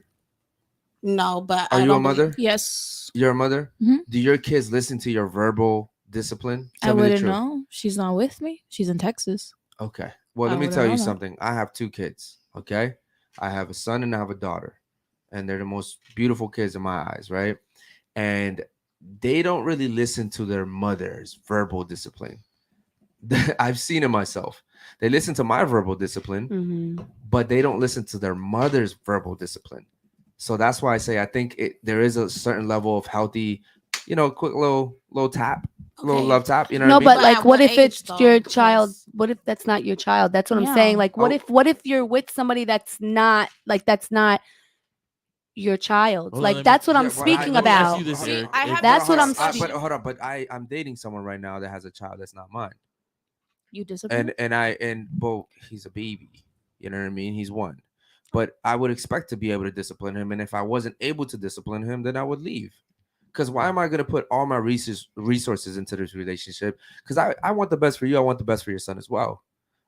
No, but Are I you don't a mother? Yes. You're a mother? Mhm. Do your kids listen to your verbal discipline? I Tell me the wouldn't truth. know. She's not with me. She's in Texas. Okay. Well, I let me wouldn't tell know you that. something. I have 2 kids. Okay. I have a son and I have a daughter, and they're the most beautiful kids in my eyes, right? And they don't really listen to their mother's verbal discipline. I've seen it myself. They listen to my verbal discipline, but they don't listen to their mother's verbal discipline. So that's why I say I think there is a certain level of healthy, quick little tap, little Okay. love tap. You know no, what I mean? but like, at what what if it's age, though? your child? Because- What if that's not your child? That's what I'm Yeah. saying. Like, what Oh. if you're with somebody that's not your child? Hold on, Like, let me- that's what I'm Yeah, well, speaking let me ask about. you this, See, Eric. I have That's what I'm But hold on, but I'm dating someone right now that has a child that's not mine, You disciplined? but he's a baby. You know what I mean? He's 1, but I would expect to be able to discipline him, and if I wasn't able to discipline him, then I would leave. Because why am I going to put all my resources into this relationship? Because I want the best for you. I want the best for your son as well.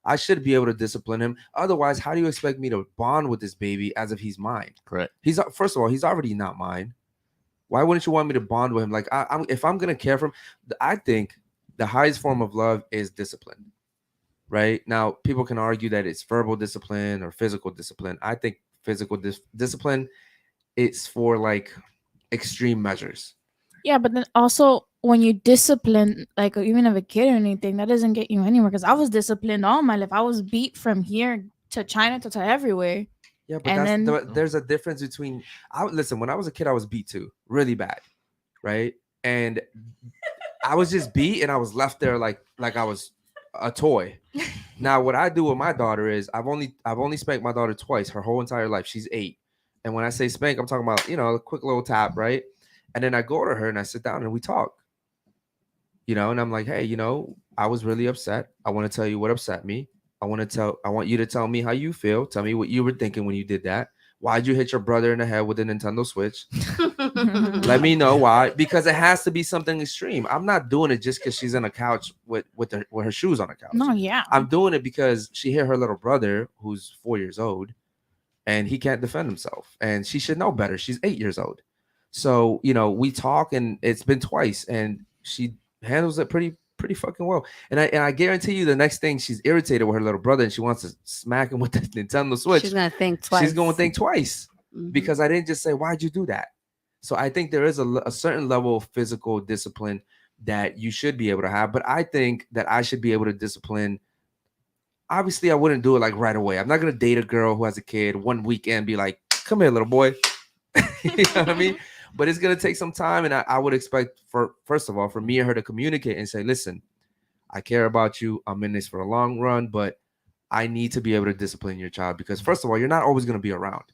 I should be able to discipline him. Otherwise, how do you expect me to bond with this baby as if he's mine? Correct. First of all, he's already not mine. Why wouldn't you want me to bond with him? Like, if I'm gonna care for him, I think the highest form of love is discipline. Right now, people can argue that it's verbal discipline or physical discipline. I think physical discipline, it's for like extreme measures. Yeah, but then also when you discipline, like even of a kid or anything, that doesn't get you anywhere. Because I was disciplined all my life. I was beat from here to China to everywhere. Yeah, but And there's a difference between. Listen, when I was a kid, I was beat too, really bad, right? And I was just beat, and I was left there like I was a toy. Now, what I do with my daughter is I've only spanked my daughter twice her whole entire life. She's 8, and when I say spank, I'm talking about a quick little tap, right? And then I go to her and I sit down and we talk. And I'm like, hey, I was really upset. I want to tell you what upset me. I want you to tell me how you feel. Tell me what you were thinking when you did that. Why'd you hit your brother in the head with a Nintendo Switch? Let me know why. Because it has to be something extreme. I'm not doing it just because she's on a couch with her shoes on the couch. No, yeah. I'm doing it because she hit her little brother, who's 4 years old, and he can't defend himself. And she should know better. She's 8 years old. So, we talk, and it's been twice, and she handles it pretty fucking well. And I guarantee you, the next thing she's irritated with her little brother and she wants to smack him with the Nintendo Switch. She's gonna think twice. She's gonna think twice because I didn't just say, "Why'd you do that?" So I think there is a certain level of physical discipline that you should be able to have, but I think that I should be able to discipline. Obviously, I wouldn't do it like right away. I'm not gonna date a girl who has a kid one weekend, be like, "Come here, little boy." You know what I mean? But it's gonna take some time, and I would expect first of all for me and her to communicate and say, "Listen, I care about you. I'm in this for a long run, but I need to be able to discipline your child because first of all, you're not always gonna be around."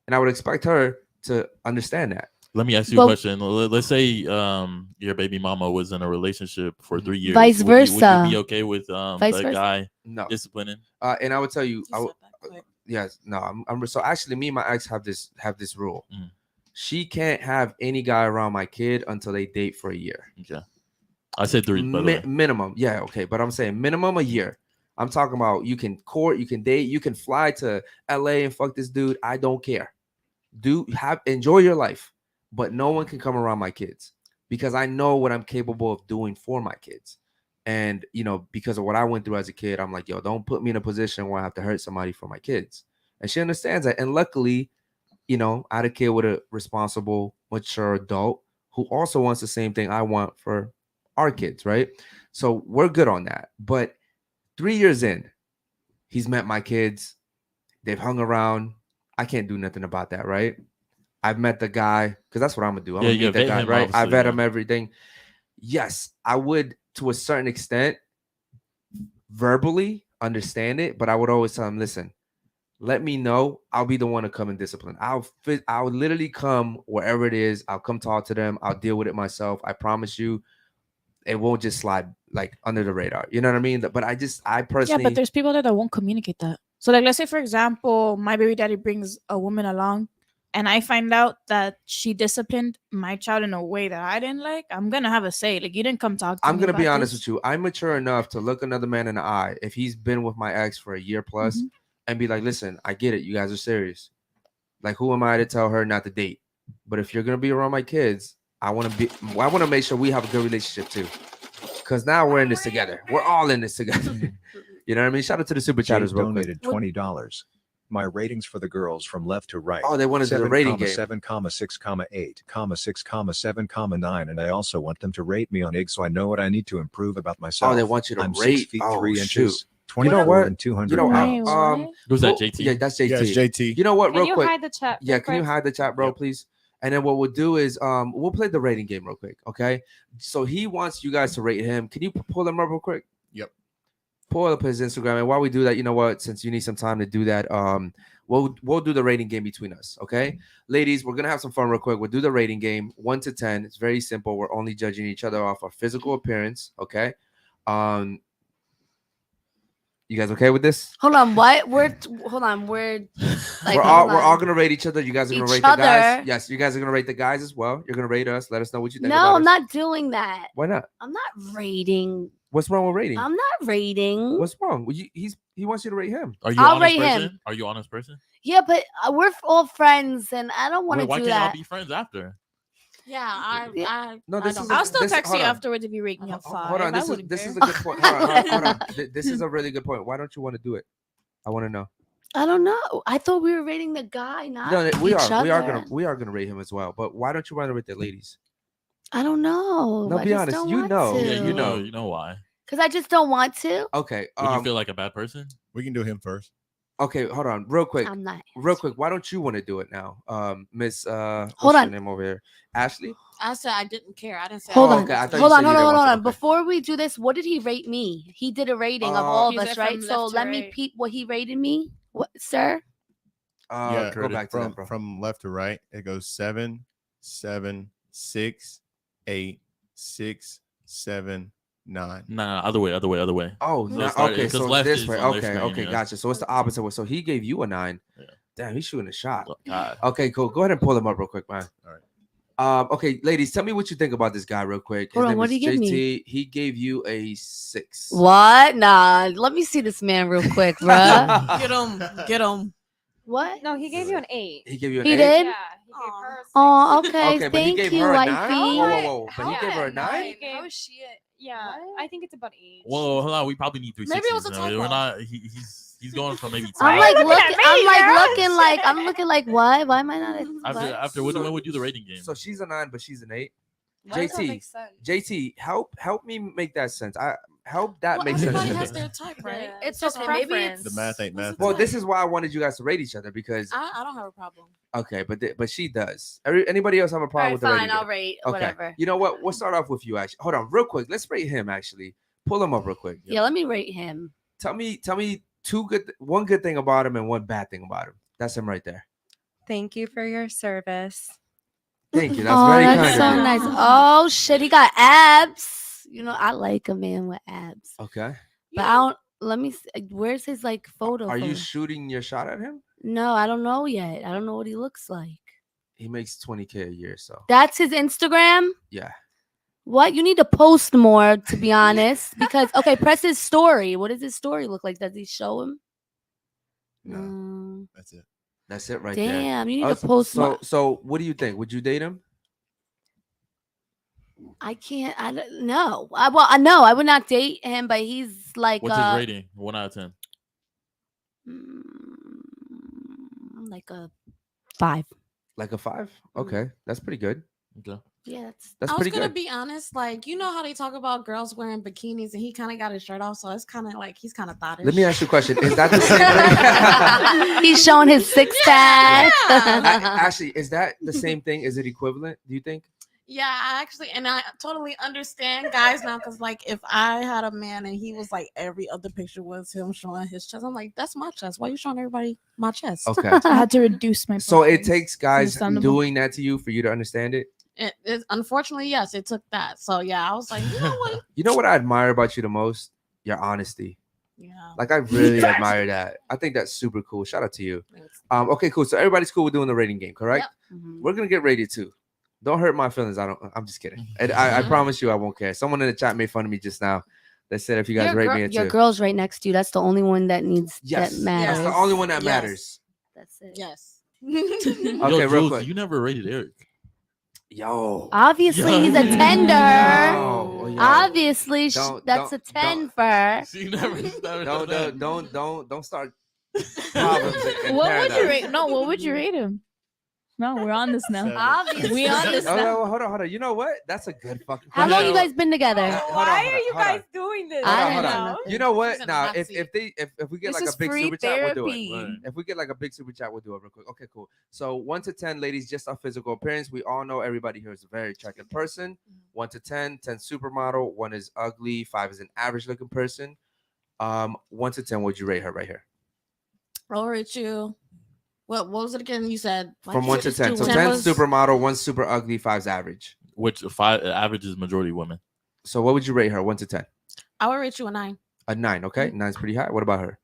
And I would expect her to understand that. Let me ask you a question. Let's say your baby mama was in a relationship for 3 years. Vice versa. Would you be okay with that guy disciplining? And I would tell you, yes, no, I'm so actually me and my ex have this rule. She can't have any guy around my kid until they date for a year. Okay. I said 3 by the way. Minimum. Yeah, okay. But I'm saying minimum a year. I'm talking about you can court, you can date, you can fly to LA and fuck this dude. I don't care. Enjoy your life. But no one can come around my kids because I know what I'm capable of doing for my kids. And, because of what I went through as a kid, I'm like, yo, don't put me in a position where I have to hurt somebody for my kids. And she understands that. And luckily, I had a kid with a responsible, mature adult who also wants the same thing I want for our kids, right? So we're good on that. But 3 years in, he's met my kids. They've hung around. I can't do nothing about that, right? I've met the guy because that's what I'm gonna do. I'm gonna meet the guy, right? I vet him, everything. Yes, I would to a certain extent verbally understand it, but I would always tell him, listen, let me know. I'll be the one to come and discipline. I'll literally come wherever it is. I'll come talk to them. I'll deal with it myself. I promise you, it won't just slide like under the radar. You know what I mean? But I personally, yeah, but there's people that won't communicate that. So like, let's say for example, my baby daddy brings a woman along, and I find out that she disciplined my child in a way that I didn't like, I'm gonna have a say. Like, you didn't come talk to me. I'm gonna be honest with you. I'm mature enough to look another man in the eye if he's been with my ex for a year plus and be like, listen, I get it. You guys are serious. Like, who am I to tell her not to date? But if you're gonna be around my kids, I want to make sure we have a good relationship too. Because now we're in this together. We're all in this together. You know what I mean? Shout out to the super chatters. Donated $20. My ratings for the girls from left to right. Oh, they wanted to do the rating game. 7, 6, 8, 6, 7, 9. And I also want them to rate me on IG so I know what I need to improve about myself. Oh, they want you to I'm rate. 6 feet 3 inches. 24 and 200 Who's that, JT? Yeah, that's JT. Yeah, it's JT. You know what? Can Real you quick. hide the chat? Yeah, can you hide the chat, bro, please? And then what we'll do is we'll play the rating game real quick, okay? So he wants you guys to rate him. Can you pull him up real quick? Yep. Pull up his Instagram. And while we do that, you know what? Since you need some time to do that, we'll do the rating game between us, okay? Ladies, we're gonna have some fun real quick. We'll do the rating game 1 to 10. It's very simple. We're only judging each other off our physical appearance, okay? You guys okay with this? Hold on, what? We're like, we're all gonna rate each other. You guys are gonna Each rate the guys. other? Yes, you guys are gonna rate the guys as well. You're gonna rate us. Let us know what you think. No, about I'm us. not doing that. Why not? I'm not rating. What's wrong with rating? I'm not rating. What's wrong? Well, he wants you to rate him. Are you I'll an honest rate person? him. Are you an honest person? Yeah, but we're all friends, and I don't want to Why do can't y'all that. be friends after? Yeah, I No, this is I'll still this- text hold you on. afterwards if you rate me a 5. Hold on, I this is wouldn't this care. is a good point. Hold on. This is a really good point. Why don't you want to do it? I want to know. I don't know. I thought we were rating the guy, not No, we each are. other. We are gonna rate him as well. But why don't you want to rate the ladies? I don't know. No, I be just honest. don't You want know. to. Yeah, You know why? Because I just don't want to. Okay. Would you feel like a bad person? We can do him first. Okay, hold on, real quick. I'm not. Real quick. Why don't you want to do it now, Miss? Hold what's on. your name over here? Ashley. I said I didn't care. I didn't say. Hold I on. okay, I thought you Hold said on. you Hold didn't on. want Hold to. on. Okay. Before we do this, what did he rate me? He did a rating of all of He us, said right? from So left to let me right. peep what he rated me. What, sir? Yeah, Go back to from that, bro. from left to right. It goes 7, 7, 6, 8, 6, 7, 9. Nah, other way. Oh, So no, it's not- okay. 'cause So left this is way. on their Okay, screen, okay, yeah. gotcha. So it's the opposite way. So he gave you a 9. Yeah. Damn, he's shooting a shot. God. Okay, cool. Go ahead and pull him up real quick, man. All right. Okay, ladies, tell me what you think about this guy real quick. His Hold on, name what is did he give me? JT. He gave you a 6. What? Nah. Let me see this man real quick, bruh. Get him. What? No, he gave you an 8. He gave you an He 8? did? Yeah, he gave her a 6. Oh, okay. Okay, but he Thank gave you, her a wifey. 9? Whoa. But he How gave her a at 9? He gave- How is she at? Yeah, I think it's about age. Whoa, hold on. We probably need 3 Maybe it was a sixes. typo. We're not. He's going for maybe 10. I'm like Look at looking. me, I'm looking like what? Why am I not? After when we do the rating game. So she's a 9, but she's an 8. Why does that JT, make sense? JT, help me make that sense. Help that Well, make sense. everybody to has me. their type, right? Yeah. It's just okay. Maybe preference. The math ain't math. Well, this is why I wanted you guys to rate each other because I don't have a problem. okay, but she does. Anybody else have a All problem right, with the fine. rating? I'll game? rate Okay. whatever. You know what? We'll start off with you. Actually, hold on, real quick. Let's rate him. Actually, pull him up real quick. Yeah, let me rate him. Tell me one good thing about him and one bad thing about him. That's him right there. Thank you for your service. Thank you. That's very that's kind so of you. nice. Oh shit, he got abs. You know, I like a man with abs. Okay. But I don't. Let me. Where's his like photo? Are you from? shooting your shot at him? No, I don't know yet. I don't know what he looks like. He makes $20K a year, so That's his Instagram. yeah. What? You need to post more, to be honest. Because okay, press his story. What does his story look like? Does he show him? No, that's it. That's it right there. Damn, you need to post more. So what do you think? Would you date him? I can't. I don't know. I know I would not date him, but he's like What's his rating? 1 out of 10. Like a 5. Like a 5? Okay, that's pretty good. Okay. Yeah, That's I was pretty gonna good. be honest, like you know how they talk about girls wearing bikinis, and he kind of got his shirt off, so it's kind of like he's kind of thottish. Let me ask you a question. Is that the same thing? He's showing his 6-pack. Actually, is that the same thing? Is it equivalent? Do you think? Yeah, I actually, and I totally understand guys now, because like if I had a man and he was like every other picture was him showing his chest, I'm like, that's my chest. Why are you showing everybody my chest? Okay. I had to reduce my. So it preference. takes guys Understandable. doing that to you for you to understand it. It unfortunately, yes, it took that. So yeah, I was like, you know what? You know what I admire about you the most? Your honesty. Yeah. Like I really admire that. I think that's super cool. Shout out to you. Thanks. Okay, cool. So everybody's cool with doing the rating game, correct? Yep. We're gonna get rated too. Don't hurt my feelings. I'm just kidding. I promise you I won't care. Someone in the chat made fun of me just now. They said if you guys rate me a 2. Your girl's right next to you. That's the only one that needs Yes. that matters. That's the only one that Yes. matters. That's it. Yes. Okay, Yo, real Jules, quick. you never rated Eric. Yo. Obviously, he's a tender. Yo. Obviously, Don't- that's don't- a 10 for. She never Don't start problems. in What would you paradise. rate? No, what would you rate him? No, we're on this now. 7. Obviously. We on this Oh, now. no, hold on. You know what? That's a good fucking How long question. you guys been together? Why are you guys doing this? I Hold didn't on. know nothing. You know what? She's in the Now, hot if seat. we get This like is a big free super chat, we'll do it. therapy. Right. If we get like a big super chat, we'll do it real quick. Okay, cool. So 1 to 10, ladies, just our physical appearance. We all know everybody here is a very attractive person. 1 to 10, 10 supermodel, 1 is ugly, 5 is an average looking person. 1 to 10, would you rate her right here? I'll rate you. What was it again? You said From 1 to 10. So 10 10 was- supermodel, 1 super ugly, 5's average. Which 5 average is majority women. So what would you rate her? 1 to 10. I would rate you a 9. A 9. Okay, 9's pretty high. What about her?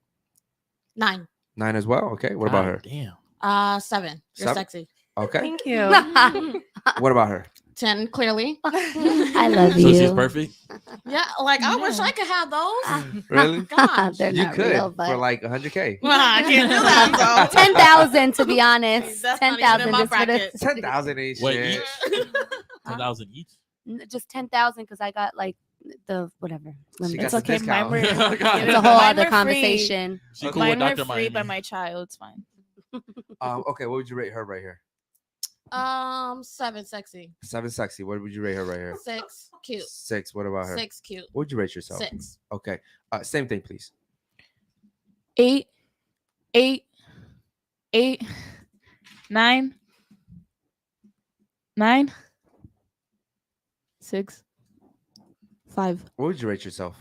9. 9 as well. Okay. What about her? Damn. 7. You're 7? sexy. Okay. Thank you. What about her? 10, clearly. I love So you. she's perfect. Yeah, like I wish I could have those. Really? Gosh. They're You not could real, for but like 100K. Well, I can't do that. So. 10,000 to be honest. That's not even in 10,000 my just for the bracket. 10,000 ain't Wait, shit. each? 10,000 each? just 10,000 because I got like the whatever. She got It's the okay. discount. Mine were, Got it. It's a whole Mine other were free. conversation. She cool with Mine were Dr. free by Miami. my child. It's fine. Okay, what would you rate her right here? 7, sexy. 7 sexy. What would you rate her right here? 6, cute. 6. What about her? 6, cute. What would you rate yourself? 6. Okay. Same thing, please. 8, 8, 8, 9, 9, 6, 5, What would you rate yourself?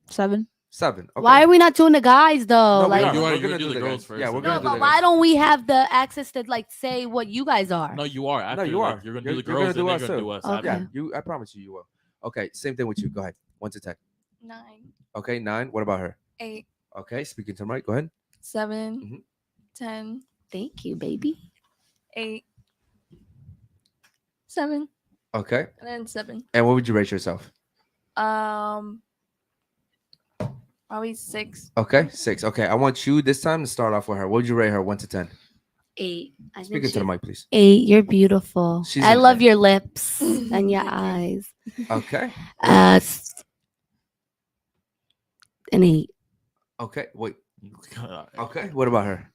7. 7. Okay. Why are we not doing the guys though? No, we like, are. You are- We're you're gonna gonna do do the the girls guys. first. Yeah, we're No, gonna no, do but the why guys. don't we have the access to like say what you guys are? No, you are. After, you like, are. You're going to do the You're gonna girls do and us they're going to too. do us. Okay. after. Yeah, I promise you will. Okay, same thing with you. Go ahead. 1 to 10. 9, Okay, 9. What about her? 8, Okay, speaking to the mic. Go ahead. 7, Mhm. 10, Thank you, baby. 8, 7, Okay. and then 7. And what would you rate yourself? Probably 6. Okay, 6. Okay, I want you this time to start off with her. What would you rate her 1 to 10? 8. I Speak think into the she's mic, please. 8. You're beautiful. She's I an love 8. your lips and your eyes. Okay. An 8. Okay. Wait. Okay. What about her?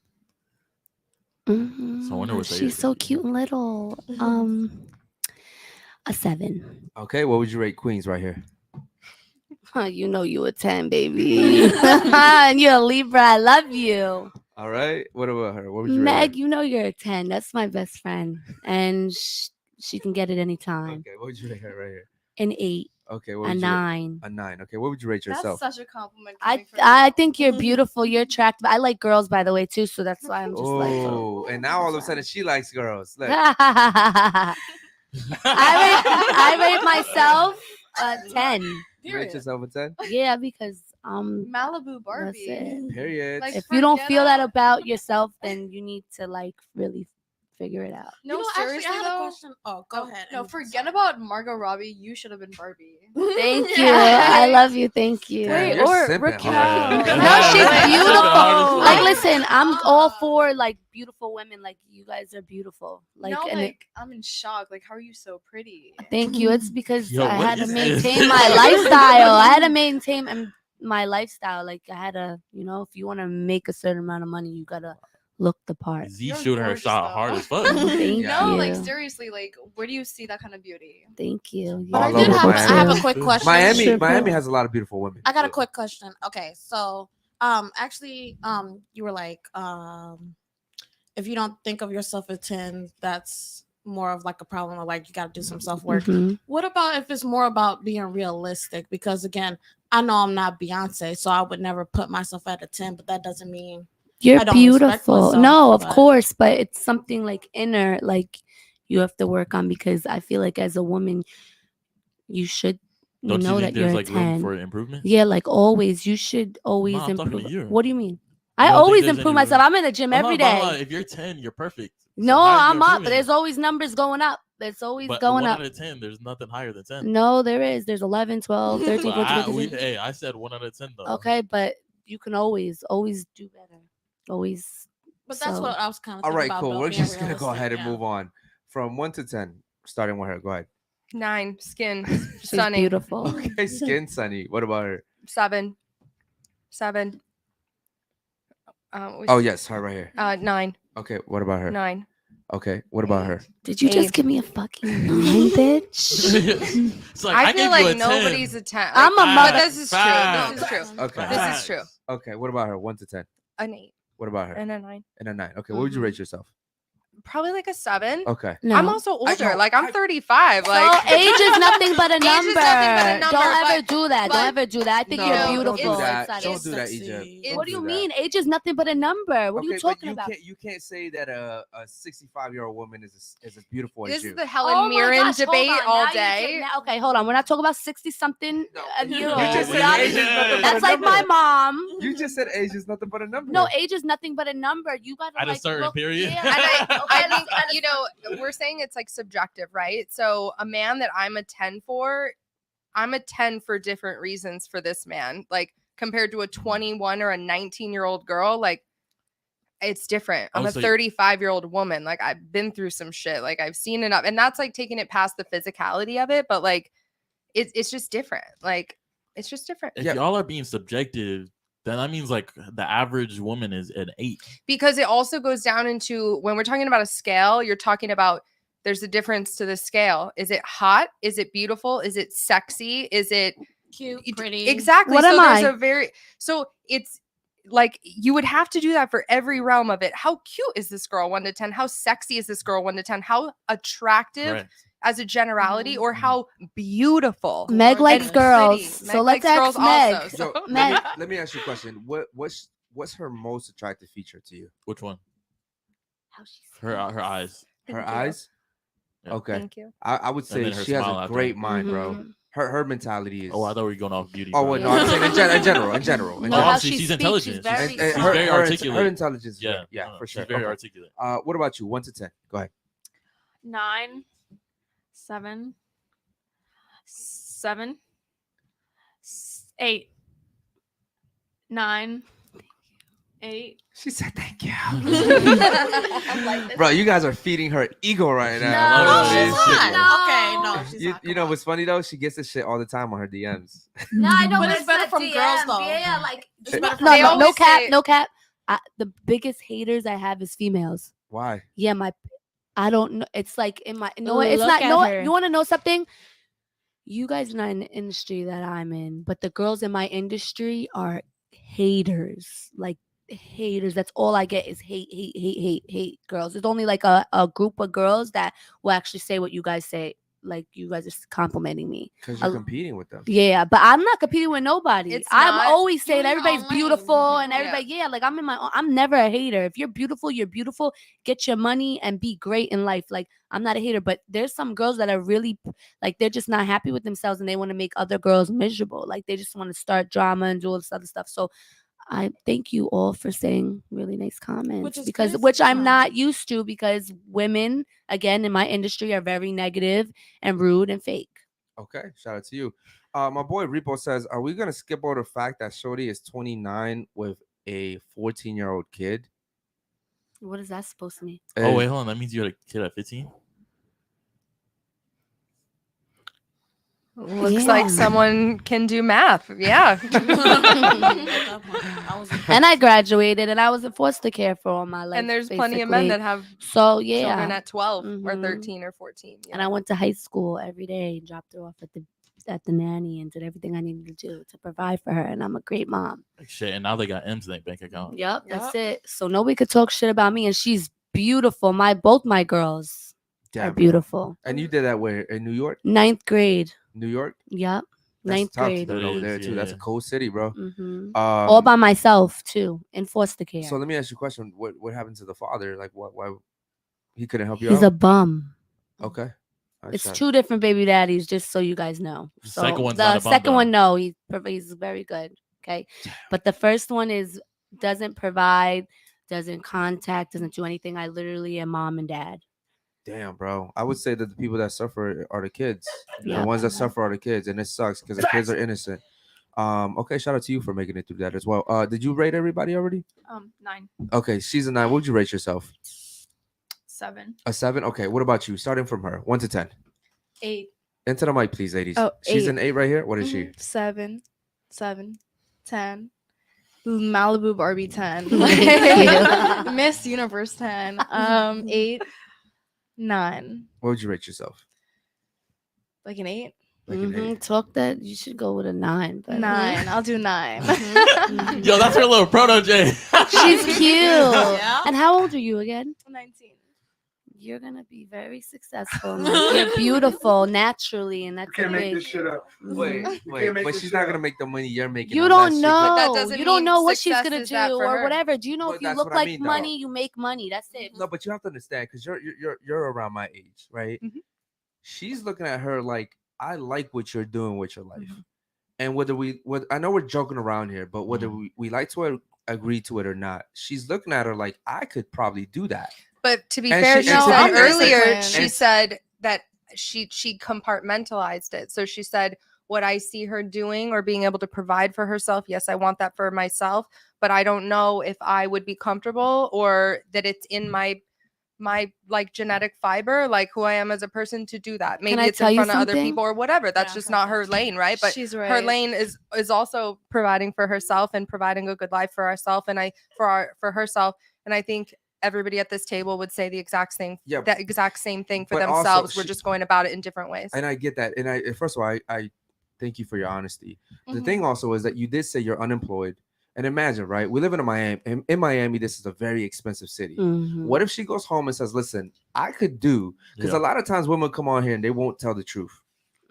So I wonder what She's so cute and little. A 7. Okay. What would you rate Queens right here? You know you a 10, baby. And you're a Libra. I love you. All right. What about her? What would you rate Meg, her? you know you're a 10. That's my best friend. And she can get it anytime. Okay. What would you rate her right here? An 8. Okay. A 9. A 9. Okay. What would you rate yourself? That's such a compliment. I think you're beautiful. You're attractive. I like girls, by the way, too. So that's why I'm just like. Oh, and now all of a sudden she likes girls. Look. I rate myself a 10. You rate yourself a 10? Yeah, because Malibu Barbie. that's it. Period. Like, If you don't forget feel that about- about yourself, then you need to like really figure it out. No, actually, seriously I had a though. question. Oh, go ahead. No, and- forget about Margot Robbie. You should have been Barbie. Thank you. I love you. Thank you. Damn, you're simping Raquel. hard. No, she's beautiful. Like, Like, listen, I'm all for like beautiful women. Like, you guys are beautiful. Like, No, and like I'm in shock. Like, how are you so pretty? thank you. It's because Yo, I what had to is this? maintain my lifestyle. I had to maintain my lifestyle. Like, I had to, if you want to make a certain amount of money, you gotta look the part. Z You're shooting her gorgeous, shot though. hard as fuck. Thank Yeah. No, like you. seriously, like where do you see that kind of beauty? Thank you. But I All did over have, Miami. I have a quick question. Miami has a lot of beautiful women. I got a quick question. Okay, so actually, you were like, if you don't think of yourself as 10, that's more of like a problem, or like you got to do some self work. Mhm. What about if it's more about being realistic? Because again, I know I'm not Beyonce, so I would never put myself at a 10, but that doesn't mean You're I don't respect beautiful. myself, No, of but- course, but it's something like inner, like you have to work on, because I feel like as a woman, you should Don't you know think that you're there's a like room 10. for improvement? Yeah, like always, you should always I'm talking to improve. you. What do you mean? You I don't think always there's improve any myself. room? I'm in the gym I'm every not gonna lie, day. if you're 10, you're perfect. So No, how are you I'm up. improving? There's always numbers going up. It's always But going 1 up. out of 10, there's nothing higher than 10. No, there is. There's 11, 12, 13, But 14, 15. hey, I said 1 out of 10 though. Okay, but you can always do better. Always. But that's So- what I was kind of All right, about, cool. about We're being just gonna go realistic, ahead and yeah. move on from 1 to 10, starting with her. Go ahead. 9. Skin. She's Stunning. beautiful. Okay, Skin Sunny. What about her? 7. 7. Oh yes, her right here. 9. Okay, what about her? 9. Okay, what about her? Did you just 8. give me a fucking 9, bitch? It's like, I gave feel you like a 10. nobody's a 10. I'm a but mother- this is true. This is true. Okay. This is true. Okay, what about her? 1 to 10. An 8 What about her? and a 9. And a 9. Okay, what would you rate yourself? Probably like a 7. Okay. No. I'm also older. know, like I'm 35. So Like age is nothing but a Age number. is nothing but a number, Don't ever but- do that. Don't ever do that. I think No, you're don't beautiful. do that. inside Don't of do you. that, Sexy. Egypt. What What do Don't you that. mean? Age is nothing but a number. What are you Okay, talking but about? you can't say that a 65-year-old woman is as beautiful this as is you. the Helen Oh my Mirren gosh, hold debate on. all Now you're day. okay, hold on. We're not talking about 60-something No. year old. You just said Yeah, age is yeah, nothing but That's a like my number. mom. You just said age is nothing but a number. No, age is nothing but a number. You gotta At a like certain look, period. Yeah, And I okay, think you know we're saying it's like subjective, right? So a man that I'm a 10 for, I'm a 10 for different reasons for this man. Like compared to a 21 or a 19-year-old girl, like it's different. I'm Oh, a so 35-year-old woman. Like I've been through some shit. Like I've seen enough, and that's like taking it past the physicality of it. But like it's just different. Like it's just different. If Yeah. y'all are being subjective, then that means like the average woman is an 8. Because it also goes down into when we're talking about a scale, you're talking about there's a difference to the scale. Is it hot? Is it beautiful? Is it sexy? Is it Cute, pretty. exactly? What so am there's I? a very so it's like you would have to do that for every realm of it. How cute is this girl 1 to 10? How sexy is this girl 1 to 10? How attractive Correct. as a generality, Mm-hmm. or how beautiful? Meg likes and girls, pretty. so Meg let's likes ask girls Meg. also, So so- Meg. let me ask you a question. What's her most attractive feature to you? Which one? How she Her smells. eyes. Her Thank you. eyes? Yeah. Okay. Thank you. I would say then her she has smile a after. great mind, bro. Mhm. Her mentality is. Oh, I thought we were going off beauty. Oh, bro. wait, no, I'm saying in general. In No, how general. she she's speaks, intelligent. she's very She's smart. very her articulate. intelligence. Is Yeah, yeah, no, for sure. She's very Okay. articulate. What about you? 1 to 10. Go ahead. 9, 7, 7, 8. 9, 8. She said thank you. I'm like, Bro, you guys are feeding her ego right No, now. she's This shit. not. Okay, no, she's You, not. you know what's funny though? She gets this shit all the time on her DMs. No, I know, But but it's better not from girls, DM. though. Yeah, like It's better from no, They no, no always cap, say- no cap. The biggest haters I have is females. Why? Yeah, I don't know. It's like in my no, Ooh, it's look not. at No, her. you want to know something? You guys are not in the industry that I'm in, but the girls in my industry are haters. Like haters. That's all I get is hate, hate, hate, hate, hate girls. There's only like a group of girls that will actually say what you guys say. Like you guys are complimenting me. Because you're competing with them. Yeah, but I'm not competing with nobody. It's I'm not- always saying You're in your everybody's own lane. beautiful and Yeah. everybody. Yeah, like I'm in my own. I'm never a hater. If you're beautiful, you're beautiful. Get your money and be great in life. Like I'm not a hater, but there's some girls that are really like they're just not happy with themselves and they want to make other girls miserable. Like they just want to start drama and do all this other stuff. So I thank you all for saying really nice comments is because good which I'm sometimes. not used to because women again in my industry are very negative and rude and fake. Okay, shout out to you. My boy Repo says, are we gonna skip over the fact that Shorty is 29 with a 14-year-old kid? What is that supposed to mean? Oh wait, hold on. That means you had a kid at 15. Looks Yeah. like someone can do math. Yeah. And I graduated and I was in foster care for all my life. And there's plenty of men basically. that have So yeah, children at 12 or Mhm. 13 or 14. and I went to high school every day and dropped her off at the nanny and did everything I needed to do to provide for her. And I'm a great mom. Like shit, and now they got M's in their bank account. Yep, that's it. So nobody could talk shit about me. And she's beautiful. Both my girls Damn, are beautiful. And you did that where? In New York? 9th grade. New York? Yep. That's 9th tough grade. to do it over there too. That's a Yeah. cold city, bro. Mhm. All by myself too in foster care. So let me ask you a question. What happened to the father? Like why he couldn't help you He's out? a bum. Okay. It's Shout- 2 different baby daddies, just so you guys know. The So second one's the not a bum, second though. one, no, he's very good. Okay, but the first one doesn't provide, doesn't contact, doesn't do anything. I literally am mom and dad. Damn, bro. I would say that the people that suffer are the kids. Yeah. The ones that suffer are the kids, and it sucks because the kids are innocent. Okay, shout out to you for making it through that as well. Did you rate everybody already? 9, Okay, she's a 9. What would you rate yourself? 7, A 7? Okay, what about you? Starting from her, 1 to 10. 8. Into the mic, please, ladies. Oh, She's 8. an 8 right here. What is she? 7, 10. Malibu Barbie 10. Thank you. Miss Universe 10. 8, 9. What would you rate yourself? Like an 8? Like an 8. Talk that you should go with a 9. But 9. I'll do 9. Yo, that's her little protege. She's cute. Yeah. And how old are you again? 19. You're gonna be very successful. You're beautiful naturally, and that's a big. shit up. Mhm. Wait, but she's not gonna make the money you're making. You unless don't she know. that doesn't You don't mean know what she's success gonna is that do for or her. whatever. Do you know But if you that's look what I like mean, though. money, you make money. That's it. No, but you have to understand because you're around my age, right? Mhm. She's looking at her like I like what you're doing with your life, and whether I know we're joking around here, but whether we like to agree to it or not, she's looking at her like I could probably do that. But to be And fair, she- she and to said be fair, earlier, and- she said that she compartmentalized it. So she said, what I see her doing or being able to provide for herself, yes, I want that for myself, but I don't know if I would be comfortable or that it's in my like genetic fiber, like who I am as a person to do that. Maybe I it's tell in you front of other something? people or whatever. That's Yeah, just not her lane, right? But She's her right. lane is also providing for herself and providing a good life for herself for herself. And I think everybody at this table would say the exact same thing for But also themselves. We're she- just going about it in different ways. And I get that. And I first of all, I thank you for your honesty. The Mhm. thing also is that you did say you're unemployed. And imagine, right? We live in Miami. In Miami, this is a very expensive city. Mhm. What if she goes home and says, "Listen, I could do," because Yeah. a lot of times women come on here and they won't tell the truth,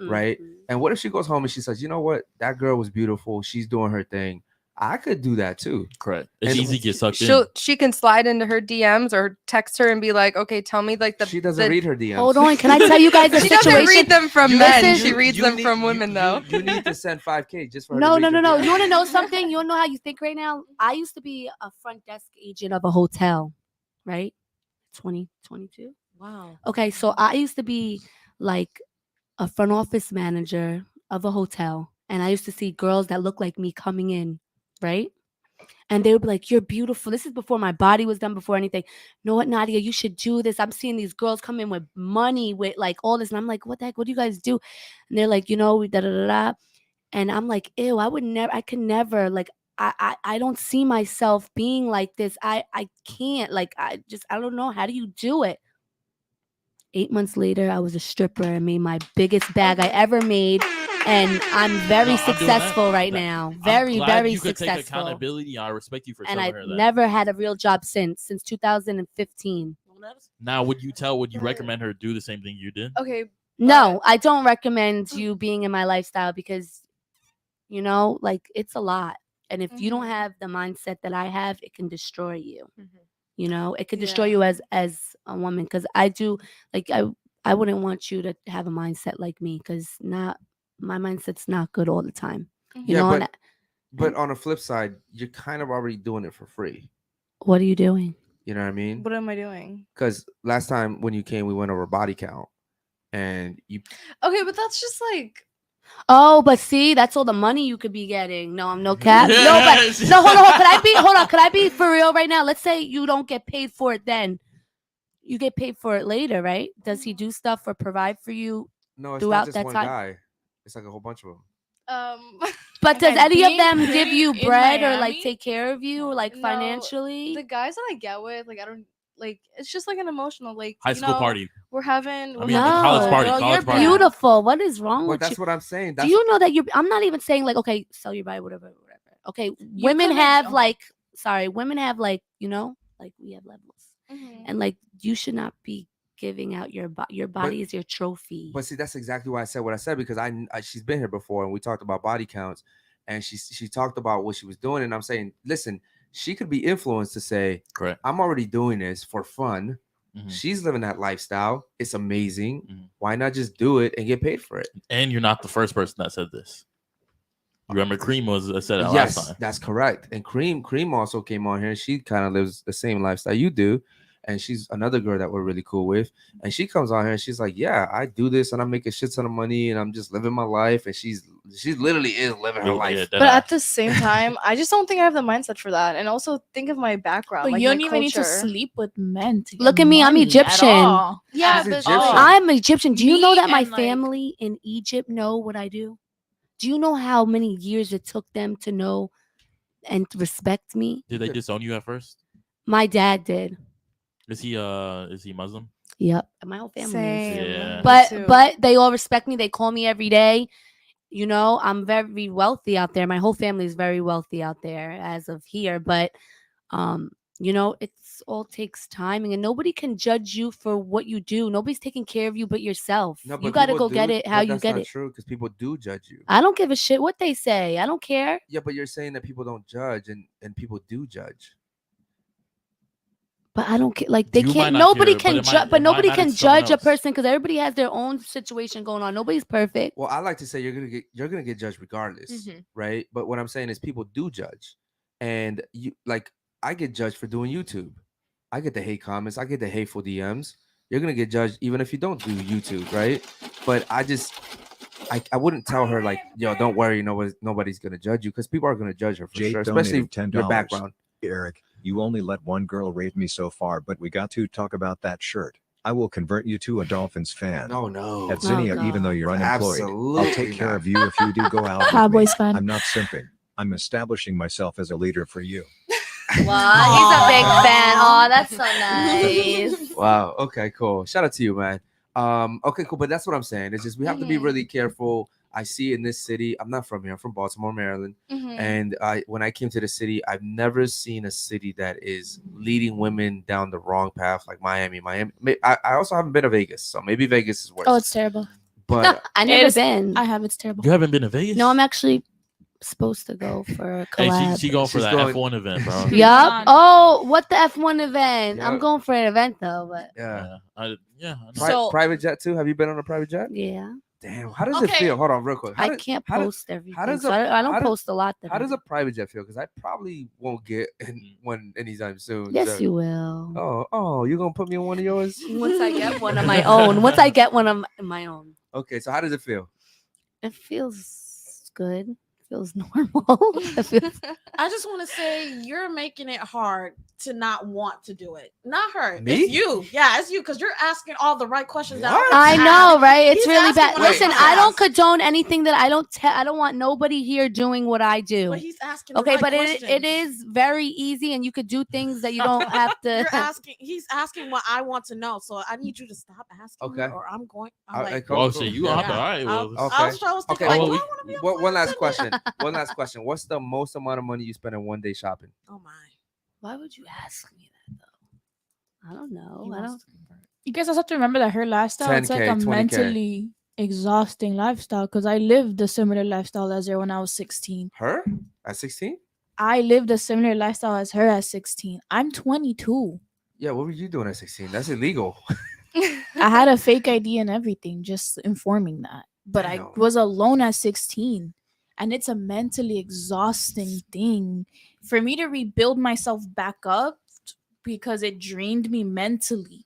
right? Mhm. And what if she goes home and she says, "You know what? That girl was beautiful. She's doing her thing. I could do that too." Correct. It's And- easy to get sucked in. She can slide into her DMs or text her and be like, okay, tell me like She doesn't read her DMs. Hold on, can I tell you guys a She situation? doesn't read them from You- men. listen, She you- reads you them need- from women though. You need to send 5K just for her No, to no, read no, your no. DMs. You want to know something? You want to know how you think right now? I used to be a front desk agent of a hotel, right? 2022. Wow. Okay, so I used to be like a front office manager of a hotel, and I used to see girls that look like me coming in, right? And they would be like, "You're beautiful." This is before my body was done, before anything. "You know what, Nadia, you should do this. I'm seeing these girls come in with money, with like all this." And I'm like, "What the heck? What do you guys do?" And they're like, we da da da da. And I'm like, "Ew, I could never, like, I don't see myself being like this. I can't, like, I don't know. How do you do it?" 8 months later, I was a stripper and made my biggest bag I ever made. And I'm very No, I'm doing successful that. right That- now. I'm Very, glad very you could take successful. accountability. I respect you for And telling I her that. never had a real job since 2015. Now, would you recommend her do the same thing you did? Okay. No, I don't recommend you being in my lifestyle because, like, it's a lot. And if you don't have the mindset that I have, it can destroy you. It could destroy you as a woman. Because I do, like, I wouldn't want you to have a mindset like me, because my mindset's not good all the time. But on the flip side, you're kind of already doing it for free. What are you doing? You know what I mean? What am I doing? Because last time when you came, we went over body count, and you. Okay, but that's just like. Oh, but see, that's all the money you could be getting. No, I'm no cap. No, but no, hold on. Could I be for real right now? Let's say you don't get paid for it then. You get paid for it later, right? Does he do stuff or provide for you? No, it's throughout not just that one time? guy. It's like a whole bunch of them. But does Okay, any of being them give pretty you in bread or like Miami? take care of you or like No, financially? The guys that I get with, like, I don't like. It's just like an emotional, like, High school party. We're having. I mean, college party. Girl, College you're party. beautiful. What is wrong Well, with that's you? what I'm saying. Do you know that I'm not even saying like, okay, sell your body, whatever. Okay, women couldn't- have oh. like, women have like, like we have levels, Mm-hmm. and like you should not be giving out your body is your trophy. But see, that's exactly why I said what I said, because she's been here before and we talked about body counts, and she talked about what she was doing, and I'm saying, listen, she could be influenced to say, correct, I'm already doing this for fun. Mm-hmm. She's living that lifestyle. It's amazing. Mm-hmm. Why not just do it and get paid for it? And you're not the first person that said this. You remember Cream said it Yes, last time. that's correct. And Cream also came on here. She kind of lives the same lifestyle you do. And she's another girl that we're really cool with. And she comes on here and she's like, yeah, I do this and I'm making shit ton of money and I'm just living my life. And she literally is living her life. But at the same time, I just don't think I have the mindset for that. And also think of my background. But like you my don't even need to culture. sleep with men to Look get at me, I'm money at Egyptian. all. Yeah, She's but Egyptian. I'm Egyptian. Do you know Me that my and, like- family in Egypt know what I do? Do you know how many years it took them to know and respect me? Did they disown you at first? My dad did. Is he Muslim? Yep, my whole family Same. is. Yeah. But they all respect me. They call me every day. I'm very wealthy out there. My whole family is very wealthy out there as of here. But it's all takes timing, and nobody can judge you for what you do. Nobody's taking care of you but yourself. No, You got to people go get do- it how but you that's get not it. true, because people do judge you. I don't give a shit what they say. I don't care. Yeah, but you're saying that people don't judge, and people do judge. But I don't care. Like they You might can't. not Nobody care, can but it judge. might- But it might nobody matter can to someone judge a else. person because everybody has their own situation going on. Nobody's perfect. Well, I like to say you're gonna get judged regardless, Mhm. right? But what I'm saying is people do judge, and I get judged for doing YouTube. I get the hate comments. I get the hateful DMs. You're gonna get judged even if you don't do YouTube, right? But I wouldn't tell her like, yo, don't worry, nobody's gonna judge you, because people are gonna judge her for Jake sure, especially donated $10. your background. Eric, you only let one girl rate me so far, but we got to talk about that shirt. I will convert you to a Dolphins fan. No. At Zinnia, even though you're unemployed, I'll take Absolutely care not. of you if you do go out with Cowboys me. fan. I'm not simping. I'm establishing myself as a leader for you. Wow, he's a big fan. Oh, that's so nice. Wow. Okay, cool. Shout out to you, man. Okay, cool. But that's what I'm saying. It's just we have to be really careful. I see in this city, I'm not from here, I'm from Baltimore, Maryland. Mhm. And when I came to the city, I've never seen a city that is leading women down the wrong path like Miami. I also haven't been to Vegas, so maybe Vegas is worse. Oh, it's terrible. But I never been. I have. It's terrible. You haven't been to Vegas? No, I'm actually supposed to go for a Hey, collab. she going for She's that going- F1 event, bro. Yup. Oh, what the F1 event? I'm Yup. going for an event though, but yeah. I know. So- private jet too? Have you been on a private jet? yeah. Damn. How does it Okay. feel? Hold on, real quick. I can't how does- post everything. how does so a- I don't how does- post a lot. That How I does do. a private jet feel? Because I probably won't get in one anytime soon. Yes, so- you will. Oh, you're gonna put me on one of yours? Once I get one of my own. Once I get one of my own. Okay, so how does it feel? It feels good. feels normal. It feels- I just want to say you're making it hard to not want to do it. Not her. Me? It's you. Yeah, it's you because you're asking all the right questions. That What? I know, right? It's He's really asking bad. what I Listen, wanna I don't ask. condone anything that I don't. I don't want nobody here doing what I do. But he's asking. The Okay, right but questions. it is very easy, and you could do things that you don't have to. You're asking. He's asking what I want to know, so I need you to stop asking. Okay. Me, or I'm going. I- I'm I like, cool, Oh, cool. shit, you Yeah. out there. All right. Well, Okay. I was thinking, Okay, like, well, do I want to be a One last flight question. attendant? One last question. What's the most amount of money you spend in one day shopping? Oh my. Why would you ask me that though? I don't know. He I wants don't. to convert. You guys also have to remember that her lifestyle, it's like 10K, a 20K. mentally exhausting lifestyle because I lived a similar lifestyle as her when I was 16. Her at 16? I lived a similar lifestyle as her at 16. I'm 22. Yeah, what were you doing at 16? That's illegal. I had a fake ID and everything, just informing that. But I Damn. was alone at 16. And it's a mentally exhausting thing for me to rebuild myself back up because it drained me mentally.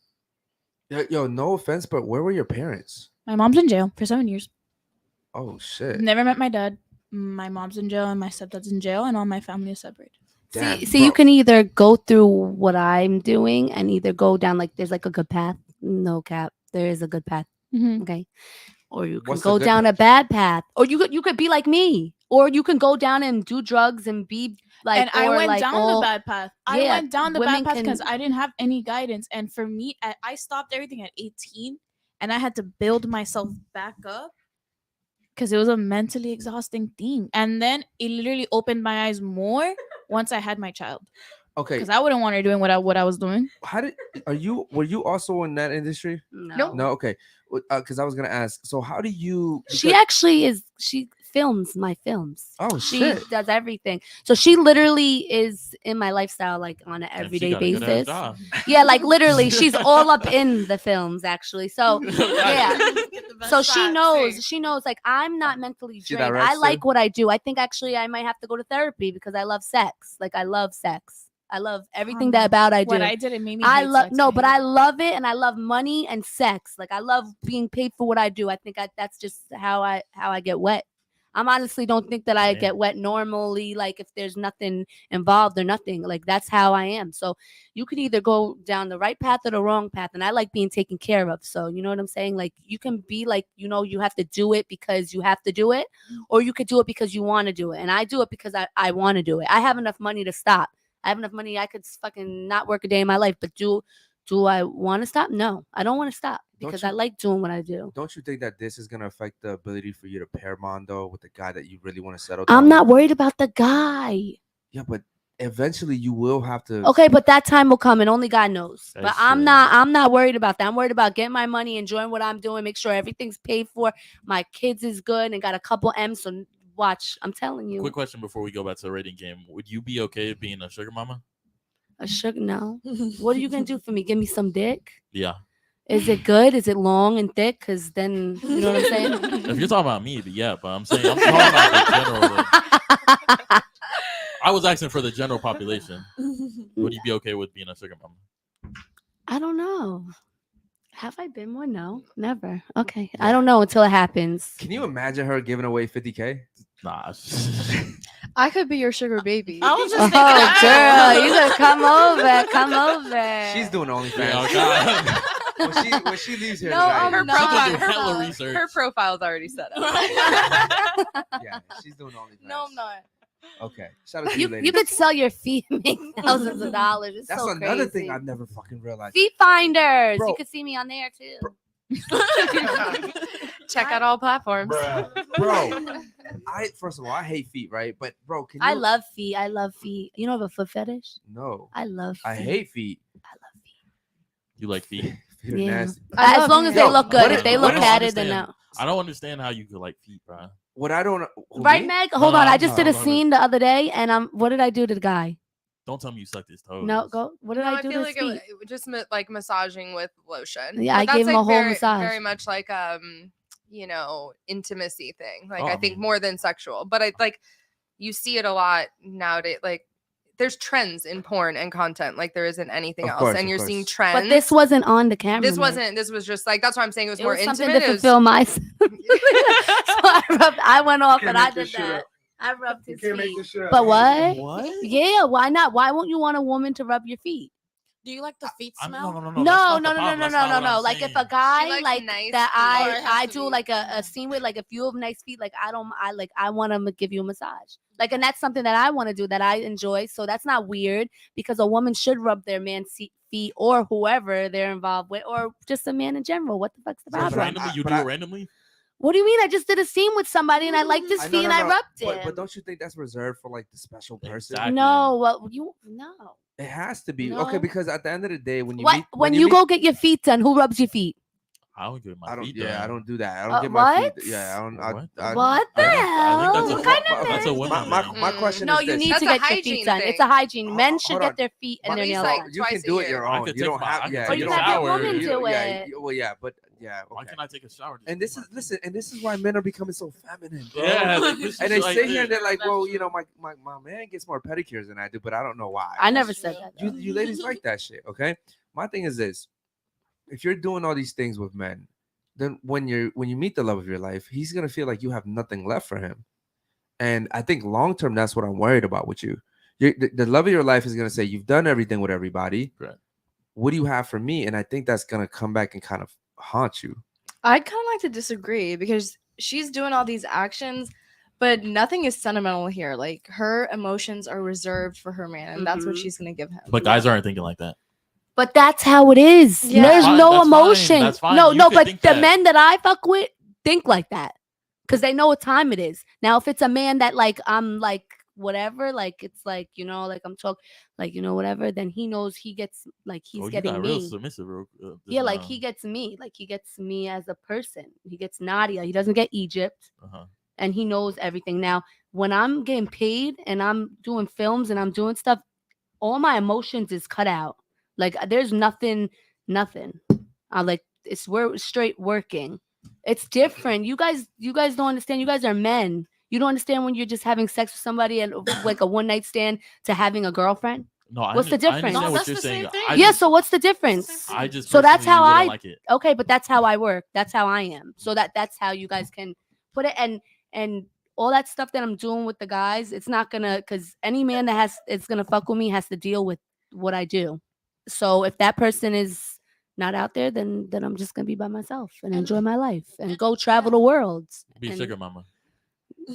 Yo, no offense, but where were your parents? My mom's in jail for 7 years. Oh shit. Never met my dad. My mom's in jail and my stepdad's in jail, and all my family is separated. Damn, See, you bro. can either go through what I'm doing and either go down like there's like a good path. No cap, there is a good path. Mhm. Okay, or you can What's the go good down path? a bad path, or you could be like me, or you can go down and do drugs and be like. And I or, went like, down all- the bad path. I Yeah, went down the women bad path because can- I didn't have any guidance. And for me, I stopped everything at 18 and I had to build myself back up because it was a mentally exhausting thing. And then it literally opened my eyes more once I had my child. Okay. Because I wouldn't want her doing what I was doing. How did were you also in that industry? No. No, okay. Because I was gonna ask. So how do you? She because- actually is. She films my films. Oh She shit. does everything. So she literally is in my lifestyle like on an and she everyday got a good-ass basis. job. Yeah, like literally, she's all up in the films actually. So yeah. Get the best So she shots, knows. see. She knows. Like I'm not mentally She drained. directs I like too? what I do. I think actually I might have to go to therapy because I love sex. Like I love sex. I love everything that about I do. What I did, it made me I hate love sex. no, but hate I it. love it and I love money and sex. Like I love being paid for what I do. I think that's just how I get wet. I'm honestly don't think that I Damn. get wet normally, like if there's nothing involved or nothing. Like that's how I am. So you can either go down the right path or the wrong path. And I like being taken care of. So you know what I'm saying? Like you can be like, you know, you have to do it because you have to do it, or you could do it because you want to do it. And I do it because I want to do it. I have enough money to stop. I have enough money. I could fucking not work a day in my life, but do I want to stop? No, I don't want to stop Don't because you- I like doing what I do. Don't you think that this is gonna affect the ability for you to pair mondo with the guy that you really want to settle down? I'm not with? worried about the guy. Yeah, but eventually you will have to. Okay, but that time will come and only God knows. That's But I'm true. not worried about that. I'm worried about getting my money, enjoying what I'm doing, make sure everything's paid for. My kids is good and got a couple M's. So watch, I'm telling you. Quick question before we go back to the rating game. Would you be okay being a sugar mama? A sugar no. What are you gonna do for me? Give me some dick? Yeah. Is it good? Is it long and thick? Cause then you know what I'm saying. If you're talking about me, yeah, but I'm saying I'm talking about the general. Like, I was asking for the general population. Would you be okay with being a sugar mama? I don't know. Have I been one? No, never. Okay, I don't know until it happens. Can you imagine her giving away 50K? Nah. I could be your sugar baby. I was just Oh, thinking that. girl, you gotta come over. Come over. She's doing OnlyFans. Oh, God. when she leaves here No, tonight, her She's profile, gonna do hella research. her profile's already set up. yeah, she's doing OnlyFans. No, I'm not. Okay, shout out to you, You ladies. could sell your feet and make thousands of dollars. It's That's so another crazy. thing I've never fucking realized. Feet finders. Bro. You could see me on there too. Check out all platforms. Bro, first of all, I hate feet, right? But bro, can you? I love feet. I love feet. You don't have a foot fetish? No, I love feet. I hate feet. I love feet. You like feet? Feet are Yeah. nasty. I As love long as feet. they Yo, look good. what If is- they what look is- at it, then understand- no. I don't understand how you could like feet, bro. What I don't. Who, Right, me? Meg? No, Hold no, on. I I'm just not- did a I'm not- scene the other day, and what did I do to the guy? Don't tell me you sucked his toes. No, go. What did No, I do feel to his like feet? it was just like massaging with lotion. Yeah, I But gave that's, him a whole very, massage. Very much like you know, intimacy thing. Like Oh, I I think mean- more than sexual. But I like you see it a lot nowadays. Like there's trends in porn and content like there isn't anything Of else, course, and of you're course. seeing trends. But this wasn't on the camera. This Meg. wasn't. This was just like that's why I'm saying it was It more was something intimate. to It was- fulfill my. So I went off and I did that. I rubbed his can't make feet. this shit up. But what? What? Yeah, why not? Why won't you want a woman to rub your feet? Do you like the feet I'm, smell? no, no, no, No, no. That's no, not no, the no, problem. no, That's no, not no, what no. I'm Like if saying. a guy likes like nice that, feet. Or it has I to do be- like a scene with like a few of nice feet. Like I want to give you a massage. Like, and that's something that I want to do that I enjoy. So that's not weird because a woman should rub their man's feet or whoever they're involved with, or just a man in general. What the fuck's the Yeah, Just but problem? randomly, you but do I- it randomly. What do you mean? I just did a scene with somebody and I liked his I feet know, and I rubbed but, him. but don't you think that's reserved for like the special person? Exactly. No, well, you no. It has to be No. okay because at the end of the day, when you What meet, when you meet, go get your feet done? Who rubs your feet? I don't get my I don't. feet Yeah, done. I don't do that. I don't get my What? feet. Yeah, I don't. What? What the I think hell? that's a What kind of that's a nasty? woman my, thing. my question No, is you this. need That's to a get your hygiene feet done. thing. It's a hygiene. Men should Hold get on. their feet and At their least, nails like, done. You can twice a do it year. your I own. could You take don't my- have. I could Yeah, Or take you you a don't can have shower. your woman do yeah, it. well, yeah, but yeah. Why Okay. can't I take a shower? And this is listen, and this is why men are becoming so feminine, bro. Yeah, like, this and is they like sit here and this. they're like, well, you know, my man gets more pedicures than I do, but I don't know why. I never said that. You ladies like that shit, okay? My thing is this: if you're doing all these things with men, then when you meet the love of your life, he's gonna feel like you have nothing left for him. And I think long term, that's what I'm worried about with you. The love of your life is gonna say you've done everything with everybody. Right. What do you have for me? And I think that's gonna come back and kind of haunt you. I'd kind of like to disagree because she's doing all these actions, but nothing is sentimental here. Like her emotions are reserved for her man, and that's what Mhm. she's gonna give him. But guys aren't thinking like that. But that's how it is. Yeah. There's Fine, no that's fine, emotion. that's fine. No, You no, could but think the that. men that I fuck with think like that because they know what time it is. Now, if it's a man that like I'm like whatever, like it's like like I'm talking like whatever, then he knows he gets like he's Oh, you getting got real me. submissive. Just Yeah, like now. he gets me. Like he gets me as a person. He gets Nadia. He doesn't get Egypt. Uh-huh. And he knows everything. Now, when I'm getting paid and I'm doing films and I'm doing stuff, all my emotions is cut out. Like there's nothing. I like we're straight working. It's different. You guys don't understand. You guys are men. You don't understand when you're just having sex with somebody and like a one night stand to having a girlfriend. No, I What's the I difference? understand No, what that's you're the saying. same thing. I Yeah, just, so what's the difference? I just So that's personally how wouldn't I like it. Okay, but that's how I work. That's how I am. So that's how you guys can put it and all that stuff that I'm doing with the guys, it's not gonna because any man that it's gonna fuck with me has to deal with what I do. So if that person is not out there, then I'm just gonna be by myself and enjoy my life and go travel the world. Be a And sugar mama. I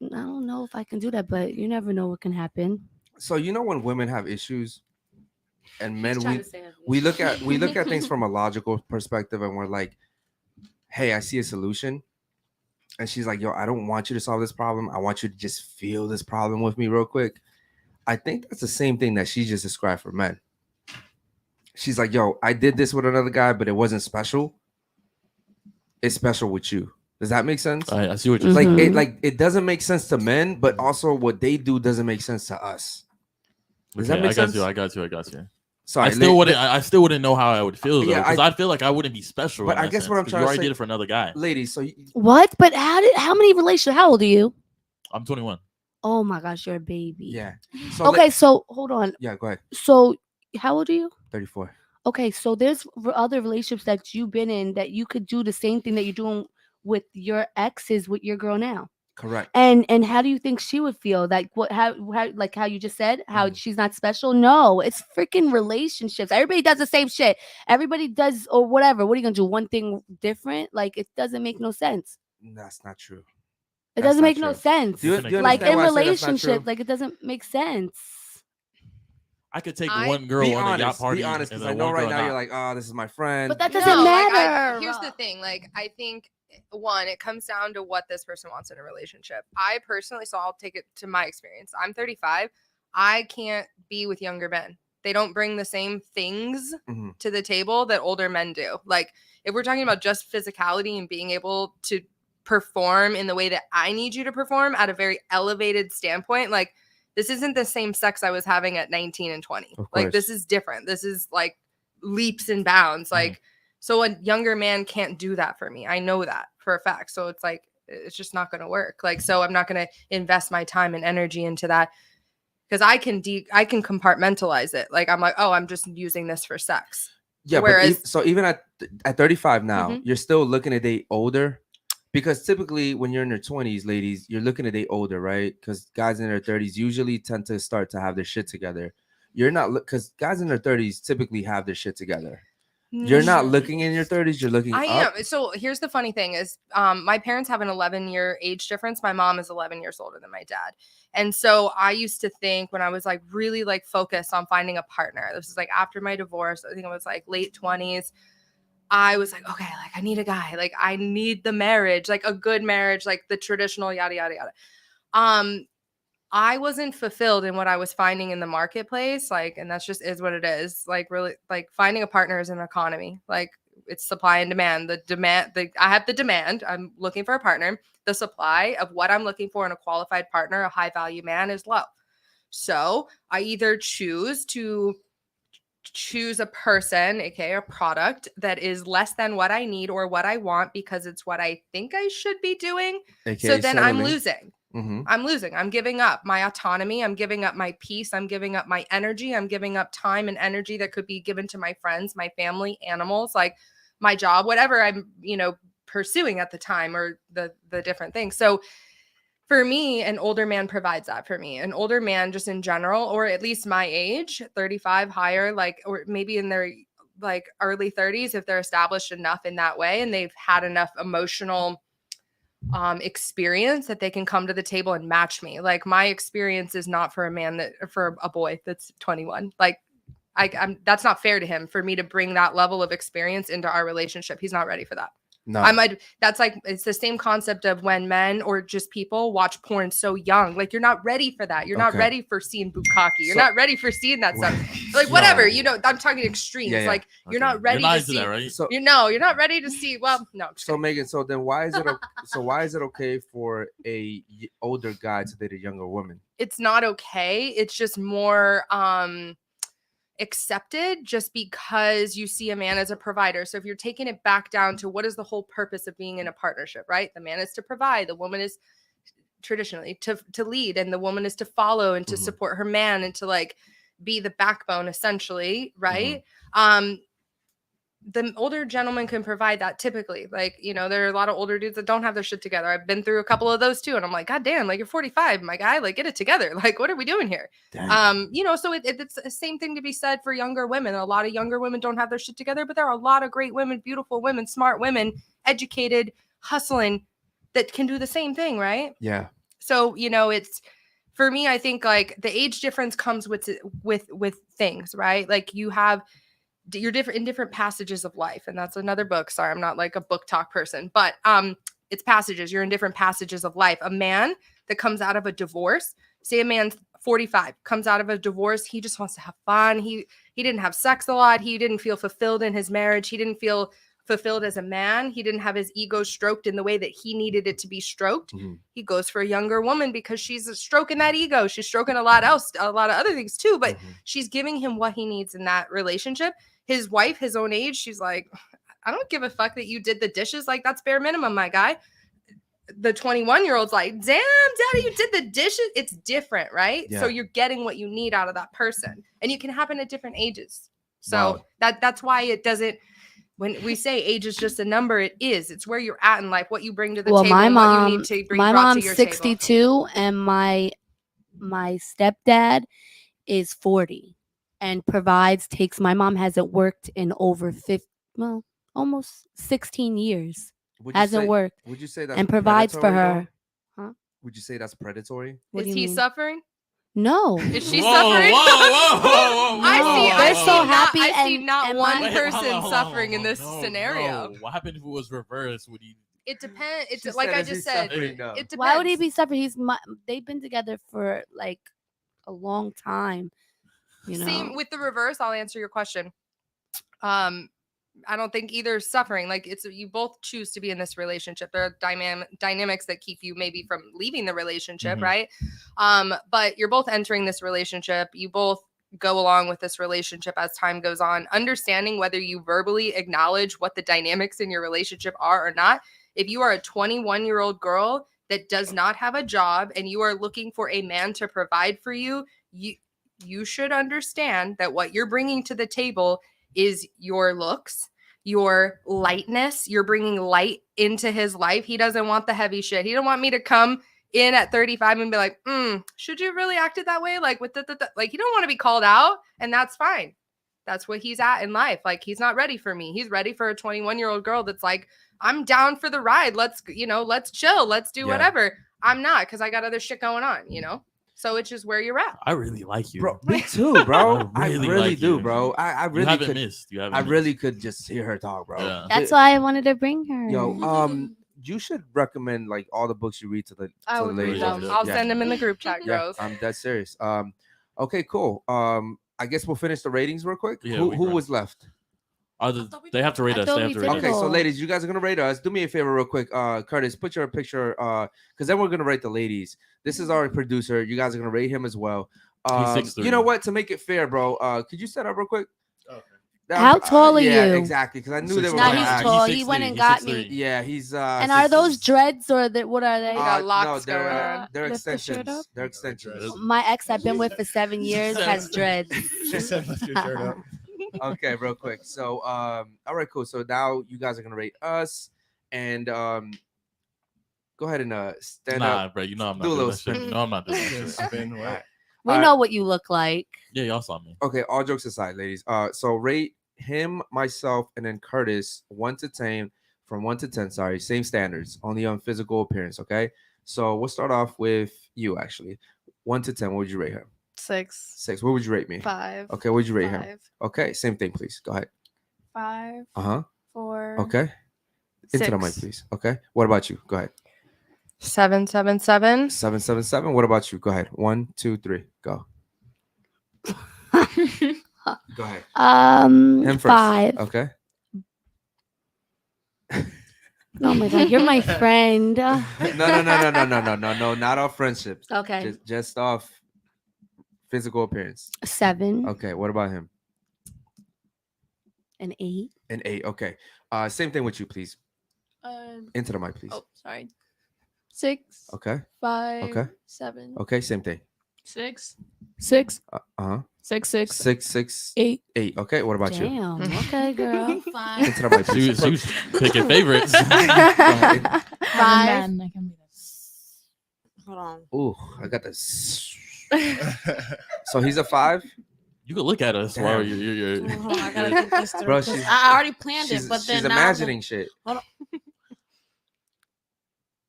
don't know if I can do that, but you never know what can happen. So when women have issues, and He's men trying to say we look at things from a logical perspective, and we're like, hey, I see a solution. And she's like, yo, I don't want you to solve this problem. I want you to just feel this problem with me real quick. I think that's the same thing that she just described for men. She's like, yo, I did this with another guy, but it wasn't special. It's special with you. Does that make sense? I see what you're Like saying. it doesn't make sense to men, but also what they do doesn't make sense to us. Does that make sense? I got you. Sorry, I still wouldn't know how I would feel though, Yeah, because I feel like I wouldn't be special. But in I that guess sense, what I'm 'cause trying you to already say, did it for another guy. ladies. So What? But how many relationships? How old are you? I'm 21. Oh my gosh, you're a baby. yeah. Okay, so hold on. Yeah, go ahead. So how old are you? 34. Okay, so there's other relationships that you've been in that you could do the same thing that you're doing with your exes with your girl now. Correct. And how do you think she would feel? Like how like how you just said, how she's not special? No, it's freaking relationships. Everybody does the same shit. Everybody does or whatever. What are you gonna do? One thing different? Like it doesn't make no sense. That's not true. It That's doesn't not make no true. sense. Do you Like understand in why I say that's not relationships, true? like it doesn't make sense. I could take one girl Be on a yacht honest, party. be honest, and because I then know one right girl now not. you're like, oh, this is my friend. But that No, doesn't like, matter. here's the thing. Like, I think one, it comes down to what this person wants in a relationship. I personally, so I'll take it to my experience. I'm 35. I can't be with younger men. They don't bring the same things to the table that older men do. Like, if we're talking about just physicality and being able to perform in the way that I need you to perform at a very elevated standpoint, like, this isn't the same sex I was having at 19 and 20. Like, this is different. This is like leaps and bounds. Like, so a younger man can't do that for me. I know that for a fact. So it's like, it's just not going to work. Like, so I'm not going to invest my time and energy into that because I can compartmentalize it. Like, I'm like, oh, I'm just using this for sex. Yeah, Whereas, but so even at 35 now, you're still looking to date older. because typically when you're in your 20s, ladies, you're looking to date older, right? Because guys in their 30s usually tend to start to have their shit together. You're not, because guys in their 30s typically have their shit together. You're not looking in your 30s, you're looking I up. am. So here's the funny thing is my parents have an 11-year age difference. My mom is 11 years older than my dad. And so I used to think when I was like really like focused on finding a partner, this is like after my divorce, I think it was like late 20s. I was like, okay, like I need a guy, like I need the marriage, like a good marriage, like the traditional yada, yada, yada. I wasn't fulfilled in what I was finding in the marketplace. Like, and that's just is what it is. Like, really, like finding a partner is an economy. Like, it's supply and demand. I have the demand. I'm looking for a partner. The supply of what I'm looking for in a qualified partner, a high value man, is low. So I either choose a person, aka a product that is less than what I need or what I want because it's what I think I should be doing. AKA so then I'm settling. losing. Mm-hmm. I'm losing. I'm giving up my autonomy. I'm giving up my peace. I'm giving up my energy. I'm giving up time and energy that could be given to my friends, my family, animals, like my job, whatever I'm, pursuing at the time or the different things. So for me, an older man provides that for me. An older man just in general, or at least my age, 35 higher, like, or maybe in their like early 30s, if they're established enough in that way and they've had enough emotional experience that they can come to the table and match me. Like my experience is not for a boy that's 21. Like I'm that's not fair to him for me to bring that level of experience into our relationship. He's not ready for that. No. That's like, it's the same concept of when men or just people watch porn so young. Like you're not ready for that. You're not ready for seeing bukkake. You're not ready for seeing that stuff. Like whatever, I'm talking extremes. Yeah. Like you're not ready You're not to into see that, right? So you're not ready to see. Well, no. So Megan, so then why is it okay for a older guy to date a younger woman? It's not okay. It's just more accepted just because you see a man as a provider. So if you're taking it back down to what is the whole purpose of being in a partnership, right? The man is to provide, the woman is traditionally to lead, and the woman is to follow and to support her man and to like be the backbone essentially, right? The older gentleman can provide that typically. Like, there are a lot of older dudes that don't have their shit together. I've been through a couple of those too. And I'm like, God damn, like you're 45, my guy, like get it together. Like, what are we doing here? So it's the same thing to be said for younger women. A lot of younger women don't have their shit together, but there are a lot of great women, beautiful women, smart women, educated, hustling that can do the same thing. Right. Yeah. So, it's, for me, I think like the age difference comes with things, right? Like you're different in different passages of life. And that's another book. Sorry, I'm not like a book talk person, but it's passages. You're in different passages of life. A man that comes out of a divorce, say a man's 45, comes out of a divorce, he just wants to have fun. He didn't have sex a lot. He didn't feel fulfilled in his marriage. He didn't feel fulfilled as a man. He didn't have his ego stroked in the way that he needed it to be stroked. He goes for a younger woman because she's stroking that ego. She's stroking a lot of other things too, but she's giving him what he needs in that relationship. His wife, his own age, she's like, I don't give a fuck that you did the dishes. Like, that's bare minimum, my guy. The 21-year-old's like, damn, daddy, you did the dishes. It's different, right? Yeah. So you're getting what you need out of that person. And it can happen at different ages. So that's why it doesn't, when we say age is just a number, it is. It's where you're at in life, what you bring to the table, my mom, what you need to bring my brought mom's to your 62 table. and my stepdad is 40 and provides. My mom hasn't worked in over almost 16 years. Hasn't worked. Would you say that's and provides for her? Huh? Would you say that's predatory? What Is he suffering? No. Is she suffering? They're so happy. I see not one Wait, person hold on, suffering in this no, scenario. no. What happened if it was reversed? Would he? It depends. It's She like said, I is he just said. suffering? No. It depends. Why would he be suffering? They've been together for like a long time. Same with the reverse. I'll answer your question. I don't think either is suffering. Like you both choose to be in this relationship. There are dynamics that keep you maybe from leaving the relationship, right? But you're both entering this relationship. You both go along with this relationship as time goes on, understanding whether you verbally acknowledge what the dynamics in your relationship are or not. If you are a 21-year-old girl that does not have a job and you are looking for a man to provide for you, you should understand that what you're bringing to the table is your looks. your lightness. You're bringing light into his life. He doesn't want the heavy shit. He don't want me to come in at 35 and be like, should you really acted that way? Like with like, he don't want to be called out, and that's fine. That's what he's at in life. Like, he's not ready for me. He's ready for a 21-year-old girl that's like, I'm down for the ride. Let's chill. Let's do whatever. I'm not, because I got other shit going on, So it's just where you're at. I really like you, bro. Me too, bro. I really like do, you. bro. I really you haven't could, missed. You haven't. I missed. really could just hear her talk, bro. Yeah. That's why I wanted to bring her. Yo, you should recommend like all the books you read to the I would ladies. read them. I'll send them in the group chat, girls. I'm dead serious. Okay, cool. I guess we'll finish the ratings real quick. Yeah, who was left? They have to rate us. They have to rate us. Okay, so ladies, you guys are gonna rate us. Do me a favor, real quick. Curtis, put your picture. Because then we're gonna rate the ladies. This is our producer. You guys are gonna rate him as well. He's 6'3". You know what? To make it fair, bro. Could you set up real quick? Okay. How tall are yeah, you? exactly. Because I knew they were. Now gonna he's ask. tall. He went and got me. Yeah, he's. And are those dreads or what are they? got locks no, going on. they're Lift the shirt extensions. up? They're extensions. My ex I've been with for 7 years has dreads. She said, "Lift your shirt up." Okay, real quick. So, all right, cool. So now you guys are gonna rate us, and go ahead and stand up. Nah, bro. You know I'm not Do a doing little that shit. spin. No, I'm not doing that shit. Spin what? We know what you look like. Yeah, y'all saw me. Okay, all jokes aside, ladies. So rate him, myself, and then Curtis 1 to 10, from 1 to 10. Sorry, same standards, only on physical appearance. Okay, so we'll start off with you. Actually, 1 to 10. What would you rate him? 6. 6. What would you rate me? 5. Okay, what would you rate him? 5. Okay, same thing, please. Go ahead. 5. 4. Okay. Into the mic, 6. please. Okay. What about you? Go ahead. 777. 777. What about you? Go ahead. 1, 2, 3. Go. Go ahead. Him first. 5. Okay. Oh my god, you're my friend. No, not off friendships. Okay. Just off physical appearance. 7. Okay. What about him? An 8. An 8. Okay. Same thing with you, please. Into the mic, please. Oh, sorry. 6. Okay. 5. Okay. 7. Okay. Same thing. 6. 6. 6. 6. 8. 8. Okay. What about you? Damn. Okay, girl. 5. Into the mic, please. She was picking favorites. 5. Hold on. Ooh, I got this. So he's a 5. You can look at us while you're Hold on, I gotta think this through. Bro, 'Cause I already planned it, but then she's now imagining shit. Hold on.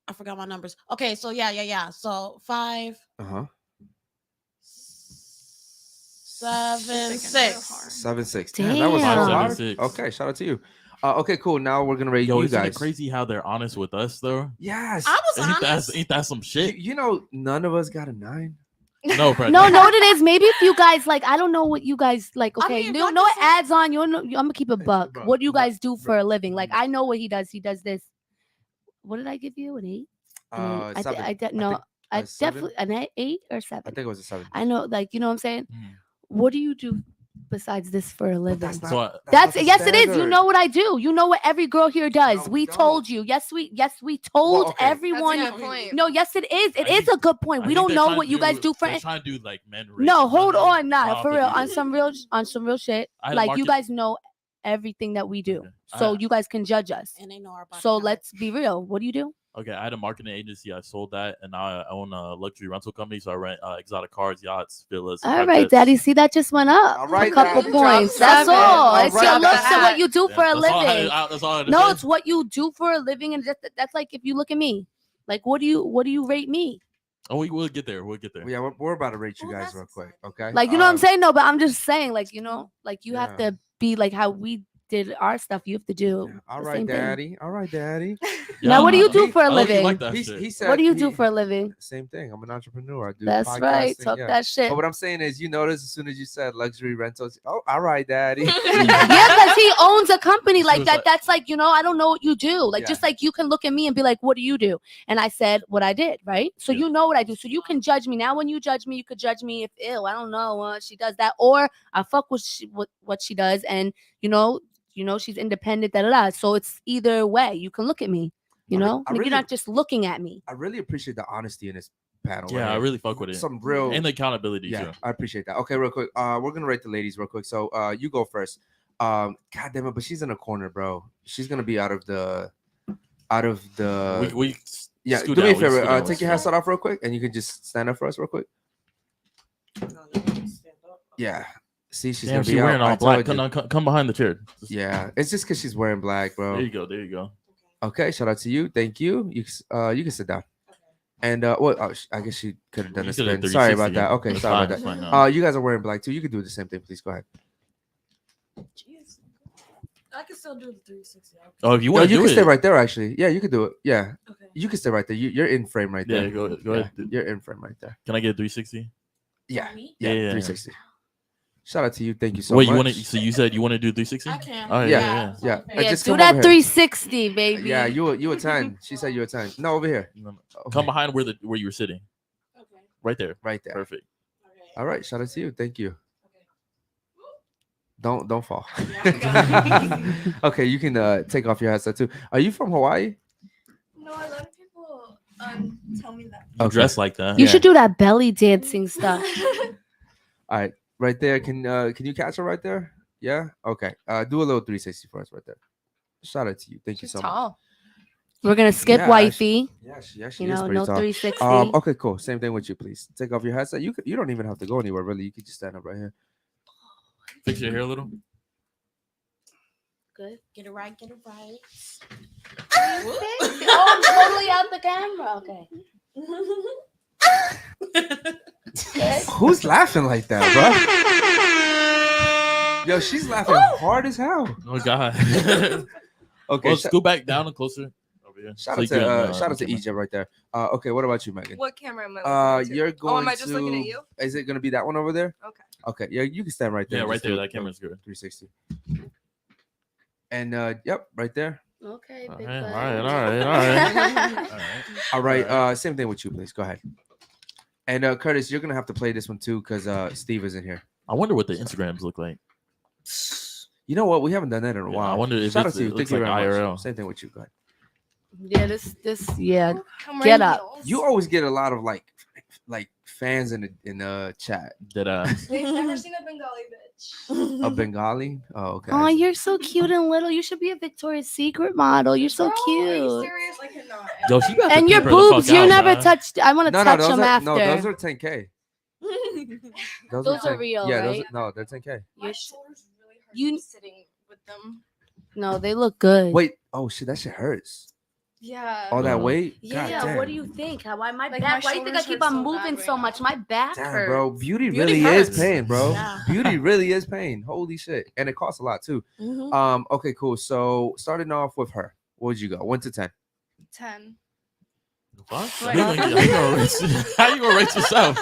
I forgot my numbers. Okay, so yeah. So 5, 7, 6. 7, 6. Damn, that was Damn. hard. 7, 6. Okay, shout out to you. Okay, cool. Now we're gonna rate Yo, you isn't guys. it crazy how they're honest with us though? Yes. I was honest. Ain't that some shit? You know, none of us got a 9. No, bro. No, what it is. Maybe if you guys like, I don't know what you guys like. I Okay, mean, no, like no I said- ads on. You know, I'm gonna keep a buck. Bro, What do you guys do for a living? Like, I know what he does. He does this. What did I give you? An 8? I 7. I seven? definitely an 8 or 7. I think it was a 7. I know, like, you know what I'm saying. Mm. What do you do besides this for a living? That's not, So That's not the yes, it is. You standard. know what I do. You know what every girl here does. No, we we told don't. you. Yes, we told okay. everyone. That's a good point. No, yes, it is. It I is think- a good point. I We think don't they're know trying what to you guys do for. They're trying to do like men. No, race, hold brother. on, nah, Nah, for but real. you- On some real shit. I had a Like you market- guys know everything that we do, Okay. so I- you guys can judge us. And they know our body So type. let's be real. What do you do? Okay, I had a marketing agency. I sold that, and now I own a luxury rental company. So I rent exotic cars, yachts, villas. and All private right, jets. Daddy. See, that just went up All right, a couple Daddy. points. Drop That's seven. all. All It's right, your drop looks and what that. you do Yeah, for a that's all I had- living. that's all I had to No, say. it's what you do for a living, and that's like if you look at me. Like, what do you rate me? Oh, we'll get there. We'll get there. Yeah, we're about to rate you Well, guys that's real quick. Okay. Like, you know what I'm saying? No, but I'm just saying, like, you know, like you have Yeah. to be like how we did our stuff. You have to do. All the right, same thing. Daddy. All right, Daddy. Now, what do you do for a I low-key living? like that He shit. said. What do you do for a living? Same thing. I'm an entrepreneur. I do. That's right. podcasting, Talk yeah. that shit. But what I'm saying is, you notice as soon as you said luxury rentals. Oh, all right, Daddy. Yeah, because he owns a company like was that. like- That's like, you know, I don't know what you do. Like, Yeah. just like you can look at me and be like, what do you do? And I said what I did, right? So Yeah. you know what I do. So you can judge me. Now, when you judge me, you could judge me if, ew, I don't know, she does that. Or I fuck with what she does. And, you know, she's independent, da da da. So it's either way. You can look at me, you I re- know? I Like, really- you're not just looking at me. I really appreciate the honesty in this panel. Yeah, right I here. really fuck with it. Some real And the accountability Yeah, too. I appreciate that. Okay, real quick. We're gonna rate the ladies real quick. So you go first. God damn it, but she's in a corner, bro. She's gonna be out of the. We Yeah, scoot do me a down, we scoot favor. down, Take your headset off real quick, and you can just stand up for us real quick. Yeah. See, she's Damn, gonna she be wearing out. all I black. told you. Come behind the chair. Yeah, it's just because she's wearing black, bro. There you go. There you go. Okay, shout out to you. Thank you. You can sit down. And well, I guess she could have done You a could've spin. Sorry about 360. that. Okay, That's sorry fine, about that's fine, that. no. You guys are wearing black too. You could do the same thing, please. Go ahead. I can still do the 360. Oh, if you No, want to you do can it, stay right there. Actually, yeah, you could do it. Yeah, Okay. you can stay right there. You're in frame right Yeah, there. go ahead. You're in frame right there. Can I get 360? Yeah, me? yeah, Yeah. 360. Shout out to you. Thank you so Wait, much. you want to? So you said you want to do 360? I can. Oh, Yeah. Yeah, Just do come that over here. 360, baby. Yeah, you a 10. She said you a 10. No, over here. No. Okay. Come behind where you were sitting. Okay. Right there. Right there. Perfect. Okay. All right, shout out to you. Thank you. Okay. Don't fall. Yeah. Okay, you can take off your headset too. Are you from Hawaii? No, a lot of people tell me that. You dress like that. You Yeah. should do that belly dancing stuff. All right, right there. Can you catch her right there? Yeah. Okay. Do a little 360 for us right there. Shout out to you. Thank you She's so tall. We're gonna skip Yeah, wifey. much. Yeah, she You is know, pretty no tall. 360. Okay, cool. Same thing with you, please. Take off your headset. You don't even have to go anywhere really. You can just stand up right here. Fix your hair a little. Good. Get it right, get it right. Oh, I'm totally out the camera. Okay. Who's laughing like that, bro? Yo, she's laughing hard as hell. Oh God. Okay, Well, scoot back down and closer. Over here. shout So out you to can, shout out to camera. Egypt right there. Okay, what about you, Megan? What camera am I looking at? You're going Oh, am I just to. looking at you? Is it gonna be that one over there? Okay. Okay, yeah, you can stand right there. Yeah, and right just there. do That camera's good. 360. And yep, right there. Okay, All big right, butt. All right. Same thing with you, please. Go ahead. And Curtis, you're gonna have to play this one too, because Steve isn't here. I wonder what the Instagrams look like. You know what? We haven't done that in a Yeah, while. I wonder if Shout out it's- to you. it Thank looks you like very IRL. much. Same thing with you. Go ahead. Yeah, this, yeah. I'm Get wearing up. heels. You always get a lot of like fans in the chat. That They've never seen a Bengali bitch. A Bengali? Oh, okay. Oh, you're so cute and little. You should be a Victoria's Secret model. You're so Bro, Are you cute. serious? I cannot. Yo, she got And to your keep her the fuck boobs, you out, never man. touched. I want to No, touch those them are, after. no, those are 10K. Those are 10 real, Yeah, right? no, they're 10K. My You're- shoulders really hurt you- from sitting with them. No, they look good. Wait, oh shit, that shit hurts. Yeah. All that Uh, weight? Yeah, God damn. what do you think? Why my Like, back? my Why do you think I shoulders keep hurt on so moving bad so right much? now. My back Damn, hurts. bro. Beauty Beauty really is hurts. pain, bro. Yeah. Beauty really is pain. Holy shit. And it costs a lot too. Mhm. Okay, cool. So starting off with her, what would you go? 1 to 10. 10. What? Wait. How you gonna rate yourself?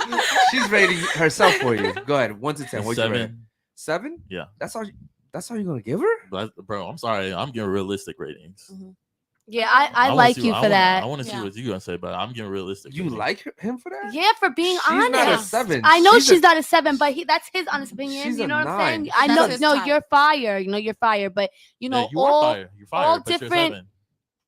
She's rating herself for you. Go ahead. 1 to 10. What'd you rate? 7. 7? Yeah. That's all you're gonna give her? But, bro, I'm sorry. I'm giving realistic ratings. Yeah, I wanna like see you what- for that. I want to see Yeah. what you're gonna say, but I'm giving realistic. You ratings. like him for that? Yeah, for being She's honest. not a 7. I know she's a, not a 7, but that's his honest opinion. She's You a know what I'm 9. saying? I That's know. his No, type. you're fire. You know, you're fire. But you know, Yeah, you are fire. You're fire, all but you're different- 7.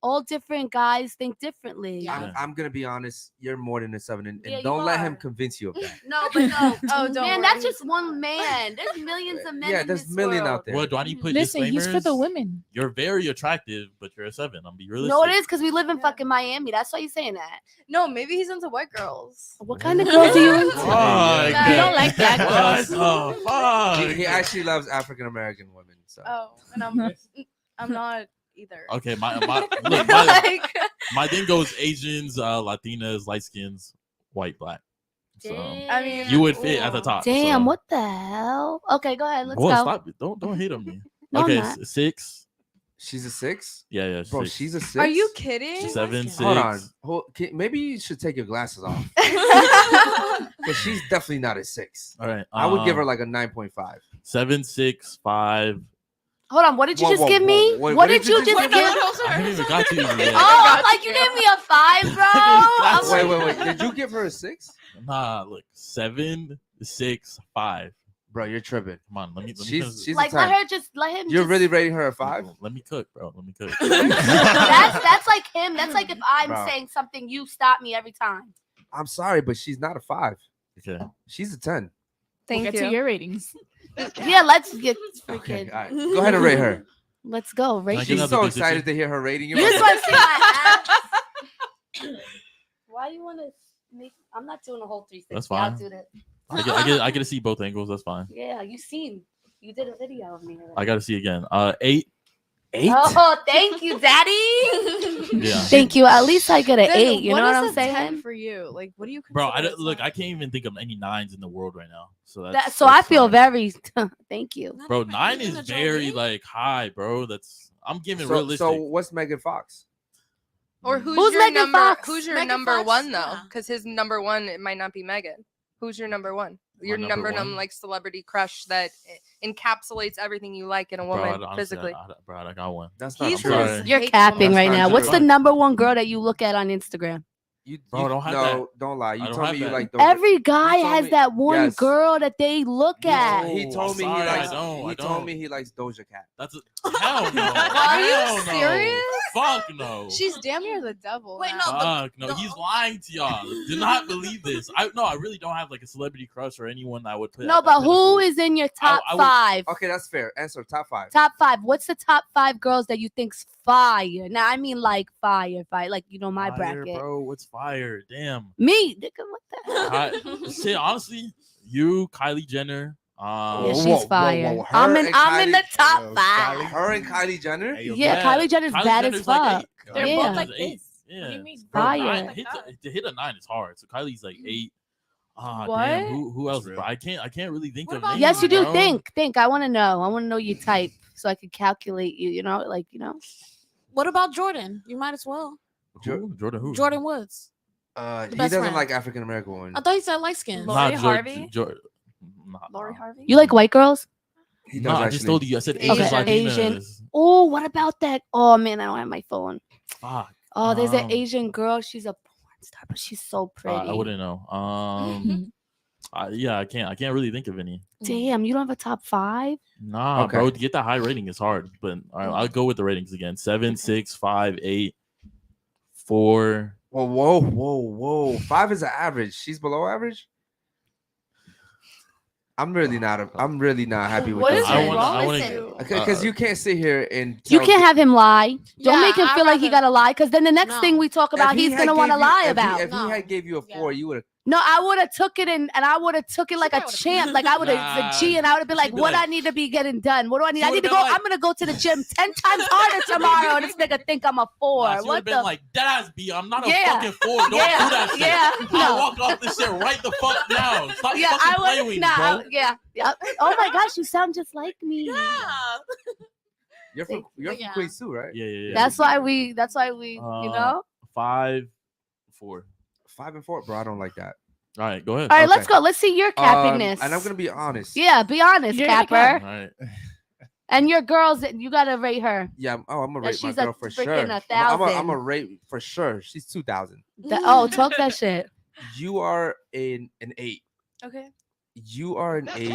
all different guys think differently. Yeah. I'm gonna be honest. You're more than a 7, and Yeah, you don't let him are. convince you of that. No, but no. Oh, don't Man, worry. that's just one man. There's millions of men. Yeah, in there's this million world. out there. What do I need to put Listen, he's for the disclaimers? women. You're very attractive, but you're a 7. I'm be realistic. No, it is because we live in Yeah. fucking Miami. That's why you're saying that. No, maybe he's into white girls. What kind of girls are you into? Fuck. You don't like that What girls. the fuck? He actually loves African American women. So Oh, and I'm not either. Okay, look, my Like, my thing goes Asians, Latinas, light skins, white, black. So I mean, you would fit at the top. Damn, so. what the hell? Okay, go ahead. Let's Boy, go. stop it. Don't hate on me. No, I'm Okay, not. 6. she's a 6. Yeah, Bro, 6. she's a 6. are you kidding? 7, 6. Hold on. Maybe you should take your glasses off. Because she's definitely not a 6. All right. I would give her like a 9.5. 7, 6, 5. Hold on. What did you Whoa, just whoa, give whoa, me? wait, What did you just Wait, give? no, Oh, no, I haven't even sorry. got to you yet. I'm like, you gave me a 5, bro. I'm Wait, like, Wait. Did you give her a 6? Nah, look. 7, 6, 5. Bro, you're tripping. Come on, let me She's a like 10. let him. You're just- really rating her a 5? Let me cook, bro. Let me cook. That's like him. That's like if I'm Bro. saying something, you stop me every time. I'm sorry, but she's not a 5. Okay. She's a 10. Thank We'll you. get to your ratings. Yeah, let's get Okay, freaking. all right. Go ahead and rate her. Let's go. Can I Rate get She's another so 360? excited to hear her rating. You just want to see my ass. Why you want to make? I'm not doing a whole 360. That's I'll fine. do that. I get to see both angles. That's fine. Yeah, you seen. You did a video of me. Already. I got to see again. 8. 8? Oh, thank you, Daddy. Yeah. Thank you. At least I get an Then 8. You know what is I'm a 10 saying? for you? Like, what do you Bro, consider? look, I can't even think of any 9s in the world right now. So So I that's feel fine. very. Thank you. Bro, 9 is very like high, bro. I'm giving realistic. So what's Megan Fox? Or who's Who's your Megan number? Fox? Who's your Megan number Fox? one though? Yeah. Because his number one, it might not be Megan. Who's your number one? Your number number one one? like celebrity crush that encapsulates everything you like in a Bro, woman honestly, physically. bro, I got one. That's not He's true. sorry. You're hate capping That's right not now. true. What's the number one girl that you look at on Instagram? Bro, I don't have no, don't lie. I You don't told have me you that. like Doja. Every guy told has me- that one yes. girl that they look at. He Oh, told I'm me sorry, he I likes. don't, I He don't. told me he likes Doja Cat. That's hell no. Are you Hell no. serious? Fuck no. She's damn near the devil. Wait, now. no, Fuck no. He's lying to y'all. Do not believe this. I really don't have like a celebrity crush or anyone I would put. No, at that but who pinnacle. is in your top I would- 5? Okay, that's fair. Answer top 5. Top 5. What's the top 5 girls that you think's fire? Now I mean like fire, like my Fire, bracket. bro. What's fire? Damn. Me, nigga, what the hell? Shit, honestly, you, Kylie Jenner. Yeah, she's fire. Her I'm in and the Kylie- top Yo, 5. Kylie. Her and Kylie Jenner. Hey, yo, Yeah, Kylie Jenner's bad as Jenner's fuck. like 8. They're Yeah. both like Kylie this. is 8. What do Yeah. you mean? Bro, Fire. 9, to hit a 9 is hard. So Kylie's like 8. Ah, What? damn. Who else? Real. Bro? I can't really think What of about names. Yes, you do. bro. Think. I want to know. I want to know your type so I can calculate you. What about Jordan? You might as well. Who? Jordan who? Jordan Woods. He best doesn't friend. like African American women. I thought you said light skin. Lori Not Harvey? Lori Harvey? You like white girls? He does No, I actually. just told you. I said Okay, Asian Latinas. Asian. Oh, what about that? Oh man, I don't have my phone. Fuck. Oh, there's an Um, Asian girl. She's a porn star, but she's so pretty. I wouldn't know. Yeah, I can't really think of any. Damn, you don't have a top 5? Nah, Okay. bro, to get that high rating is hard. But all right, I'll go with the ratings again: 7, 6, 5, 8, 4. Whoa. 5 is an average. She's below average. I'm really not happy with What this. is I wrong wanna- with I you? Because you can't sit here and You tell can't me- have him lie. Don't Yeah, make him I'd feel like he rather- gotta lie, because then the next No. thing we talk about, If he he's had gonna want to gave you- lie if he- about. If he No. had gave you a 4, you would have. No, I would have took it and I would have took it like a probably would've- champ. Like I would have Nah. the G, and I would have been like, She'd be "What like- I need to be getting done? What do I need? She I need to would've go. been like- I'm gonna go to the gym 10 times harder tomorrow." And this nigga think I'm a 4. Nah, she would What have been the? like, "Deadass B, I'm not a Yeah. fucking 4. Don't Yeah. do that shit. Yeah. I'll No. walk off this shit right the fuck now. Stop Yeah, fucking I playing would. with me, Nah, bro." yeah. Oh my gosh, you sound just like me. You're from Yeah. Queens too, right? Yeah. That's why we. You Uh, know. 5, 4. 5 and 4, bro. I don't like that. All right, go ahead. All right, Okay. let's go. Let's see your cappingness. And I'm gonna be honest. Yeah, be honest, You're gonna Capper. All right. And your girls, you gotta rate her. Yeah. I'm gonna That rate my she's a girl for freaking sure. 1,000. I'm a rate for sure. She's 2,000. Talk that shit. You are an 8. Okay. You are an 8.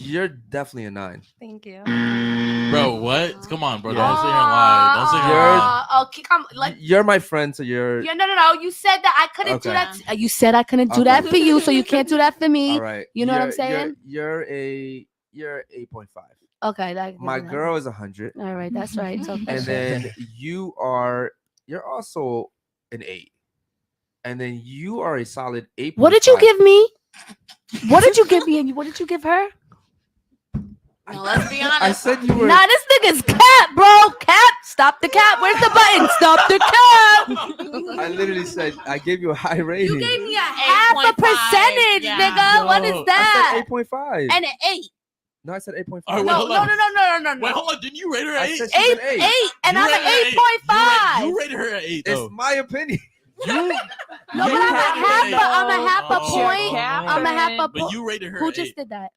You're definitely a 9. Thank you. Bro, what? Come on, bro. Yeah. Don't sit here and lie. Don't sit here and You're- lie. Okay, come. Like, You're my friend, so you're. yeah, no. You said that I couldn't do Okay. that. You said I couldn't do that for you, so you can't do that for me. All right. You know what I'm You're- saying? You're 8.5. Okay, that, My girl is 100, All right, that's right. Talk that and shit. then you're also an 8, and then you are a solid 8. What did you give me? What did you give me? And what did you give her? No, let's be honest. I said you were. Nah, this nigga's cap, bro. Cap. Stop the cap. Where's the button? Stop the cap. I literally said I gave you a high rating. You gave me a half a 8.5, percentage, yeah. nigga. What Yo, is I that? said 8.5. And an 8. No, I said 8.5. All right, wait, No, hold no, on. no. Wait, hold on. Didn't you rate her I at 8? said she's an 8, 8. and You I'm rated her an at 8.5. You rated her at 8, though. It's my opinion. You, No, but I'm a half a Oh, point. Cap. I'm a half a but point. you rated her Who at just 8. did that?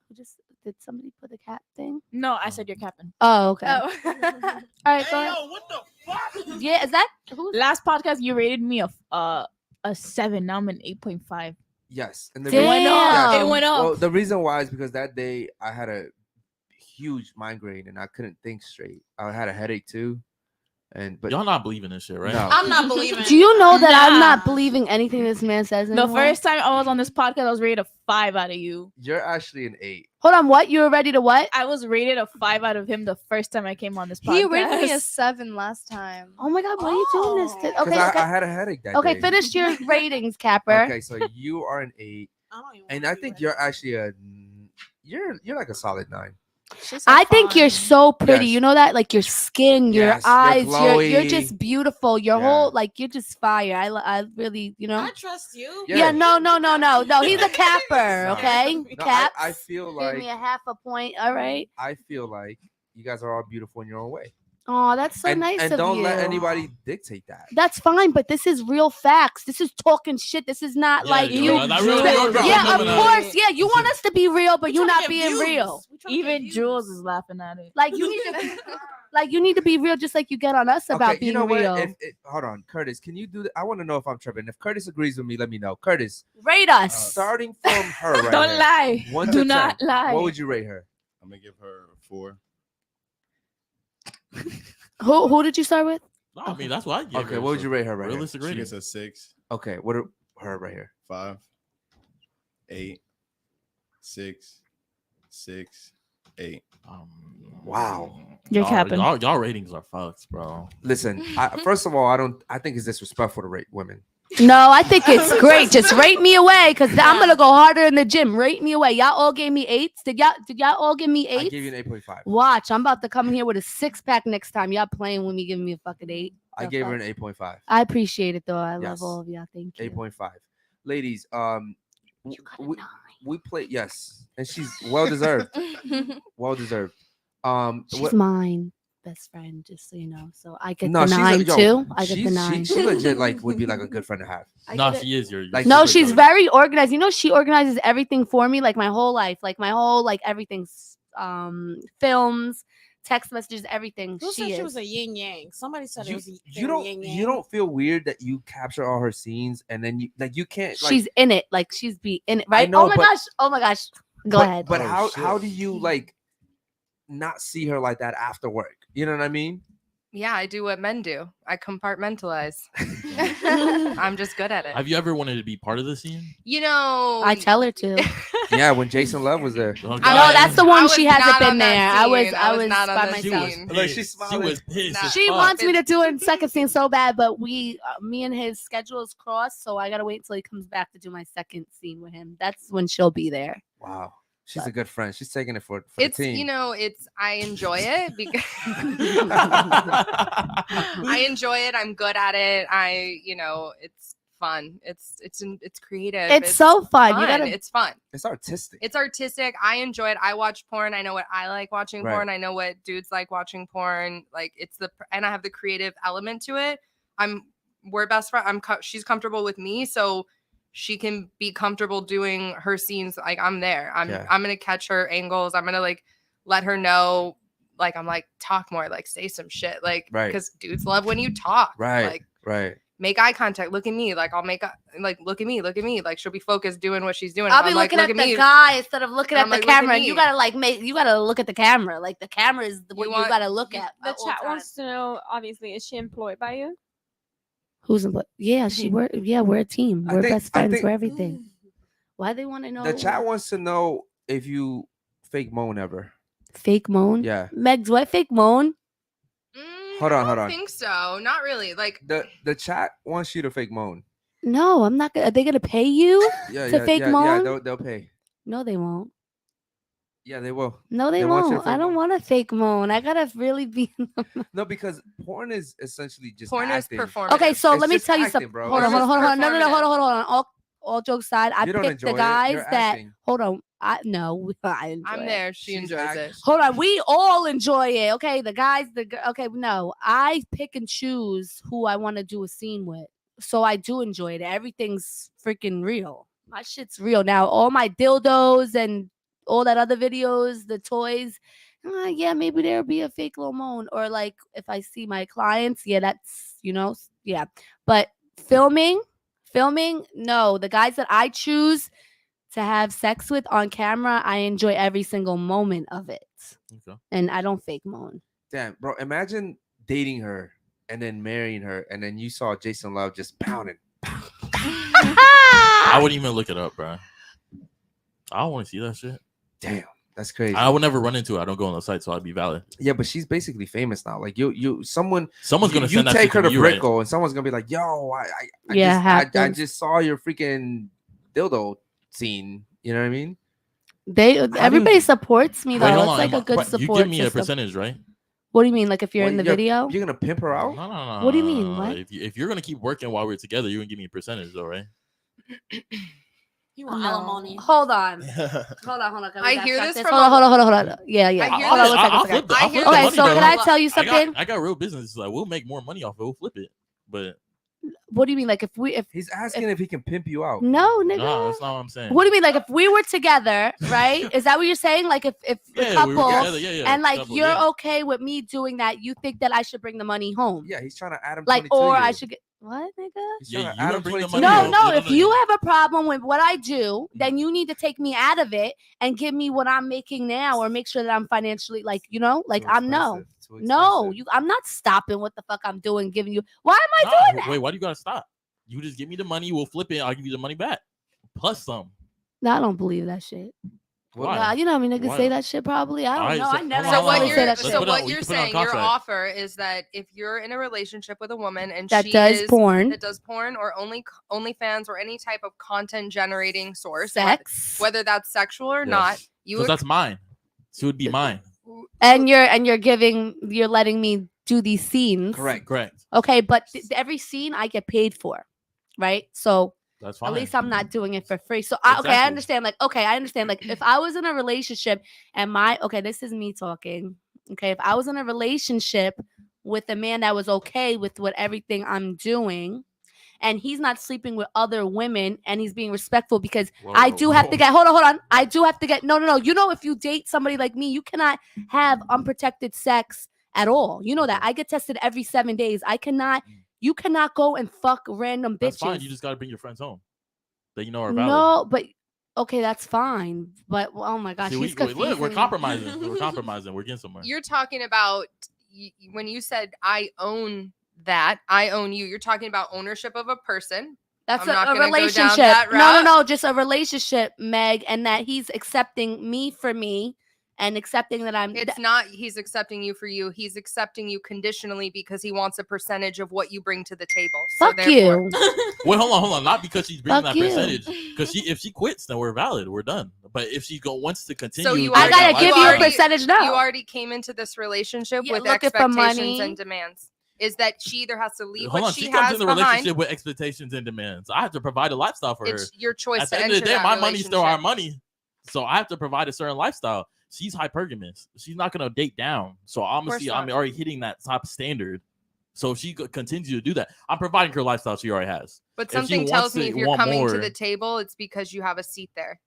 Did somebody put the cap thing? No, I said you're capping. Oh, okay. Oh. All right, go Hey, ahead. yo, what the fuck? Yeah, is that who's Last podcast, you rated me a 7. Now I'm an 8.5. Yes, and the Damn. It went up. It went up. Well, the reason why is because that day I had a huge migraine and I couldn't think straight. I had a headache too, But y'all not believing this shit, right? No. I'm not believing. Do you know that I'm Nah. not believing anything this man says The anymore? first time I was on this podcast, I was rated a 5 out of you. You're actually an 8. Hold on, what? You were ready to what? I was rated a 5 out of him the first time I came on this podcast. He rated me a 7 last time. Oh my god, why are you doing this? Oh. Okay, I okay. had a headache that Okay, day. finish your ratings, Capper. Okay, so you are an 8, I don't even and wanna I be think with you're actually you're like a solid 9. I think you're so pretty. Yes. You know that, like your skin, your Yes, you're eyes, you're glowy. just beautiful. Your Yeah. whole like you're just fire. I really, you know. I trust you. Yeah, no. He's a capper. No. Okay, No, caps. I feel Give like me a half a point. All right. I feel like you guys are all beautiful in your own way. Oh, that's so nice and of don't you. let anybody dictate that. That's fine, but this is real facts. This is talking shit. This is not Yeah, like you you. know, that real girl Yeah, of coming out. course. Yeah, you want us to be real, but We you're tryna not get being views. real. We tryna get Even views. Jules is laughing at it. Like you need to, like you need to be real, just like you get on us about Okay, being you know what? real. Hold on, Curtis, can you do that? I want to know if I'm tripping. If Curtis agrees with me, let me know. Curtis, Rate us. starting from her right Don't here, lie. 1 Do to not 10, lie. what would you rate her? I'm gonna give her a 4. Who did you start with? No, I mean, that's what I give. Okay, what would you rate her right here? Realistic She rating. gets a 6, Okay, what are her right here? 5, 8, 6, 6, 8. Wow. You're y'all, capping. Y'all ratings are fucked, bro. Listen, first of all, I think it's disrespectful to rate women. No, I think it's great. Just rate me away, because I'm gonna go harder in the gym. Rate me away. Y'all all gave me 8s. Did y'all all give me 8s? I gave you an 8.5. Watch, I'm about to come in here with a 6-pack next time. Y'all playing with me, giving me a fucking 8. I gave her an 8.5. I appreciate it though. I Yes. love all of y'all. Thank you. 8.5. Ladies, You got a we, 9. we play, yes, and she's well deserved. Well deserved. She's mine best friend, just so you know. So I get No, the she's 9 yo, too. I get the she's- 9. She legit like would be like a good friend to have. No, she is your Like, No, super she's good. very organized. You know, she organizes everything for me, like my whole life, like everything's films, text messages, everything. Who said She she is. was a yin yang? Somebody said it was a You don't feel weird that you capture all her scenes and then you can't like She's in it, like she's be in it, right? know, Oh my but- gosh! Oh my gosh! Go ahead. But Oh, how shit. do you like not see her like that after work? You know what I mean? Yeah, I do what men do. I compartmentalize. I'm just good at it. Have you ever wanted to be part of the scene? You know, I tell her to. Yeah, when Jason Love was there. Oh, No, God. that's the I one was she hasn't not been on that there. I was scene. I was not on by that She myself. was scene. Look, she's pissed. She smiling. was pissed. Nah. as She fuck. wants me to do it in second scene so bad, but me and his schedules crossed, so I gotta wait until he comes back to do my second scene with him. That's when she'll be there. Wow. She's a good friend. She's taking it for It's the team. you know, I enjoy it because I enjoy it. I'm good at it. It's fun. It's creative. It's so fun. You fun. gotta. It's fun. It's artistic. It's artistic. I enjoy it. I watch porn. I know what I like watching Right. porn. I know what dudes like watching porn. Like and I have the creative element to it. We're best friends. She's comfortable with me, so she can be comfortable doing her scenes. Like I'm there. I'm gonna catch her angles. I'm gonna like let her know. Like I'm like talk more. Like say some shit. Like Right. because dudes love when you talk. Right. Like Right. make eye contact. Look at me. Like I'll make like look at me. Look at me. Like she'll be focused doing what she's doing. I'll and be I'm like, looking look at at the me. guy instead of looking And at I'm the like, look at camera. me. You gotta look at the camera. Like the camera is what you want- gotta look at. The at all chat times. wants to know, obviously, is she employed by you? Who's in? Yeah, we're a team. I We're think- best I friends. think- We're everything. Why they want to know? The chat wants to know if you fake moan ever. Fake moan. Yeah. Megs, what fake moan? Hold on, I hold don't on. think so. Not really. Like The chat wants you to fake moan. No, I'm not gonna. Are they gonna pay you Yeah, to yeah, fake yeah, moan? yeah. They'll pay. No, they won't. Yeah, they will. No, they want you to won't. fake I don't moan. want to fake moan. I gotta really be. No, because porn is essentially just porn acting. is performance. Okay, so It's let me just tell you acting, something. bro. Hold on, It's hold on, just hold on. No, performative. hold on. All jokes aside, I You don't picked the enjoy it. guys You're that. acting. Hold on, I enjoy I'm it. there. She She's enjoys act- it. Hold on, we all enjoy it. Okay, the guys, okay, no, I pick and choose who I want to do a scene with. So I do enjoy it. Everything's freaking real. My shit's real now. All my dildos and all that other videos, the toys. Yeah, maybe there'll be a fake little moan. Or like if I see my clients, yeah, that's yeah. But filming, no. The guys that I choose to have sex with on camera, I enjoy every single moment of it. Okay. And I don't fake moan. Damn, bro. Imagine dating her and then marrying her, and then you saw Jason Love just pounding. I wouldn't even look it up, bro. I don't want to see that shit. Damn, that's crazy. I would never run into it. I don't go on the site, so I'd be valid. Yeah, but she's basically famous now. Like someone's gonna send that take shit her to to you, right? Brickle, and someone's gonna be like, "Yo, I just saw your freaking dildo scene." You know what I mean? Everybody supports me though. Wait, hold It's on. like a good You support give me a system. percentage, right? What do you mean? Like if you're in the video? You're gonna pimp her out? No. What do you mean? What? If you're gonna keep working while we're together, you're gonna give me a percentage, though, right? You want alimony? Hold on. Hold on. Can we I hear backtrack this from Hold on. Yeah. I hear Hold on, this- one I'll second. flip the Okay, money, so though. can I tell you something? I got real business. Like, we'll make more money off it. We'll flip it. But What do you mean? Like if he's asking if he can pimp you out. No, nigga. no, that's not what I'm saying. What do you mean? Like if we were together, right? Is that what you're saying? Like if Yeah, a couple we were together. Yeah, and like couple, you're yeah. okay with me doing that, you think that I should bring the money home? Yeah, he's trying to add him. Like, 22 or I years. should get what, nigga? He's Yeah, trying to you add don't him bring the 22 money years. No. If you have a problem with what I do, then you need to take me out of it and give me what I'm making now, or make sure that I'm financially, like, you know, like Too I'm expensive, too no, expensive. I'm not stopping what the fuck I'm doing, giving you. Why am I Nah, doing that? wait, why do you gotta stop? You just give me the money. We'll flip it. I'll give you the money back plus some. No, I don't believe that shit. Why? Nah, you know how many niggas Why? say that shit probably. I don't Alright, know. so- I never hold on, So what hold on. say you're that Let's shit. so put it on- what we you're can put it on saying, your contract. offer is that if you're in a relationship with a woman and That she does is porn. that does porn or OnlyFans or any type of content generating source, Sex. whether that's sexual or Yes. not, you Because that's mine. She would be mine. And you're letting me do these scenes. Correct. Okay, but every scene I get paid for, right? So That's fine. at least I'm not doing it for free. So I Exactly. understand. Like, okay, I understand. Like, if I was in a relationship and this is me talking. Okay, if I was in a relationship with a man that was okay with what everything I'm doing, and he's not sleeping with other women, and he's being respectful, because I do have to get. Hold on. I do have to get. No. You know, if you date somebody like me, you cannot have unprotected sex at all. You know that. I get tested every 7 days. I cannot. You cannot go and fuck random bitches. That's fine. You just gotta bring your friends home. That you know are valid. No, but okay, that's fine. But oh my gosh, See, he's look, confusing. we're compromising. We're compromising. We're getting somewhere. You're talking about when you said I own that, I own you. You're talking about ownership of a person. That's I'm not a gonna go down relationship. that route. No, just a relationship, Meg, and that he's accepting me for me and accepting that I'm. It's not he's accepting you for you. He's accepting you conditionally because he wants a percentage of what you bring to the table. So Fuck therefore- you. Wait, hold on. Not because she's bringing Fuck that you. percentage. Because if she quits, then we're valid. We're done. But if she wants to continue, So you I doing gotta that give you a lifestyle- percentage now. You already came into this relationship Yeah, with looking for expectations money. and demands. Is that she either has to leave Hold what on, she she comes has in the behind? relationship with expectations and demands. I have to provide a lifestyle for her. It's your choice At the to end of enter the day, that my money's still our relationship. money. So I have to provide a certain lifestyle. She's hypergamous. She's not gonna date down. So obviously, I'm not. already hitting that top standard. So if she continues to do that, I'm providing her lifestyle she already has. But If she something wants tells me to if you're want coming to more- the table, it's because you have a seat there.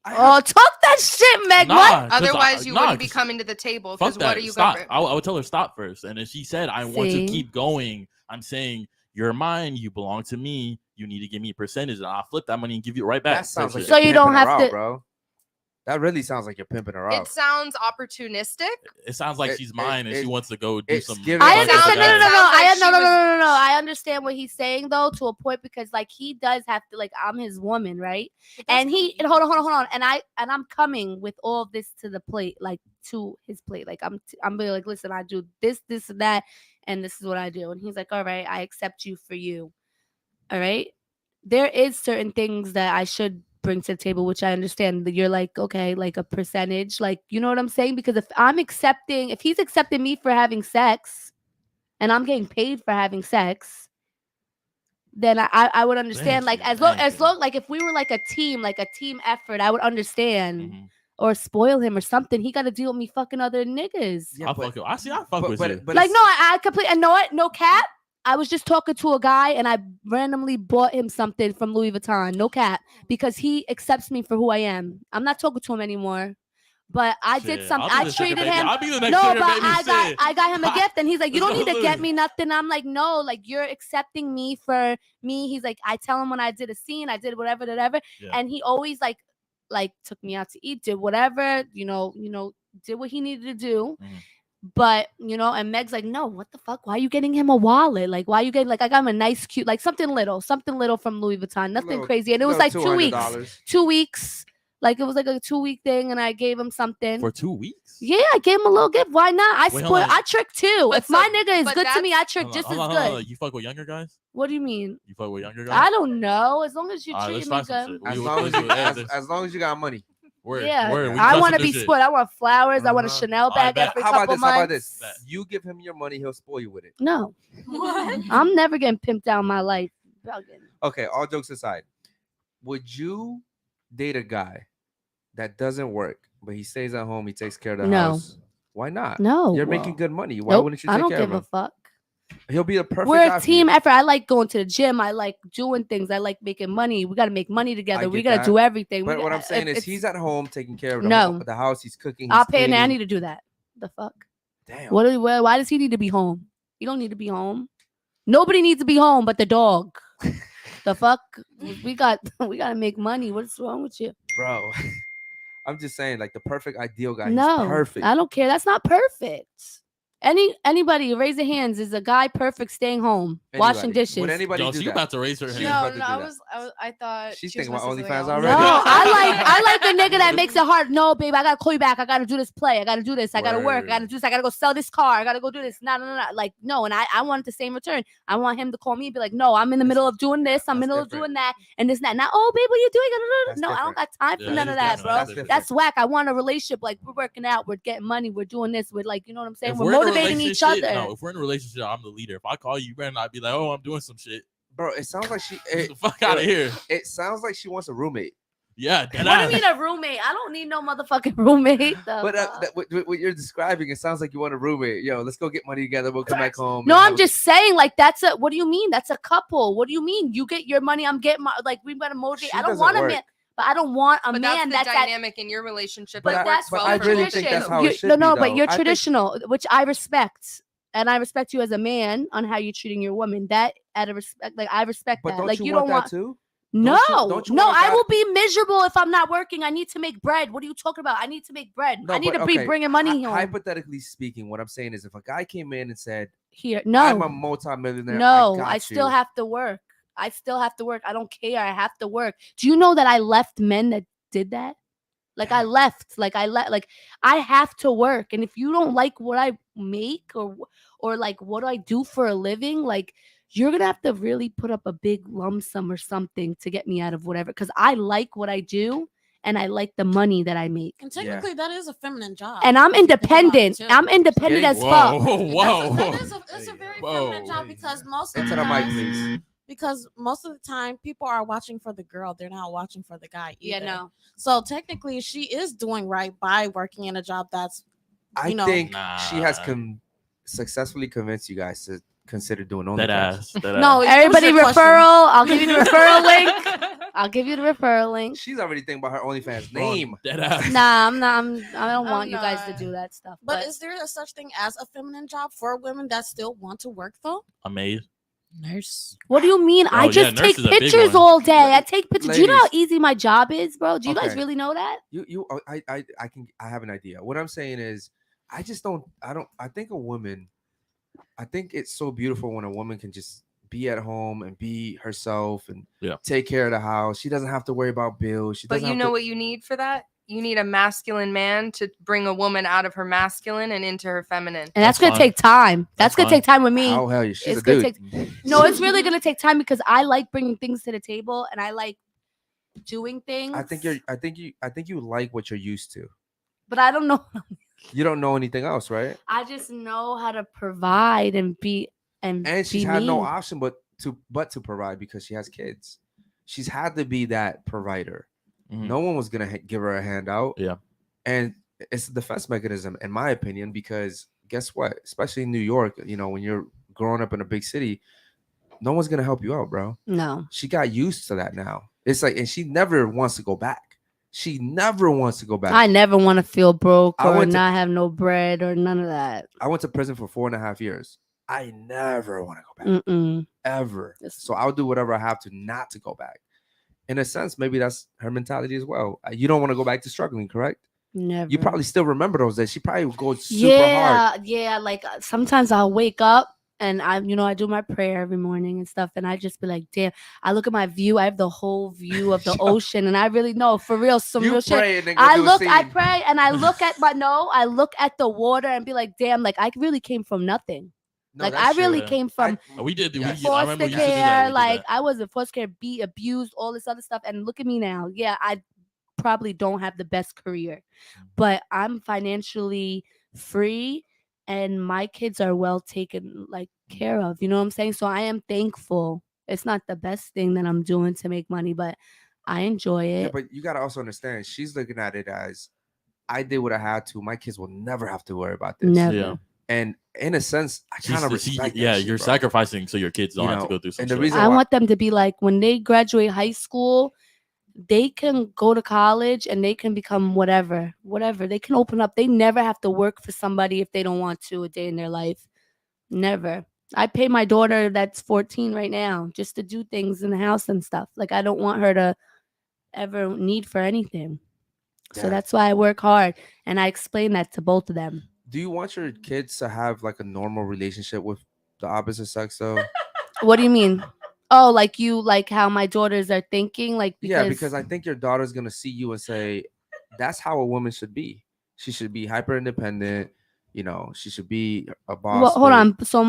Oh, talk that shit, Meg. Nah, What? 'cause Otherwise, you wouldn't be 'cause coming to the table. Fuck Because that. what are you Stop. going I would tell her stop first. And if she said, I want to See? keep going, I'm saying, you're mine. You belong to me. You need to give me a percentage. And I'll flip that money and give you it right back. That sounds like So you're you don't pimping her have out, to- bro. That really sounds like you're pimping her out. It sounds opportunistic. It sounds like It- she's mine and she it- wants to go do it's some. giving- I It sounds understand. No. like I she no. was- I understand what he's saying though, to a point, because like he does have to, like, I'm his woman, right? And hold on. And I'm coming with all of this to the plate, like to his plate. Like I'm being like, listen, I do this, and that, and this is what I do. And he's like, all right, I accept you for you. All right. There is certain things that I should bring to the table, which I understand that you're like, okay, like a percentage, like, you know what I'm saying? Because if he's accepting me for having sex and I'm getting paid for having sex, then I would understand. Like as long like if we were like a team effort, I would understand. Mhm. Or spoil him or something. He got to deal with me fucking other niggas. Yeah, I but- fuck with you. but Like, it's- no, I completely, and know what? No cap. I was just talking to a guy and I randomly bought him something from Louis Vuitton. No cap. Because he accepts me for who I am. I'm not talking to him anymore. But I did Shit, something. I'll be I the sugar treated baby. him. I'll be the next No, sugar but baby. I got him a gift, and he's like, "You Let's don't go, need to get Louis. me nothing." I'm like, "No, like you're accepting me for me." He's like, I tell him when I did a scene, I did whatever, Yeah. and he always like took me out to eat, did whatever, you know, did what he needed to do. Mhm. But and Meg's like, no, what the fuck? Why are you getting him a wallet? Like, why are you getting I got him a nice, cute, like something little from Louis Vuitton, nothing crazy. And it was like 2 weeks, 2 weeks. Like it was like a 2-week thing, and I gave him something for 2 weeks. Yeah, I gave him a little gift. Why not? I trick too. But if my nigga is good to me, I trick just as good. You fuck with younger guys? What do you mean? You fuck with younger guys? I don't know. As long as you treat me good. As long as you got money. Yeah, I want to be spoiled. I want flowers. I want a Chanel bag every couple months. How about this? You give him your money, he'll spoil you with it. No, I'm never getting pimped down my life. Okay, all jokes aside, would you date a guy that doesn't work, but he stays at home, he takes care of the house? Why not? No, you're making good money. Why wouldn't you take care of him? I don't give a fuck. He'll be a perfect. We're a team effort. I like going to the gym. I like doing things. I like making money. We got to make money together. We got to do everything. But what I'm saying is, he's at home taking care of the house. He's cooking. I'll pay a nanny to do that. The fuck? Damn. Why does he need to be home? He don't need to be home. Nobody needs to be home but the dog. The fuck? We got to make money. What's wrong with you, bro? I'm just saying, like the perfect ideal guy. No, he's perfect. I don't care. That's not perfect. Anybody raise their hands. Is a guy perfect staying home washing dishes? Would anybody do you that? about to raise her hand? No, I thought she's thinking about OnlyFans No, already. I like a nigga that makes it hard. No, babe, I gotta call you back. I gotta do this play. I gotta do this. I gotta work. I gotta do this. I gotta go sell this car. I gotta go do this. No. Like no, and I want the same return. I want him to call me and be like, no, I'm in the middle of doing this. I'm in the middle of doing that, and this and that. Now, oh, babe, what you doing? No, I don't got time for none of that, bro. That's whack. I want a relationship like we're working out, we're getting money, we're doing this, we're like, you know what I'm saying? We're motivating each other. No, if we're in a relationship, I'm the leader. If I call you, you better not be like, oh, I'm doing some shit. Bro, it sounds like she get the fuck out of here. It sounds like she wants a roommate. Yeah. What do you mean a roommate? I don't need no motherfucking roommate. But what you're describing, it sounds like you want a roommate. Yo, let's go get money together. We'll come back home. No, I'm just saying, like what do you mean? That's a couple. What do you mean? You get your money, I'm getting my, like we've got to motivate. I don't want a man. But I don't want a man that's the dynamic in your relationship. But that's well I really think that's how it should be, but you're traditional, which I respect. And I respect you as a man on how you're treating your woman. That out of respect, like I respect that. Like you don't want that too? No, I will be miserable if I'm not working. I need to make bread. What are you talking about? I need to make bread. I need to be bringing money home. Hypothetically speaking, what I'm saying is, if a guy came in and said, I'm a multi-millionaire. No, I still have to work. I don't care. I have to work. Do you know that I left men that did that? Like I left. Like I have to work. And if you don't like what I make or like what I do for a living, like you're gonna have to really put up a big lump sum or something to get me out of whatever. Because I like what I do and I like the money that I make. And technically, that is a feminine job. And I'm independent. I'm independent as fuck. Whoa. That's a very feminine job because most of the time. Please. Because most of the time people are watching for the girl, they're not watching for the guy either. Yeah, no. So technically she is doing right by working in a job that's I think she has successfully convinced you guys to consider doing OnlyFans. No, everybody referral. I'll give you the referral link. I'll give you the referral link. She's already thinking about her OnlyFans name. Nah, I'm not. I don't want you guys to do that stuff. But is there a such thing as a feminine job for women that still want to work though? A maid. Nurse. What do you mean? I just take pictures all day. I take pictures. Ladies. Do you know how easy my job is, bro? Do you guys really know that? I have an idea. What I'm saying is, I think a woman, I think it's so beautiful when a woman can just be at home and be herself and take care of the house. She doesn't have to worry about bills. But you know what you need for that? You need a masculine man to bring a woman out of her masculine and into her feminine. And that's going to take time. That's going to take time with me. Oh, hell yeah. She's a dude. No, it's really going to take time because I like bringing things to the table and I like doing things. I think you like what you're used to. But I don't know. You don't know anything else, right? I just know how to provide and be and she's had no option but to provide because she has kids. She's had to be that provider. Mm-hmm. No one was gonna give her a handout. Yeah, and it's a defense mechanism, in my opinion, because guess what? Especially in New York, you know, when you're growing up in a big city, no one's gonna help you out, bro. No, she got used to that now. It's like, and she never wants to go back. She never wants to go back. I never want to feel broke or not have no bread or none of that. I went to prison for 4.5 years. I never want to go back. Ever. So I'll do whatever I have to not to go back. In a sense, maybe that's her mentality as well. You don't want to go back to struggling, correct? Never. You probably still remember those days. She probably would go super hard. Yeah. Like sometimes I'll wake up and I do my prayer every morning and stuff, and I just be like, damn. I look at my view. I have the whole view of the ocean, and I really know for real some You real pray shit. and then go do a I scene. pray, and I look at I look at the water and be like, damn. Like I really came from nothing. No, Like that's I true. really came from We did. Yes. I remember foster we used to do that. care. We did Like that. I was in foster care, be abused, all this other stuff, and look at me now. Yeah, I probably don't have the best career, but I'm financially free and my kids are well taken like care of. You know what I'm saying? So I am thankful. It's not the best thing that I'm doing to make money, but I enjoy Yeah, it. but you gotta also understand. She's looking at it as, I did what I had to. My kids will never have to worry about this. Never. Yeah. And in a sense, I kind of respect. Yeah, that shit, you're bro. sacrificing so your kids don't You have to know, go through some and the shit. reason I why- want them to be like when they graduate high school, they can go to college and they can become whatever. They can open up. They never have to work for somebody if they don't want to a day in their life. Never. I pay my daughter that's 14 right now just to do things in the house and stuff. Like I don't want her to ever need for anything. So Yeah. that's why I work hard, and I explain that to both of them. Do you want your kids to have like a normal relationship with the opposite sex though? What do you mean? Oh, like you like how my daughters are thinking, like Because I think your daughter's gonna see you and say, "That's how a woman should be. She should be hyper independent. You know, she should be a boss." well, hold babe." on. So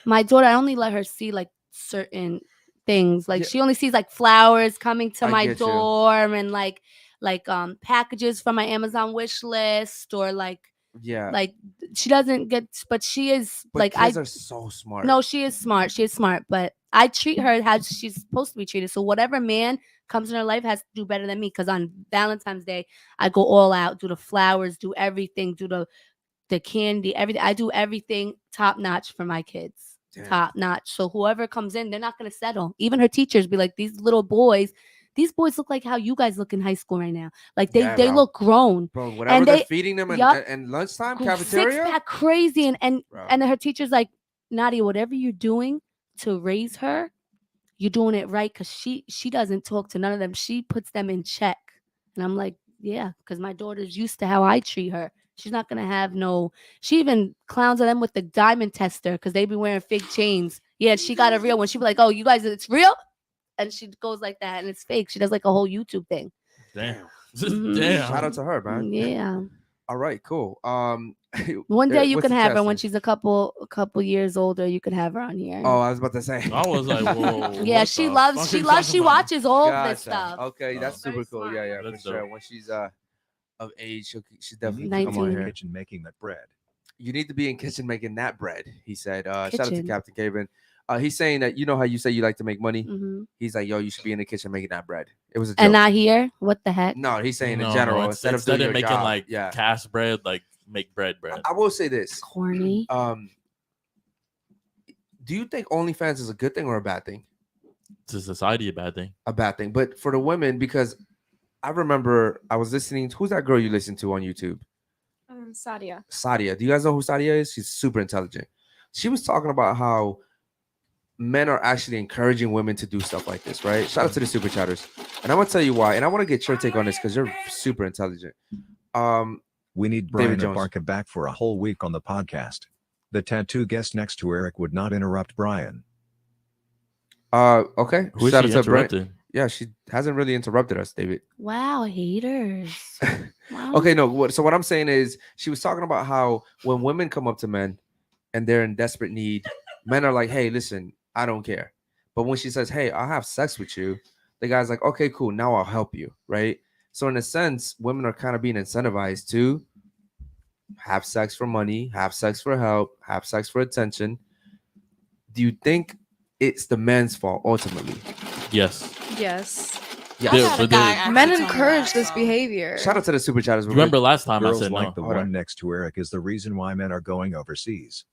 my daughter, I only let her see like certain things. Like Yeah. she only sees like flowers coming to I my get you. door and like packages from my Amazon wish list or like Yeah. she doesn't get, but she is But like kids are so smart. No, she is smart. She is smart, but I treat her how she's supposed to be treated. So whatever man comes in her life has to do better than me. Because on Valentine's Day, I go all out, do the flowers, do everything, do the candy, everything. I do everything top notch for my kids. Damn. Top notch. So whoever comes in, they're not gonna settle. Even her teachers be like, these little boys. These boys look like how you guys look in high school right now. Like they Yeah, they bro. look grown. Bro, whatever And they're they- feeding them Yup. and lunchtime Six cafeteria. pack crazy and Bro. and her teacher's like, Nadia, whatever you're doing to raise her, you're doing it right because she doesn't talk to none of them. She puts them in check. And I'm like, yeah, because my daughter's used to how I treat her. She's not gonna have no. She even clowns at them with the diamond tester because they be wearing fake chains. Yeah, she got a real one. She be like, oh, you guys, it's real, and she goes like that, and it's fake. She does like a whole YouTube thing. Damn. Mhm. Damn. Shout out to her, man. Yeah. All right, cool. One day you what's can the have her test when then? she's a couple years older. You could have her on here. Oh, I was about to say. I was like, whoa. yeah, what she the loves. fuck She are you loves. talking She about? watches all Gotcha. this stuff. Okay, that's Very super cool. smart. Yeah, for That's sure. dope. When she's of age, she's You definitely need come to be on 19. in the here. kitchen making that bread. You need to be in kitchen making that bread. He said. Shout out to Kitchen. Captain Caven. He's saying that you know how you say you like to make money. Mhm. He's like, yo, you should be in the kitchen making that bread. It was a joke. And not here. What the heck? No, he's saying No, in general no, instead of doing your making job, like yeah. cash bread, like make bread. I will say this. Corny. Do you think OnlyFans is a good thing or a bad thing? To society, a bad thing. A bad thing, but for the women, because I remember I was listening. Who's that girl you listen to on YouTube? Sadia. Sadia. Do you guys know who Sadia is? She's super intelligent. She was talking about how men are actually encouraging women to do stuff like this, right? Shout out to the super chatters. And I'm gonna tell you why. And I want to get your take on this because you're super intelligent. We need David Brian Jones. Abarca back for a whole week on the podcast. The tattoo guest next to Eric would not interrupt Brian. Okay. Who is Shout she out to Brent. interrupted? Yeah, she hasn't really interrupted us, David. Wow, haters. Wow. Okay, no. So what I'm saying is, she was talking about how when women come up to men and they're in desperate need, men are like, "Hey, listen, I don't care." But when she says, "Hey, I'll have sex with you," the guy's like, "Okay, cool. Now I'll help you." Right? So in a sense, women are kind of being incentivized to have sex for money, have sex for help, have sex for attention. Do you think it's the man's fault ultimately? Yes. Yes. Yes. Yeah, but then- Men encourage this behavior. Shout out to the super chatters. Remember last time Girls I said like no. the Hold one on. next to Eric is the reason why men are going overseas.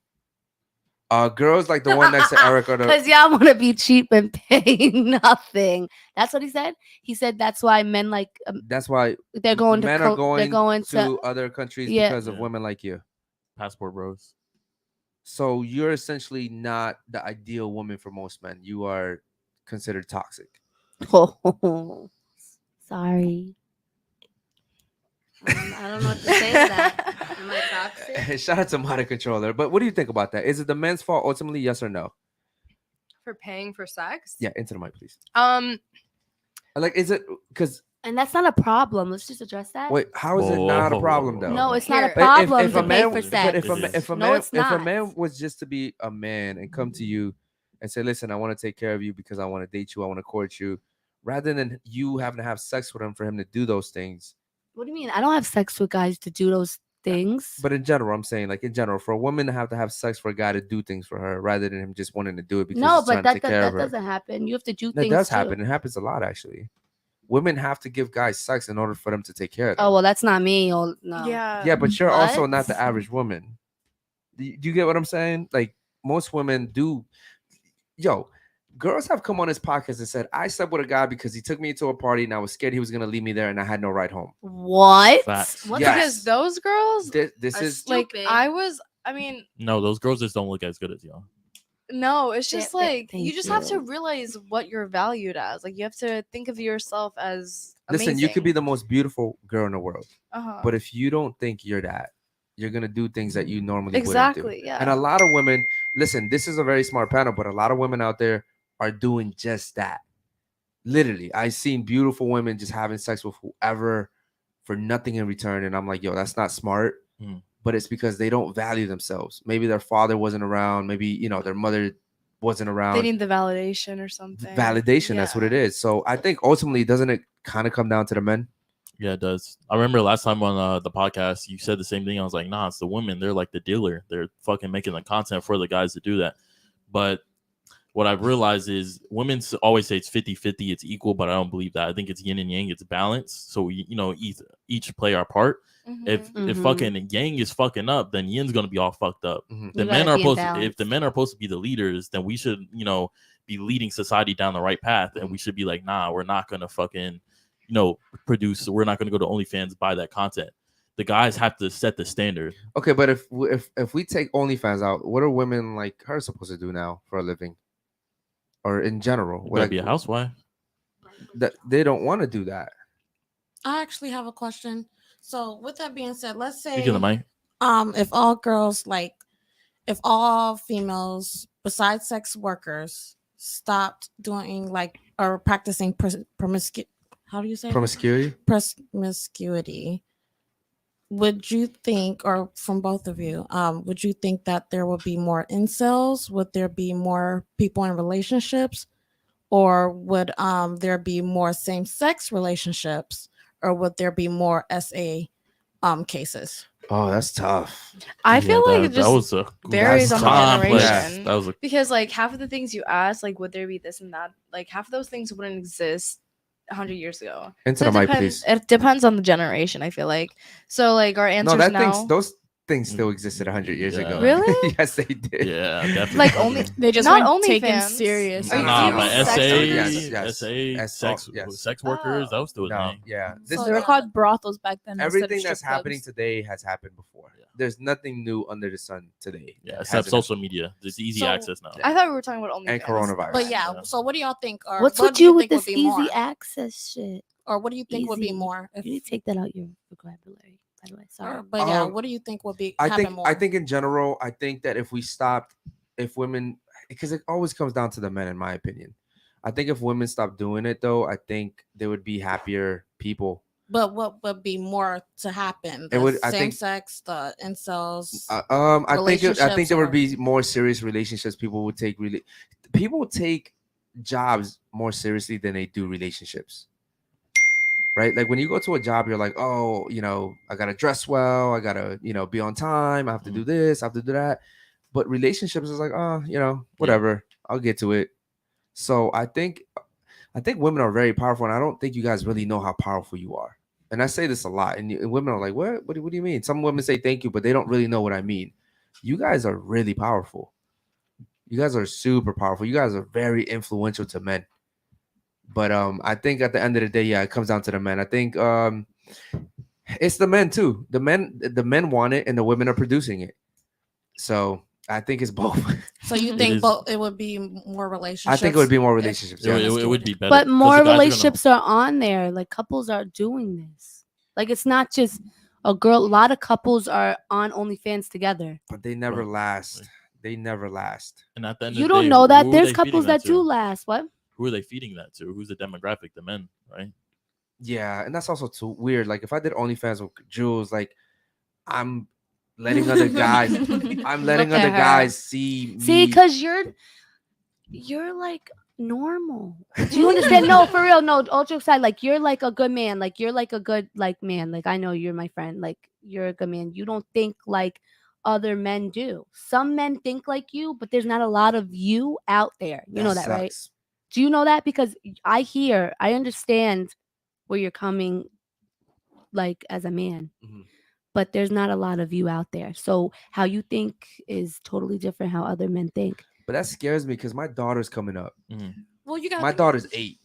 Girls like the one next to Eric or the Because y'all want to be cheap and pay nothing. That's what he said. He said that's why men like that's why they're going men to are going, they're going to other countries Yeah. because of Yeah. women like you. Passport bros. So you're essentially not the ideal woman for most men. You are considered toxic. Oh, sorry. I don't know what to say to that. Am I toxic? Shout out to Modern Controller. But what do you think about that? Is it the men's fault ultimately? Yes or no? For paying for sex? Yeah, into the mic, please. Like, is it because? And that's not a problem. Let's just address that. Wait, how is it not a problem though? No, it's not a Here. problem If to a pay man, for but sex. if a No, man, it's if a not. man was just to be a man and come to you and say, "Listen, I want to take care of you because I want to date you, I want to court you," rather than you having to have sex with him for him to do those things. What do you mean? I don't have sex with guys to do those things. But in general, I'm saying, like in general, for a woman to have sex for a guy to do things for her, rather than him just wanting to do it because No, he's trying but to take care that of her. doesn't happen. You have to do That things. does too. happen. It happens a lot, actually. Women have to give guys sex in order for them to take care of them. Oh well, that's not me. Oh no. Yeah, but you're also not the What? average woman. Do you get what I'm saying? Like most women do. Yo, girls have come on this podcast and said, I slept with a guy because he took me to a party and I was scared he was going to leave me there and I had no ride home. What? Facts. What? Yes. Because those girls, This are is like, stupid. I mean, No, those girls just don't look as good as y'all. no, it's just like thank you just have to you. realize what you're valued as. Like you have to think of yourself as listen, you could be the most beautiful girl in the world. Uh-huh. But if you don't think you're that, you're going to do things that you normally wouldn't Exactly, do. yeah. And a lot of women, listen, this is a very smart panel, but a lot of women out there are doing just that. Literally, I've seen beautiful women just having sex with whoever for nothing in return. And I'm like, yo, that's not smart. But it's because they don't value themselves. Maybe their father wasn't around. Maybe, their mother wasn't around. they need the validation or something. Validation, that's what it is. So I think ultimately, doesn't it kind of come down to the men? Yeah, it does. I remember last time on the podcast, you said the same thing. I was like, nah, it's the women. They're like the dealer. They're fucking making the content for the guys to do that. But what I've realized is women always say it's 50-50, it's equal, but I don't believe that. I think it's yin and yang, it's balance. So we, each play our part. If fucking yang is fucking up, then yin's gonna be all fucked up. The men are if the men are supposed to be the leaders, then we should, be leading society down the right path, and we should be like, nah, we're not gonna fucking, produce. We're not gonna go to OnlyFans, buy that content. The guys have to set the standard. Okay, but if we take OnlyFans out, what are women like her supposed to do now for a living, or in general? You gotta be a housewife. That they don't want to do that. I actually have a question. So with that being said, let's say Speaking of the mic. if all girls if all females besides sex workers stopped doing or practicing promiscuity, would you think, or from both of you, would you think that there would be more incels? Would there be more people in relationships, or would there be more same-sex relationships, or would there be more SA cases? Oh, that's tough. I feel like it just varies on the complex. generation. That was because half of the things you asked, would there be this and that? Half of those things wouldn't exist 100 years ago. Into the mic, please. It depends on the generation, I feel like. So our answers those things still existed 100 years ago. Really? Yes, they did. Yeah, definitely. only they just not weren't taken OnlyFans. serious. But SA, sex workers, that was still a thing. Yeah, So they were called brothels back then. Everything that's happening today has happened before. There's nothing new under the sun today. Yeah, except social media. There's easy access now. I thought we were talking about OnlyFans. And coronavirus. But yeah, so what do y'all think? Or What's what with do you with think would this be easy more? access shit? Or what do you think would be Easy. more? You need to take that out your vocabulary. By the way, sorry. But yeah, what do you think would be happen more? I think in general, I think that if women, because it always comes down to the men, in my opinion. I think if women stop doing it, though, I think they would be happier people. But what would be more to happen? Same sex, the incels. I think there would be more serious relationships. People would take jobs more seriously than they do relationships. Right? Like when you go to a job, you're like, oh, I gotta dress well, I gotta, be on time, I have to do this, I have to do that. But relationships is like, oh, whatever, I'll get to it. So I think women are very powerful, and I don't think you guys really know how powerful you are. And I say this a lot, and women are like, what do you mean? Some women say thank you, but they don't really know what I mean. You guys are really powerful. You guys are super powerful. You guys are very influential to men. But I think at the end of the day, yeah, it comes down to the men. I think it's the men too. The men want it, and the women are producing it. So I think it's both. So you think it would be more relationships? I think it would be more relationships. It would be better. But more relationships are on there. Like couples are doing this. Like it's not just a girl. A lot of couples are on OnlyFans together. But they never Right. last. They never last. And at the end You of the don't day, know that. who are There's they feeding couples that do to? last. What? Who are they feeding that to? Who's the demographic? The men, right? Yeah, and that's also too weird. Like if I did OnlyFans with Jules, like I'm letting other guys, I'm letting Look at other her. guys see See, me. because you're like normal. Do you understand? No, for real. No, all jokes aside, like you're like a good man. Like you're like a good like man. Like I know you're my friend. Like you're a good man. You don't think like other men do. Some men think like you, but there's not a lot of you out there. You know that, right? sucks. Do you know that? Because I understand where you're coming like as a man. Mhm. But there's not a lot of you out there. So how you think is totally different how other men think. But that scares me because my daughter's coming up. Well, you got My daughter's 8,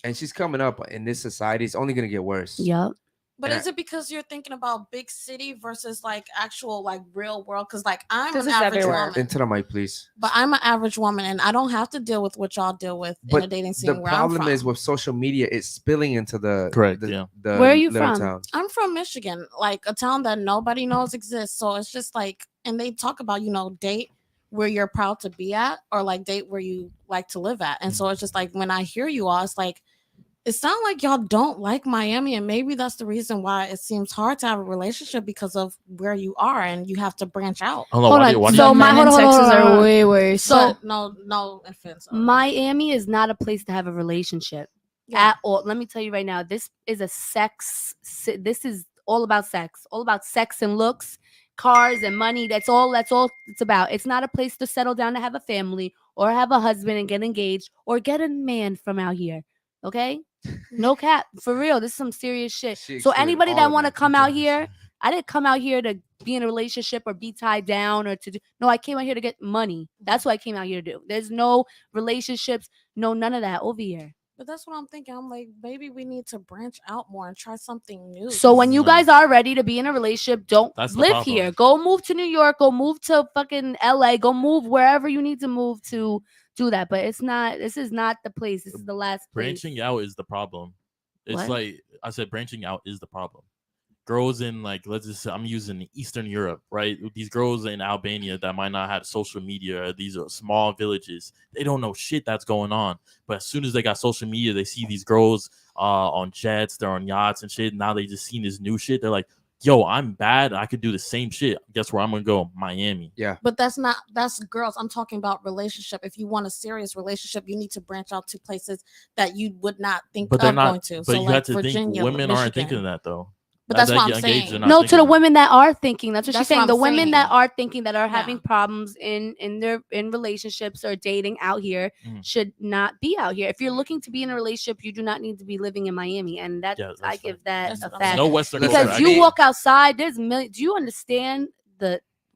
and she's coming up in this society. It's only gonna get worse. Yep. But And is it because you're thinking about big city versus like actual like real world? Because like I'm This an is average everywhere. woman, Into the mic, please. but I'm an average woman, and I don't have to deal with what y'all deal with in But a dating scene the where I'm problem from. is with social media, it's spilling into the Correct, the, yeah. the Where are you little from? towns. I'm from Michigan, like a town that nobody knows exists. So it's just like, and they talk about, date where you're proud to be at, or like date where you like to live at. And so it's just like when I hear you all, it's like, it sounds like y'all don't like Miami, and maybe that's the reason why it seems hard to have a relationship because of where you are, and you have to branch out. Hold on, Hold why on. do So you my Men in hold on, Texas hold on, hold are on. way worse. So But no offense. Miami is not a place to have a relationship at all. Let me tell you right now, this is this is all about sex and looks, cars and money. That's all it's about. It's not a place to settle down to have a family or have a husband and get engaged or get a man from out here. Okay? No cap. For real. This is some serious shit. She So excluded anybody all that of want to that. come out here, I didn't come out here to be in a relationship or be tied down or to do. No, I came out here to get money. That's what I came out here to do. There's no relationships, no none of that over here. But that's what I'm thinking. I'm like, maybe we need to branch out more and try something new. So when you No. guys are ready to be in a relationship, don't That's the live problem. here. Go move to New York. Go move to fucking LA. Go move wherever you need to move to do that. But it's not. This is not the place. This is the last place. Branching out is the problem. It's What? like I said, branching out is the problem. Girls in like, let's just say I'm using Eastern Europe, right? These girls in Albania that might not have social media, or these are small villages. They don't know shit that's going on. But as soon as they got social media, they see these girls on jets, they're on yachts and shit. Now they just seen this new shit. They're like, yo, I'm bad. I could do the same shit. Guess where I'm gonna go? Miami. Yeah. But that's girls. I'm talking about relationship. If you want a serious relationship, you need to branch out to places that you would not think But they're of not. going to. But So you like have to Virginia, think women aren't Michigan. thinking that though. But that's As what they I'm get engaged, saying. they're not No, to thinking the that. women that are thinking. That's what she's That's saying. what The I'm women saying. that are thinking that are Yeah. having problems in relationships or dating out here Mhm. should not be out here. If you're looking to be in a relationship, you do not need to be living in Miami, and that Yeah, that's I give that That's a what I'm fact. saying. No Western Because culture, you actually. walk outside, there's millions. Do you understand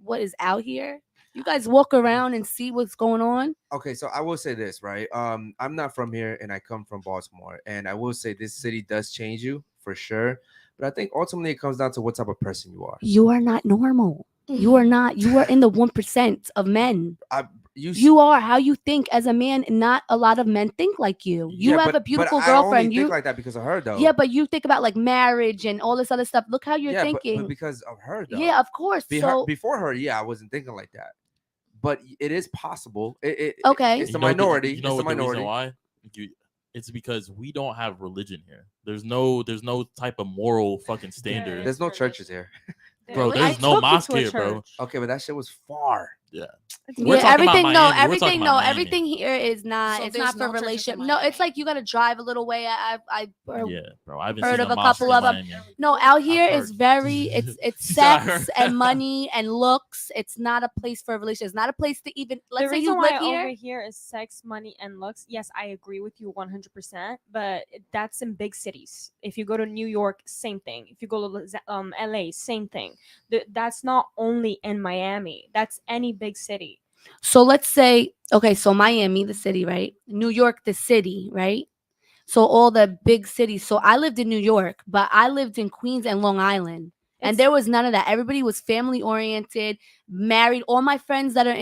what is out here? You guys walk around and see what's going on. Okay, so I will say this, right? I'm not from here, and I come from Baltimore, and I will say this city does change you for sure. But I think ultimately it comes down to what type of person you are. You are not normal. You are not. You are in the 1% of men. You are how you think as a man. Not a lot of men think like you. You Yeah, have but- a beautiful but I only girlfriend. think like that because of her, though. Yeah, but you think about like marriage and all this other stuff. Look how you're yeah, thinking. but because of her, though. Yeah, of course. Before her, yeah, I wasn't thinking like that. But it is possible. Okay. It's the You know minority. You know it's what the the reason minority. why? It's because we don't have religion here. There's no type of moral fucking standard. There's no churches here. Bro, I there's no took you mosque to a here, bro. church. Okay, but that shit was far. Yeah. Yeah, talking about everything. No, Miami. We're talking everything. about No, Miami. everything here is not. So it's there's not for no churches in relationship. No, Miami? it's like you got to drive a little way. I Yeah, bro. I haven't heard seen of a a mosque couple in of them. Miami. No, out here I've is heard. very. It's She said I sex heard. and money and looks. It's not a place for a relationship. It's not a place to even. The Let's say reason you why live over here. here is sex, money, and looks. Yes, I agree with you 100%. But that's in big cities. If you go to New York, same thing. If you go to LA, same thing. That's not only in Miami. That's any big city. So let's say, okay, so Miami, the city, right? New York, the city, right? So all the big cities. So I lived in New York, but I lived in Queens and Long Island. And It's- there was none of that. Everybody was family oriented, married. All my friends that are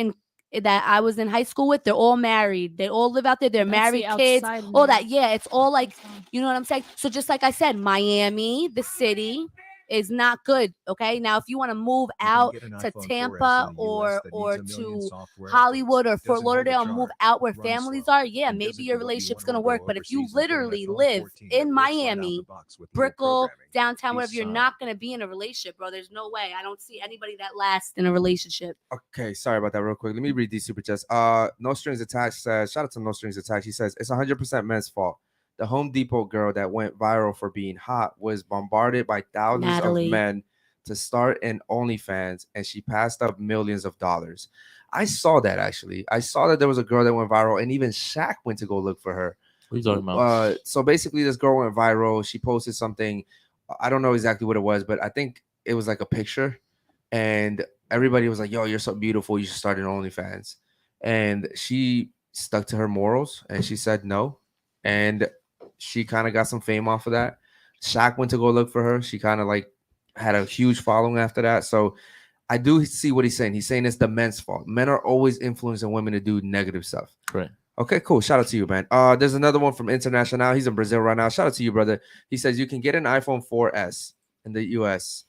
that I was in high school with, they're all married. They all live out there. They're That's married, the kids, outside all man. that. Yeah, it's all like, you know what I'm saying? So just like I said, Miami, the city, is not good. Okay, now if you want to move You can out get an to iPhone 4S Tampa in the US or that needs 1 million to software Hollywood updates, or Fort doesn't hold a Lauderdale, move charge, out where runs families slow, are, yeah, and maybe doesn't your do what you relationship's wanna gonna go work. But if you overseas and put an literally iPhone live 14 in that works right out the Miami, box with no Brickell, programming. downtown, Peace wherever, you're sign. not gonna be in a relationship, bro. There's no way. I don't see anybody that lasts in a relationship. Okay, sorry about that. Real quick, let me read these super chats. No Strings Attached says, shout out to No Strings Attached. He says it's 100% men's fault. The Home Depot girl that went viral for being hot was bombarded by thousands Natalie. of men to start an OnlyFans, and she passed up millions of dollars. I saw that actually. I saw that there was a girl that went viral, and even Shaq went to go look for her. What are you talking about? So basically, this girl went viral. She posted something. I don't know exactly what it was, but I think it was like a picture, and everybody was like, "Yo, you're so beautiful. You should start an OnlyFans." And she stuck to her morals, and she said no, and she kind of got some fame off of that. Shaq went to go look for her. She kind of like had a huge following after that. So I do see what he's saying. He's saying it's the men's fault. Men are always influencing women to do negative stuff. Right. Okay, cool. Shout out to you, man. There's another one from International. He's in Brazil right now. Shout out to you, brother. He says you can get an iPhone 4S in the US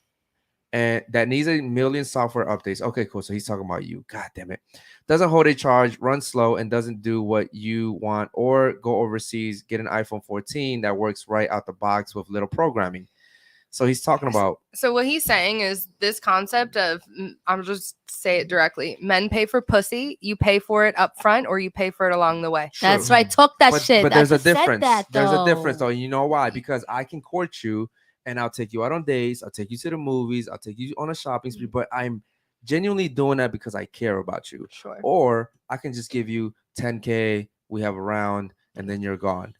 and that needs 1 million software updates. Okay, cool. So he's talking about you. God damn it. Doesn't hold a charge, runs slow, and doesn't do what you want. Or go overseas, get an iPhone 14 that works right out the box with little programming. So he's talking about. So what he's saying is this concept of, I'm just say it directly. Men pay for pussy. You pay for it up front, or you pay for it along the way. That's right. Talk that shit. But I there's a just said difference. that, There's a though. difference, though. You know why? Because I can court you, and I'll take you out on dates. I'll take you to the movies. I'll take you on a shopping spree. But I'm genuinely doing that because I care about you. Sure. Or I can just give you 10K. We have a round, and then you're gone.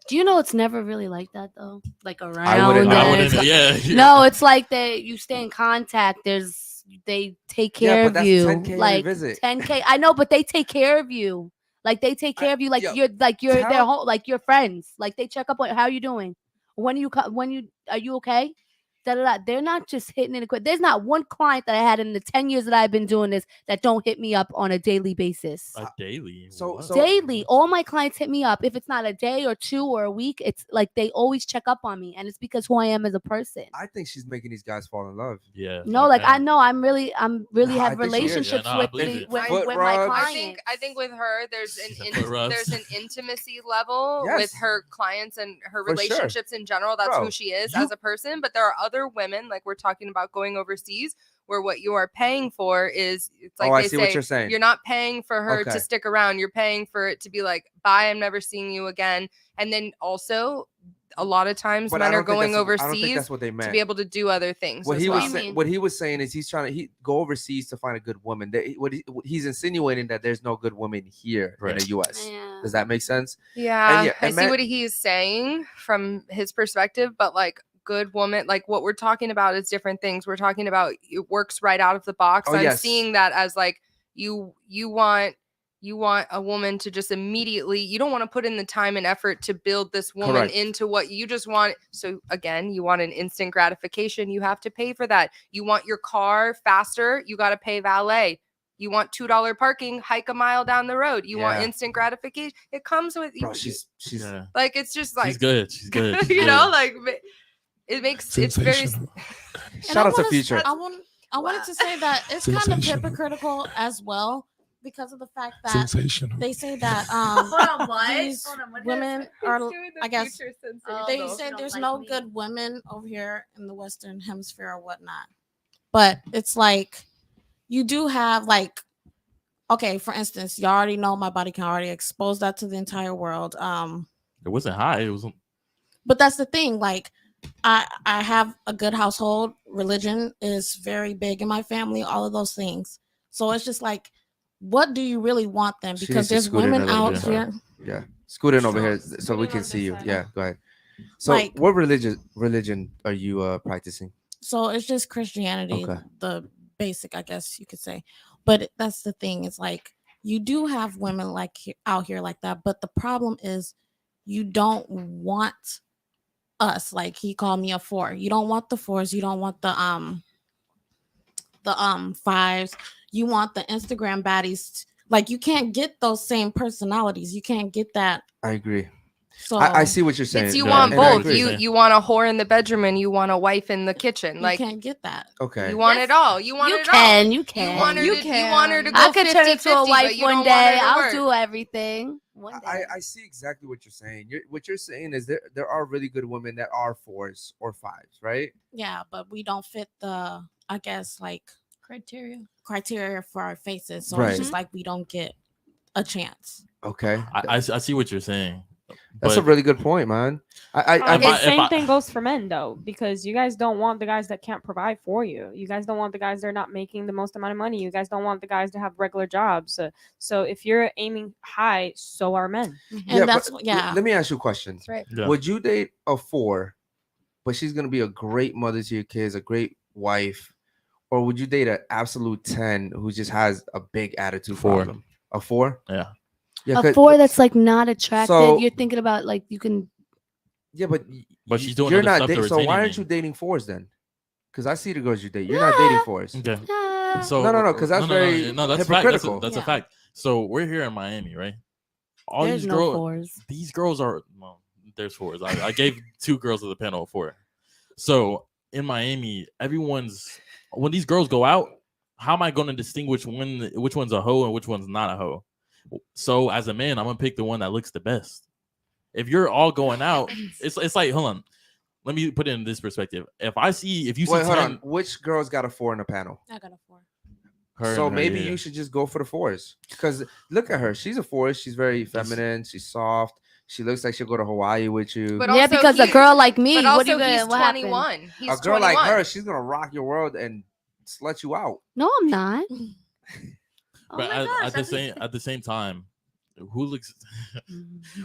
Do you know it's never really like that though? Like around. I wouldn't know. Yeah. No, it's like you stay in contact. They take care but of that's you. 10K every Like visit. 10K. I know, but they take care of you. Like they take care of you. Like you're their whole, like your friends. Like they check up on how you doing. When you are you okay? Da, da, da. They're not just hitting it quick. There's not one client that I had in the 10 years that I've been doing this that don't hit me up on a daily basis. A daily. So Daily, all my clients hit me up. If it's not a day or two or a week, it's like they always check up on me, and it's because who I am as a person. I think she's making these guys fall in love. Yeah. No, like I know I'm really Nah, I have think she is. relationships Yeah, no, I with believe it. with Foot my rubs. clients. I think with her, there's Foot rubs. there's an intimacy level Yes. with her clients and her For sure. relationships in general. That's Bro, who she is you- as a person. But there are other women, like we're talking about going overseas, where what you are paying for is it's like Oh, I they see say, what you're saying. you're not paying for her Okay. to stick around. You're paying for it to be like, bye, I'm never seeing you again. And then also, a lot of times But I men are don't think going that's- I don't think overseas that's what they to meant. be able to do other things. What as he well. was what he was saying is he's trying to go overseas to find a good woman. He's insinuating that there's no good women here in the U.S. Yeah. Does that make sense? Yeah, I and see what he's saying from his perspective, but like good woman, like what we're talking about is different things. We're talking about it works right out of the box. Oh, I'm yes. seeing that as like you want a woman to just immediately, you don't want to put in the time and effort to build this woman Correct. into what you just want. So again, you want an instant gratification, you have to pay for that. You want your car faster, you got to pay valet. You want $2 parking, hike a mile down the road. You want Yeah. instant gratification. It comes with Bro, she's Yeah. like, it's just like She's good. She's good. you know, like it makes it's very And shout I out to wanna- Future. I wanted to say that it's kind of hypocritical as well because of the fact that they say that Hold on, what? these Hold on, what women are, I guess, they Oh, say don't there's like no me. good women over here in the Western Hemisphere or whatnot. But it's like you do have like, okay, for instance, you already know my body can already expose that to the entire world. It wasn't high. It was. But that's the thing, like I have a good household. Religion is very big in my family, all of those things. So it's just like, what do you really want then? She Because needs to there's scoot in women a little out bit. here. Yeah, scoot in over here so Scoot we in can on see this you. side. Yeah, go ahead. So, Like- what religion are you practicing? So it's just Christianity, Okay. the basic, I guess you could say. But that's the thing. It's like you do have women like out here like that, but the problem is you don't want us. Like he called me a 4. You don't want the 4s. You don't want the 5s. You want the Instagram baddies. Like you can't get those same personalities. You can't get that. I agree. So I see what you're saying. It's you Yeah, want and I both. agree. You want a whore in the bedroom and you want a wife in the kitchen. you Like can't get that. Okay. you want it all. You want You it can, all. you can. You want her You to. You want her to can. go I could turn into a 50-50, wife but you one don't want her day. to I'll work. do everything. One day. I see exactly what you're saying. What you're saying is there are really good women that are 4s or 5s, right? Yeah, but we don't fit the, I guess, like criteria for our faces. So Right. it's just like we don't get a chance. Okay. I see what you're saying. That's a but- really good point, man. I If I- The same thing goes for men though, because you guys don't want the guys that can't provide for you. You guys don't want the guys that are not making the most amount of money. You guys don't want the guys to have regular jobs. So if you're aiming high, so are men. And that's but yeah. Let me ask you a question. That's right. Yeah. Would you date a 4, but she's gonna be a great mother to your kids, a great wife, or would you date an absolute 10 who just has a big attitude 4. problem? A 4? Yeah. Yeah, A 4 that's like not attractive. So- You're thinking about like you can. yeah, but But she's doing you're other not stuff to dating. So retain why me. aren't you dating 4s then? Because I see the girls you date. You're not dating 4s. Okay. Ah. So No, 'cause that's very no, that's hypocritical. Fact. That's Yeah. a fact. So we're here in Miami, right? All There's these no girls, 4s. these girls are well, there's 4s. I gave 2 girls of the panel a 4. So in Miami, when these girls go out, how am I going to distinguish which one's a hoe and which one's not a hoe? So as a man, I'm gonna pick the one that looks the best. If you're all going out, it's like, hold on, let me put it in this perspective. If you see Wait, hold 10, on. Which girl's got a 4 in the panel? I got a 4. her So and her, maybe yeah. you should just go for the 4s. Because look at her. She's a 4. She's very feminine. She's soft. She looks like she'll go to Hawaii with you. But Yeah, also because a girl like me, But what also do you gonna? he's What happened? 21. He's a girl 21. like her, she's gonna rock your world and slut you out. No, I'm not. Oh But my gosh, at the same time, who looks?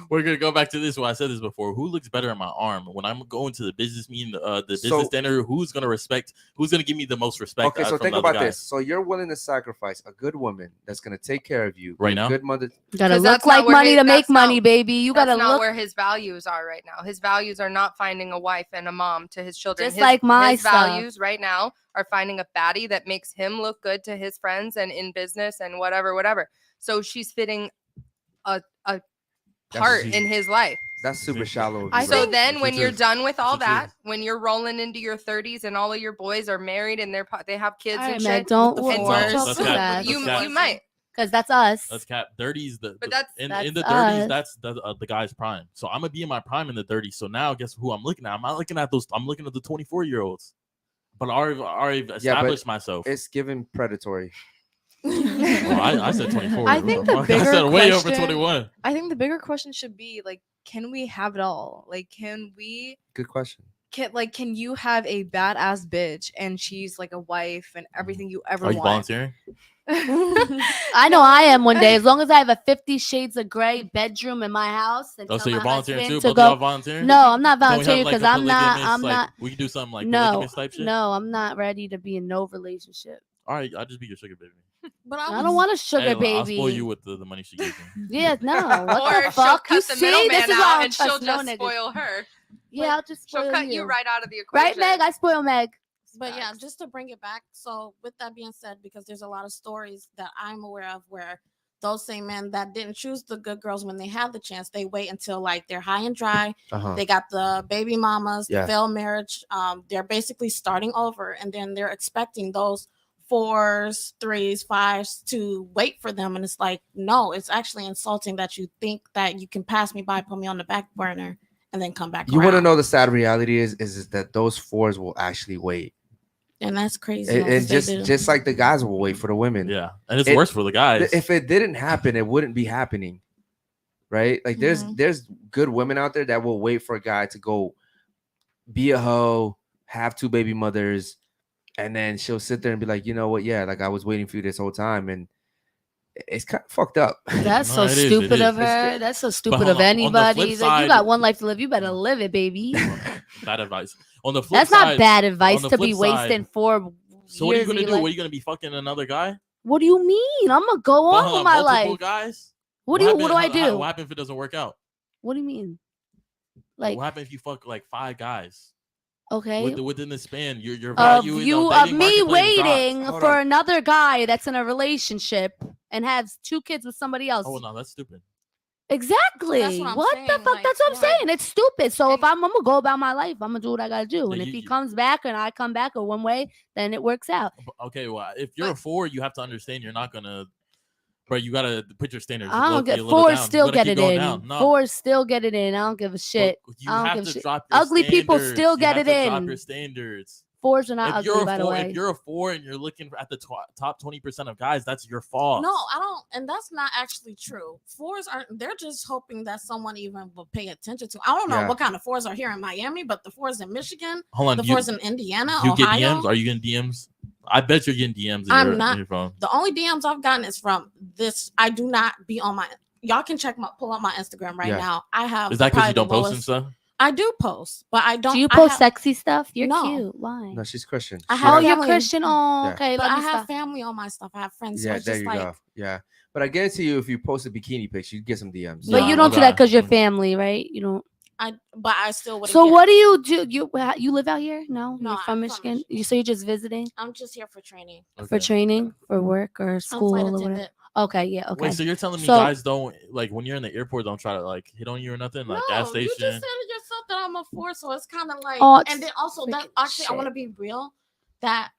We're gonna go back to this. What I said this before. Who looks better in my arm when I'm going to the business meeting, the business dinner? Who's gonna respect? Who's gonna give me the most respect? Okay, so from think the other about guy? this. So you're willing to sacrifice a good woman that's gonna take care of you Right a now? good mother. You gotta 'Cause look that's not like where money his- to make that's not- money, baby. You That's gotta not look where his values are right now. His values are not finding a wife and a mom to his children. Just like my his stuff. values right now are finding a baddie that makes him look good to his friends and in business and whatever. So she's fitting a part in his life. That's super shallow. of I you, So bro. then when you're done with all It's the that, truth. when you're rolling into your 30s and all of your boys are married and they have kids All and right, shit, Meg, don't and talk That's to cap. that. you That's cap. might. because that's us. That's cap. 30s But that's- in that's the 30s. us. That's the guy's prime. So I'm gonna be in my prime in the 30s. So now guess who I'm looking at? I'm not looking at those. I'm looking at the 24-year-olds. But I already established myself. It's given predatory. Well, I said 24. I think the I bigger said way over question- 21. I think the bigger question should be like, can we have it all? Like, can Good question. can you have a badass bitch and she's like a wife and everything you ever Are you want? volunteering? I know I am one day. As long as I have a 50 Shades of Grey bedroom in my house. And Oh, tell so you're my volunteering husband too? to Both of y'all go. volunteering? No, I'm not Can we have, volunteering like, because a I'm not. polygamous, I'm like, not. We can do something like No, polygamous type shit. no, I'm not ready to be in no relationship. All right, I'll just be your sugar baby. But I don't want a sugar Hey, baby. I'll spoil you with the money she gives me. Yeah, no. What Or the she'll fuck? You cut the see, this middleman is why I out don't and she'll trust no just niggas. spoil her. Yeah, I'll just spoil She'll cut you right out of the Right, equation. Meg? I spoil Meg. But yeah, just to bring it back. So with that being said, because there's a lot of stories that I'm aware of where those same men that didn't choose the good girls when they have the chance, they wait until like they're high and dry. Uh-huh. They got the baby mamas, Yeah. the failed marriage. They're basically starting over, and then they're expecting those 4s, 3s, 5s to wait for them. And it's like, no, it's actually insulting that you think that you can pass me by, put me on the back burner, and then come back You want to around. know the sad reality is that those 4s will actually wait. And that's crazy. And because they do. just like the guys will wait for the women. Yeah, and it's worse for the guys. If it didn't happen, it wouldn't be happening, right? Like there's good women out there that will wait for a guy to go be a hoe, have 2 baby mothers, and then she'll sit there and be like, you know what? Yeah, like I was waiting for you this whole time, and it's kind of fucked up. That's No, so it is, it stupid is. of her. That's so stupid hold of on, on the anybody. flip Like, you side- got one life to live. You better live it, baby. Bad advice. On the flip That's side, not bad advice on the to be flip side- wasting 4 So what are you years of gonna your do? life. What are you gonna be fucking another guy? What do you mean? I'm gonna go on with my multiple life. guys. What do I do? What happens if it doesn't work out? What do you mean? Like, What happens if you fuck like 5 guys? okay, Within the span, your of value in the you of dating me marketplace drops. waiting Hold for on. another guy that's in a relationship. and has 2 kids with somebody else. Oh no, that's stupid. Exactly. That's what I'm what saying, the fuck? like, That's what I'm yeah. saying. It's stupid. So if I'm gonna go about my life, I'm gonna do what I gotta do. Yeah, And if you- he you- comes back and I come back or one way, then it works out. Okay, well, if you're a 4, you have to understand you're not gonna. But you gotta put your standards. I don't low-key get a little 4 down. still You gotta get keep it going in. down. No, 4 still get it in. I don't give a shit. you I don't have give a to shit. drop your Ugly people standards. still You get have it to Drop in. your standards. 4s are not If ugly, you're a by the 4, way. if you're a 4 and you're looking at the top 20% of guys, that's your fault. No, I don't, and that's not actually true. 4s aren't. They're just hoping that someone even will pay attention to. I don't know Yeah. what kind of 4s are here in Miami, but the 4s in Michigan, Hold on, the you- 4s in Indiana, You get Ohio. DMs? Are you getting DMs? I bet you're getting DMs. I'm in not. your phone. The only DMs I've gotten is from this. I do not be on my. Y'all can pull up my Instagram right Yeah. now. I have. Is that because probably you don't the post and lowest- stuff? I do post, but I don't. Do you I post have- sexy stuff? You're No. cute. Why? No, she's Christian. I She have Oh, has- you're family. Christian. Oh, Yeah. okay. But Let I me have stop. family on my stuff. I have friends. So Yeah, it's there just you like, go. Yeah, but I guarantee you, if you posted bikini pics, you'd get some DMs. But No, you don't do okay. that because you're family, right? You don't. but I still would. So what do you do? You live out here? No, No, you're from I'm Michigan. You're just visiting I'm just here for training. for training, for work or I'm school flight or whatever. attendant. Okay, yeah, okay. Wait, so you're telling me So- guys don't like when you're in the airport, don't try to like hit on you or nothing, like gas You just station? said it yourself that I'm a 4, so it's kind of like. Oh, and then also that freaking actually, I want to shit. be real. That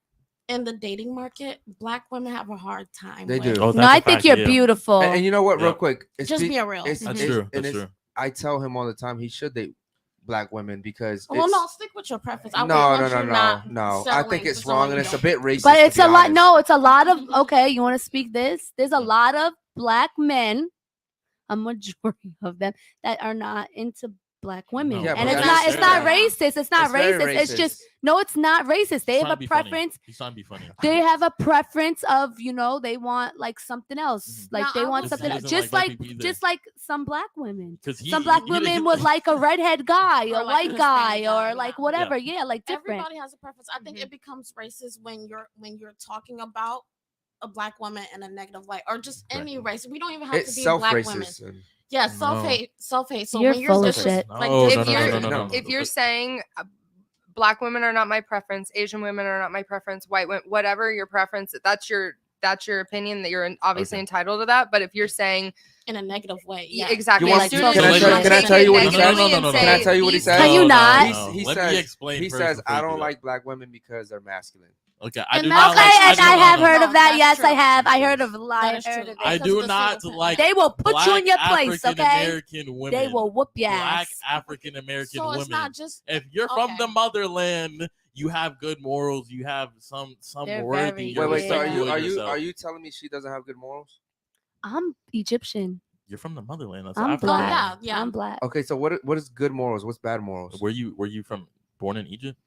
in the dating market, Black women have a hard time. They with- do. Oh, No, that's I a think fact, you're yeah. beautiful. And you know what? Real Yeah. quick, it's Just be- being real. It's, That's it's- true. and That's it's- true. I tell him all the time he should date Black women because Well, it's, no, stick with your preference. I would no, want no, you no, no, not no. I settling think for it's someone wrong you and it's a don't bit racist. But it's to be a lot. honest. No, it's a lot of. Okay, you want to speak this? There's a lot of Black men, a majority of them, that are not into Black women, Yeah, and but it's that's not very- racist. It's not It's very racist. It's just racist. no, it's not racist. They He's have trying a to be funny. preference. He's trying to be funny. They have a preference of, they want like something else. Mhm. Like Now, they I want will something say- else. He doesn't Just like like black people just like some Black women. Because Some Black women would like a redhead guy, Or a like a white guy, Hispanic guy, or like yeah. whatever. Yeah, like different. Everybody has a preference. I think it becomes racist when you're talking about a Black woman in a negative light, or just any race. We don't even have It's to be Black women. self-racist. and- Yeah, No. self-hate. So You're when you're full of disres- shit. like No, If no, you're- no, no, no, no. If you're saying Black women are not my preference, Asian women are not my preference, white women, whatever your preference, that's your opinion that you're obviously Okay. entitled to that. But if you're saying in a negative way, yeah, exactly, You want- as soon can as I you tell- want can I to tell take you it what he said? negatively No, and no, no, say Can I tell you what he these said? Can you No, not? no, He Let says- me explain. He first says, before "I you do don't that." like Black women because they're masculine." Okay, I And do that's not Okay, like. and do I not have like- heard of that. No, Yes, that's I true. have. I heard of That lie. is Heard true. of it. I Because do of the not single like. They will put you in your Black place, African okay? American women. They will whoop your Black ass. African American So it's women. not just If you're from okay. the motherland, you have good morals. You have some They're worthy. very- You're Wait. So are respectful you of yourself. are you telling me she doesn't have good morals? I'm Egyptian. You're from the motherland. That's I'm Africa. Black. yeah. I'm Black. Okay, so what is good morals? What's bad morals? Were you from born in Egypt?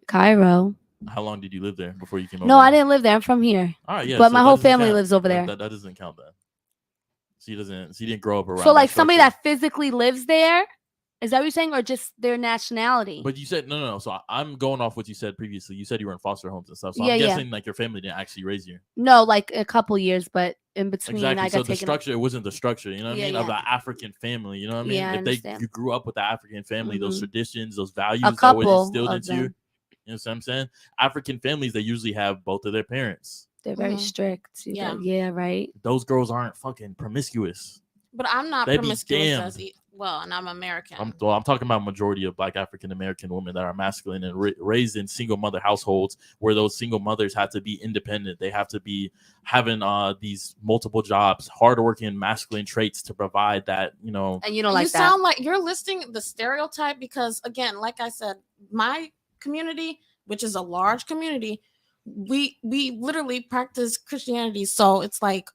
Cairo. How long did you live there before you came over? No, I didn't live there. I'm from here. All right, yeah. But so my that whole doesn't family count. lives over That- there. That doesn't count. Then she didn't grow up around. So like that somebody structure. that physically lives there, is that what you're saying, or just their nationality? But you said no. So I'm going off what you said previously. You said you were in foster homes and stuff. So Yeah, I'm yeah. guessing like your family didn't actually raise you. No, like a couple years, but in between Exactly. I So got the taken. structure, it wasn't the structure, you know what Yeah, I mean, of yeah. the African family. You know what I mean? Yeah, I If understand. you grew up with the African family, those Mhm. traditions, those values A that were couple instilled of into you. them. You know what I'm saying? African families, they usually have both of their parents. They're very Mhm. strict. Yeah. Yeah, right. Those girls aren't fucking promiscuous. But I'm not They be promiscuous damned. well, and I'm American. I'm talking about majority of Black African American women that are masculine and raised in single mother households where those single mothers have to be independent. They have to be having these multiple jobs, hardworking masculine traits to provide that, you know. And you don't like you that. sound like you're listing the stereotype because again, like I said, my community, which is a large community, we literally practice Christianity. So it's like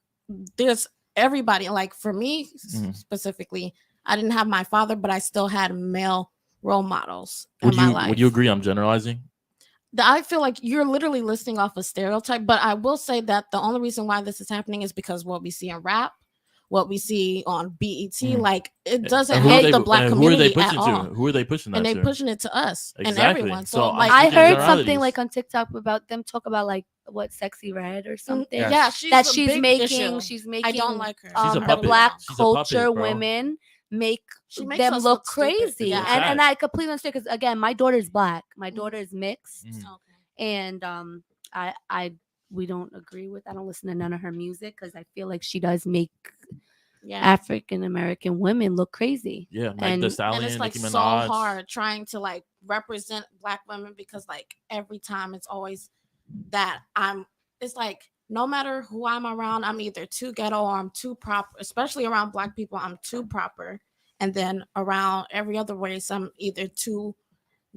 there's everybody. Like for me Mhm. specifically, I didn't have my father, but I still had male role models in my life. Would you agree I'm generalizing? I feel like you're literally listing off a stereotype, but I will say that the only reason why this is happening is because what we see in rap, what we see on BET, Mhm. like it doesn't And who are hate they- the Black and community who are they at pushing all. to? Who are they pushing that And they to? pushing it to us and Exactly. everyone. So So, I like, I think heard generalities. something like on TikTok about them talk about like what Sexy Red or something. Yes. yeah, she's That a she's big making. issue. She's making. I don't like her. She's a the puppet. Black She's a puppet, culture bro. women make She makes them us look stupid. crazy. Yeah. And I completely understand because again, my daughter's Black. My daughter is mixed, Mhm. Okay. and I we don't agree with. I don't listen to none of her music because I feel like she does make Yeah. African American women look crazy. Yeah, Meg And- Thee And Stallion, it's like Nicki so Minaj. hard trying to like represent Black women because like every time it's always that it's like no matter who I'm around, I'm either too ghetto or I'm too proper, especially around Black people, I'm too proper. And then around every other race, I'm either too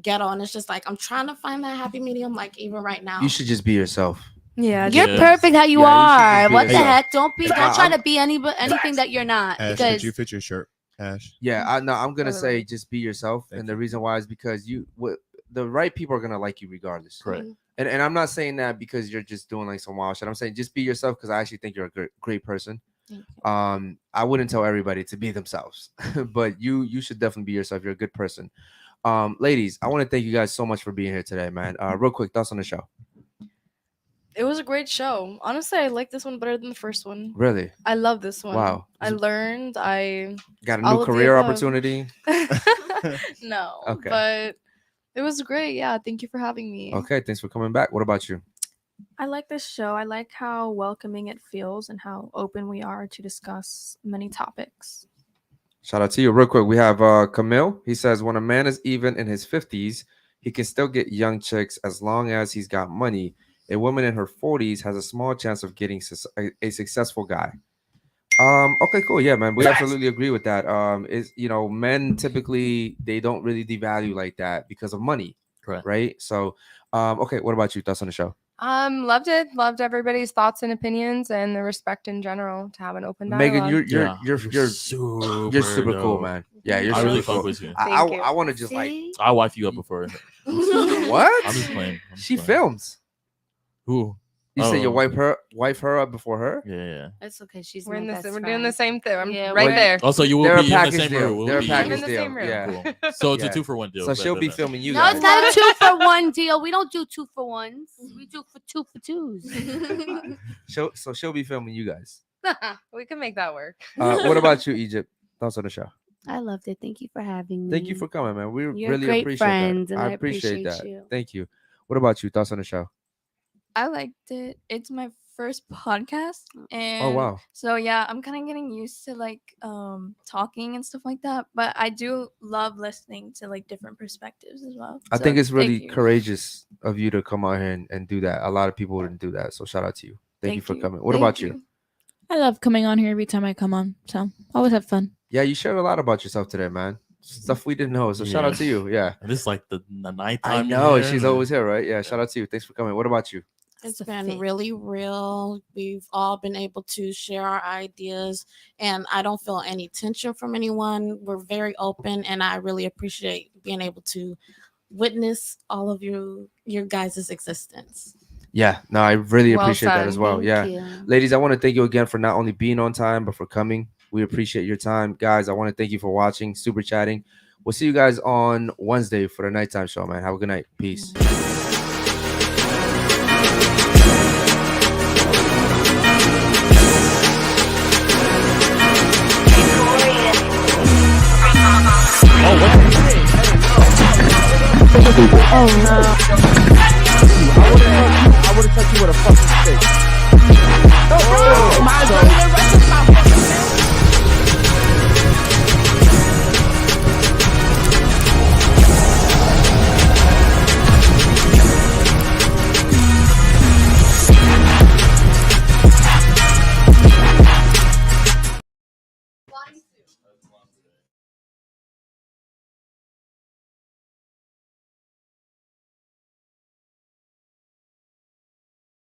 ghetto. And it's just like I'm trying to find that happy medium, like even right now. You should just be yourself. Yeah, You're Yeah. perfect how you Yeah, you should just are. be What the yourself. heck? Don't try I'm- to be anything that you're not. Ash, Because could you fit your shirt, Ash? Yeah, I'm gonna By the say way. just be yourself, Thank and the reason why is because the right people are gonna like you regardless. Correct. And I'm not saying that because you're just doing like some wild shit. I'm saying just be yourself because I actually think you're a great person. I wouldn't tell everybody to be themselves, but you should definitely be yourself. You're a good person. Ladies, I want to thank you guys so much for being here today, man. Real quick, thoughts on the show. it was a great show. Honestly, I like this one better than the first one. Really? I love this one. Wow. I learned. I Got a all new of the career above. opportunity? No. Okay. But it was great. Yeah. Thank you for having me. Okay, thanks for coming back. What about you? I like this show. I like how welcoming it feels and how open we are to discuss many topics. Shout out to you. Real quick, we have Camille. He says, when a man is even in his 50s, he can still get young chicks as long as he's got money. A woman in her 40s has a small chance of getting a successful guy. Okay, cool. Yeah, man. We absolutely agree with that. Is men typically they don't really devalue like that because of money. Correct. Right? So okay, what about you? Thoughts on the show? Loved it. Loved everybody's thoughts and opinions and the respect in general to have an open dialogue. Megan, Yeah, you're super cool, dope. man. Yeah, you're I really super cool. fuck with you. Thank you. I want to just like See? I'll wife you up before. what? I'm just playing. She films. Who? You say you Oh. wife her up before her? Yeah. It's okay. She's We're my in best we're friend. doing the same thing. I'm Yeah, right we're- there. Also, you will They're a be in the package same deal. room. We'll They're a be package in the deal. same room. Yeah. Cool. So it's Yeah. a 2-for-1 deal. So she'll be Bet. filming you No, guys. it's not a 2-for-1 deal. We don't do 2-for-1s. We do for 2-for-2s. She'll be filming you guys. We can make that work. What about you, Egypt? Thoughts on the show? I loved it. Thank you for having me. Thank you for coming, man. We You're a really great appreciate friend, that. and I I appreciate appreciate that. you. Thank you. What about you? Thoughts on the show? I liked it. It's my first podcast, and Oh wow. so yeah, I'm kind of getting used to like talking and stuff like that. But I do love listening to like different perspectives as well. I So think it's thank really you. courageous of you to come out here and do that. A lot of people wouldn't do that. So shout out to you. Thank you for coming. What Thank about you? I love coming on here every time I come on. So always have fun. Yeah, you shared a lot about yourself today, man. Stuff we didn't know. So shout out to you. Yeah. And this is like the ninth I time. know. you're She's here. always here, right? Yeah. Shout out to you. Thanks for coming. What about you? It's been really real. We've all been able to share our ideas, and I don't feel any tension from anyone. We're very open, and I really appreciate being able to witness all of your guys' existence. Yeah, no, I really Well appreciate that said. as well. Thank Yeah. you. Ladies, I want to thank you again for not only being on time, but for coming. We appreciate your time. Guys, I want to thank you for watching, super chatting. We'll see you guys on Wednesday for the nighttime show, man. Have a good night. Peace. I would have touched you with a fucking stick.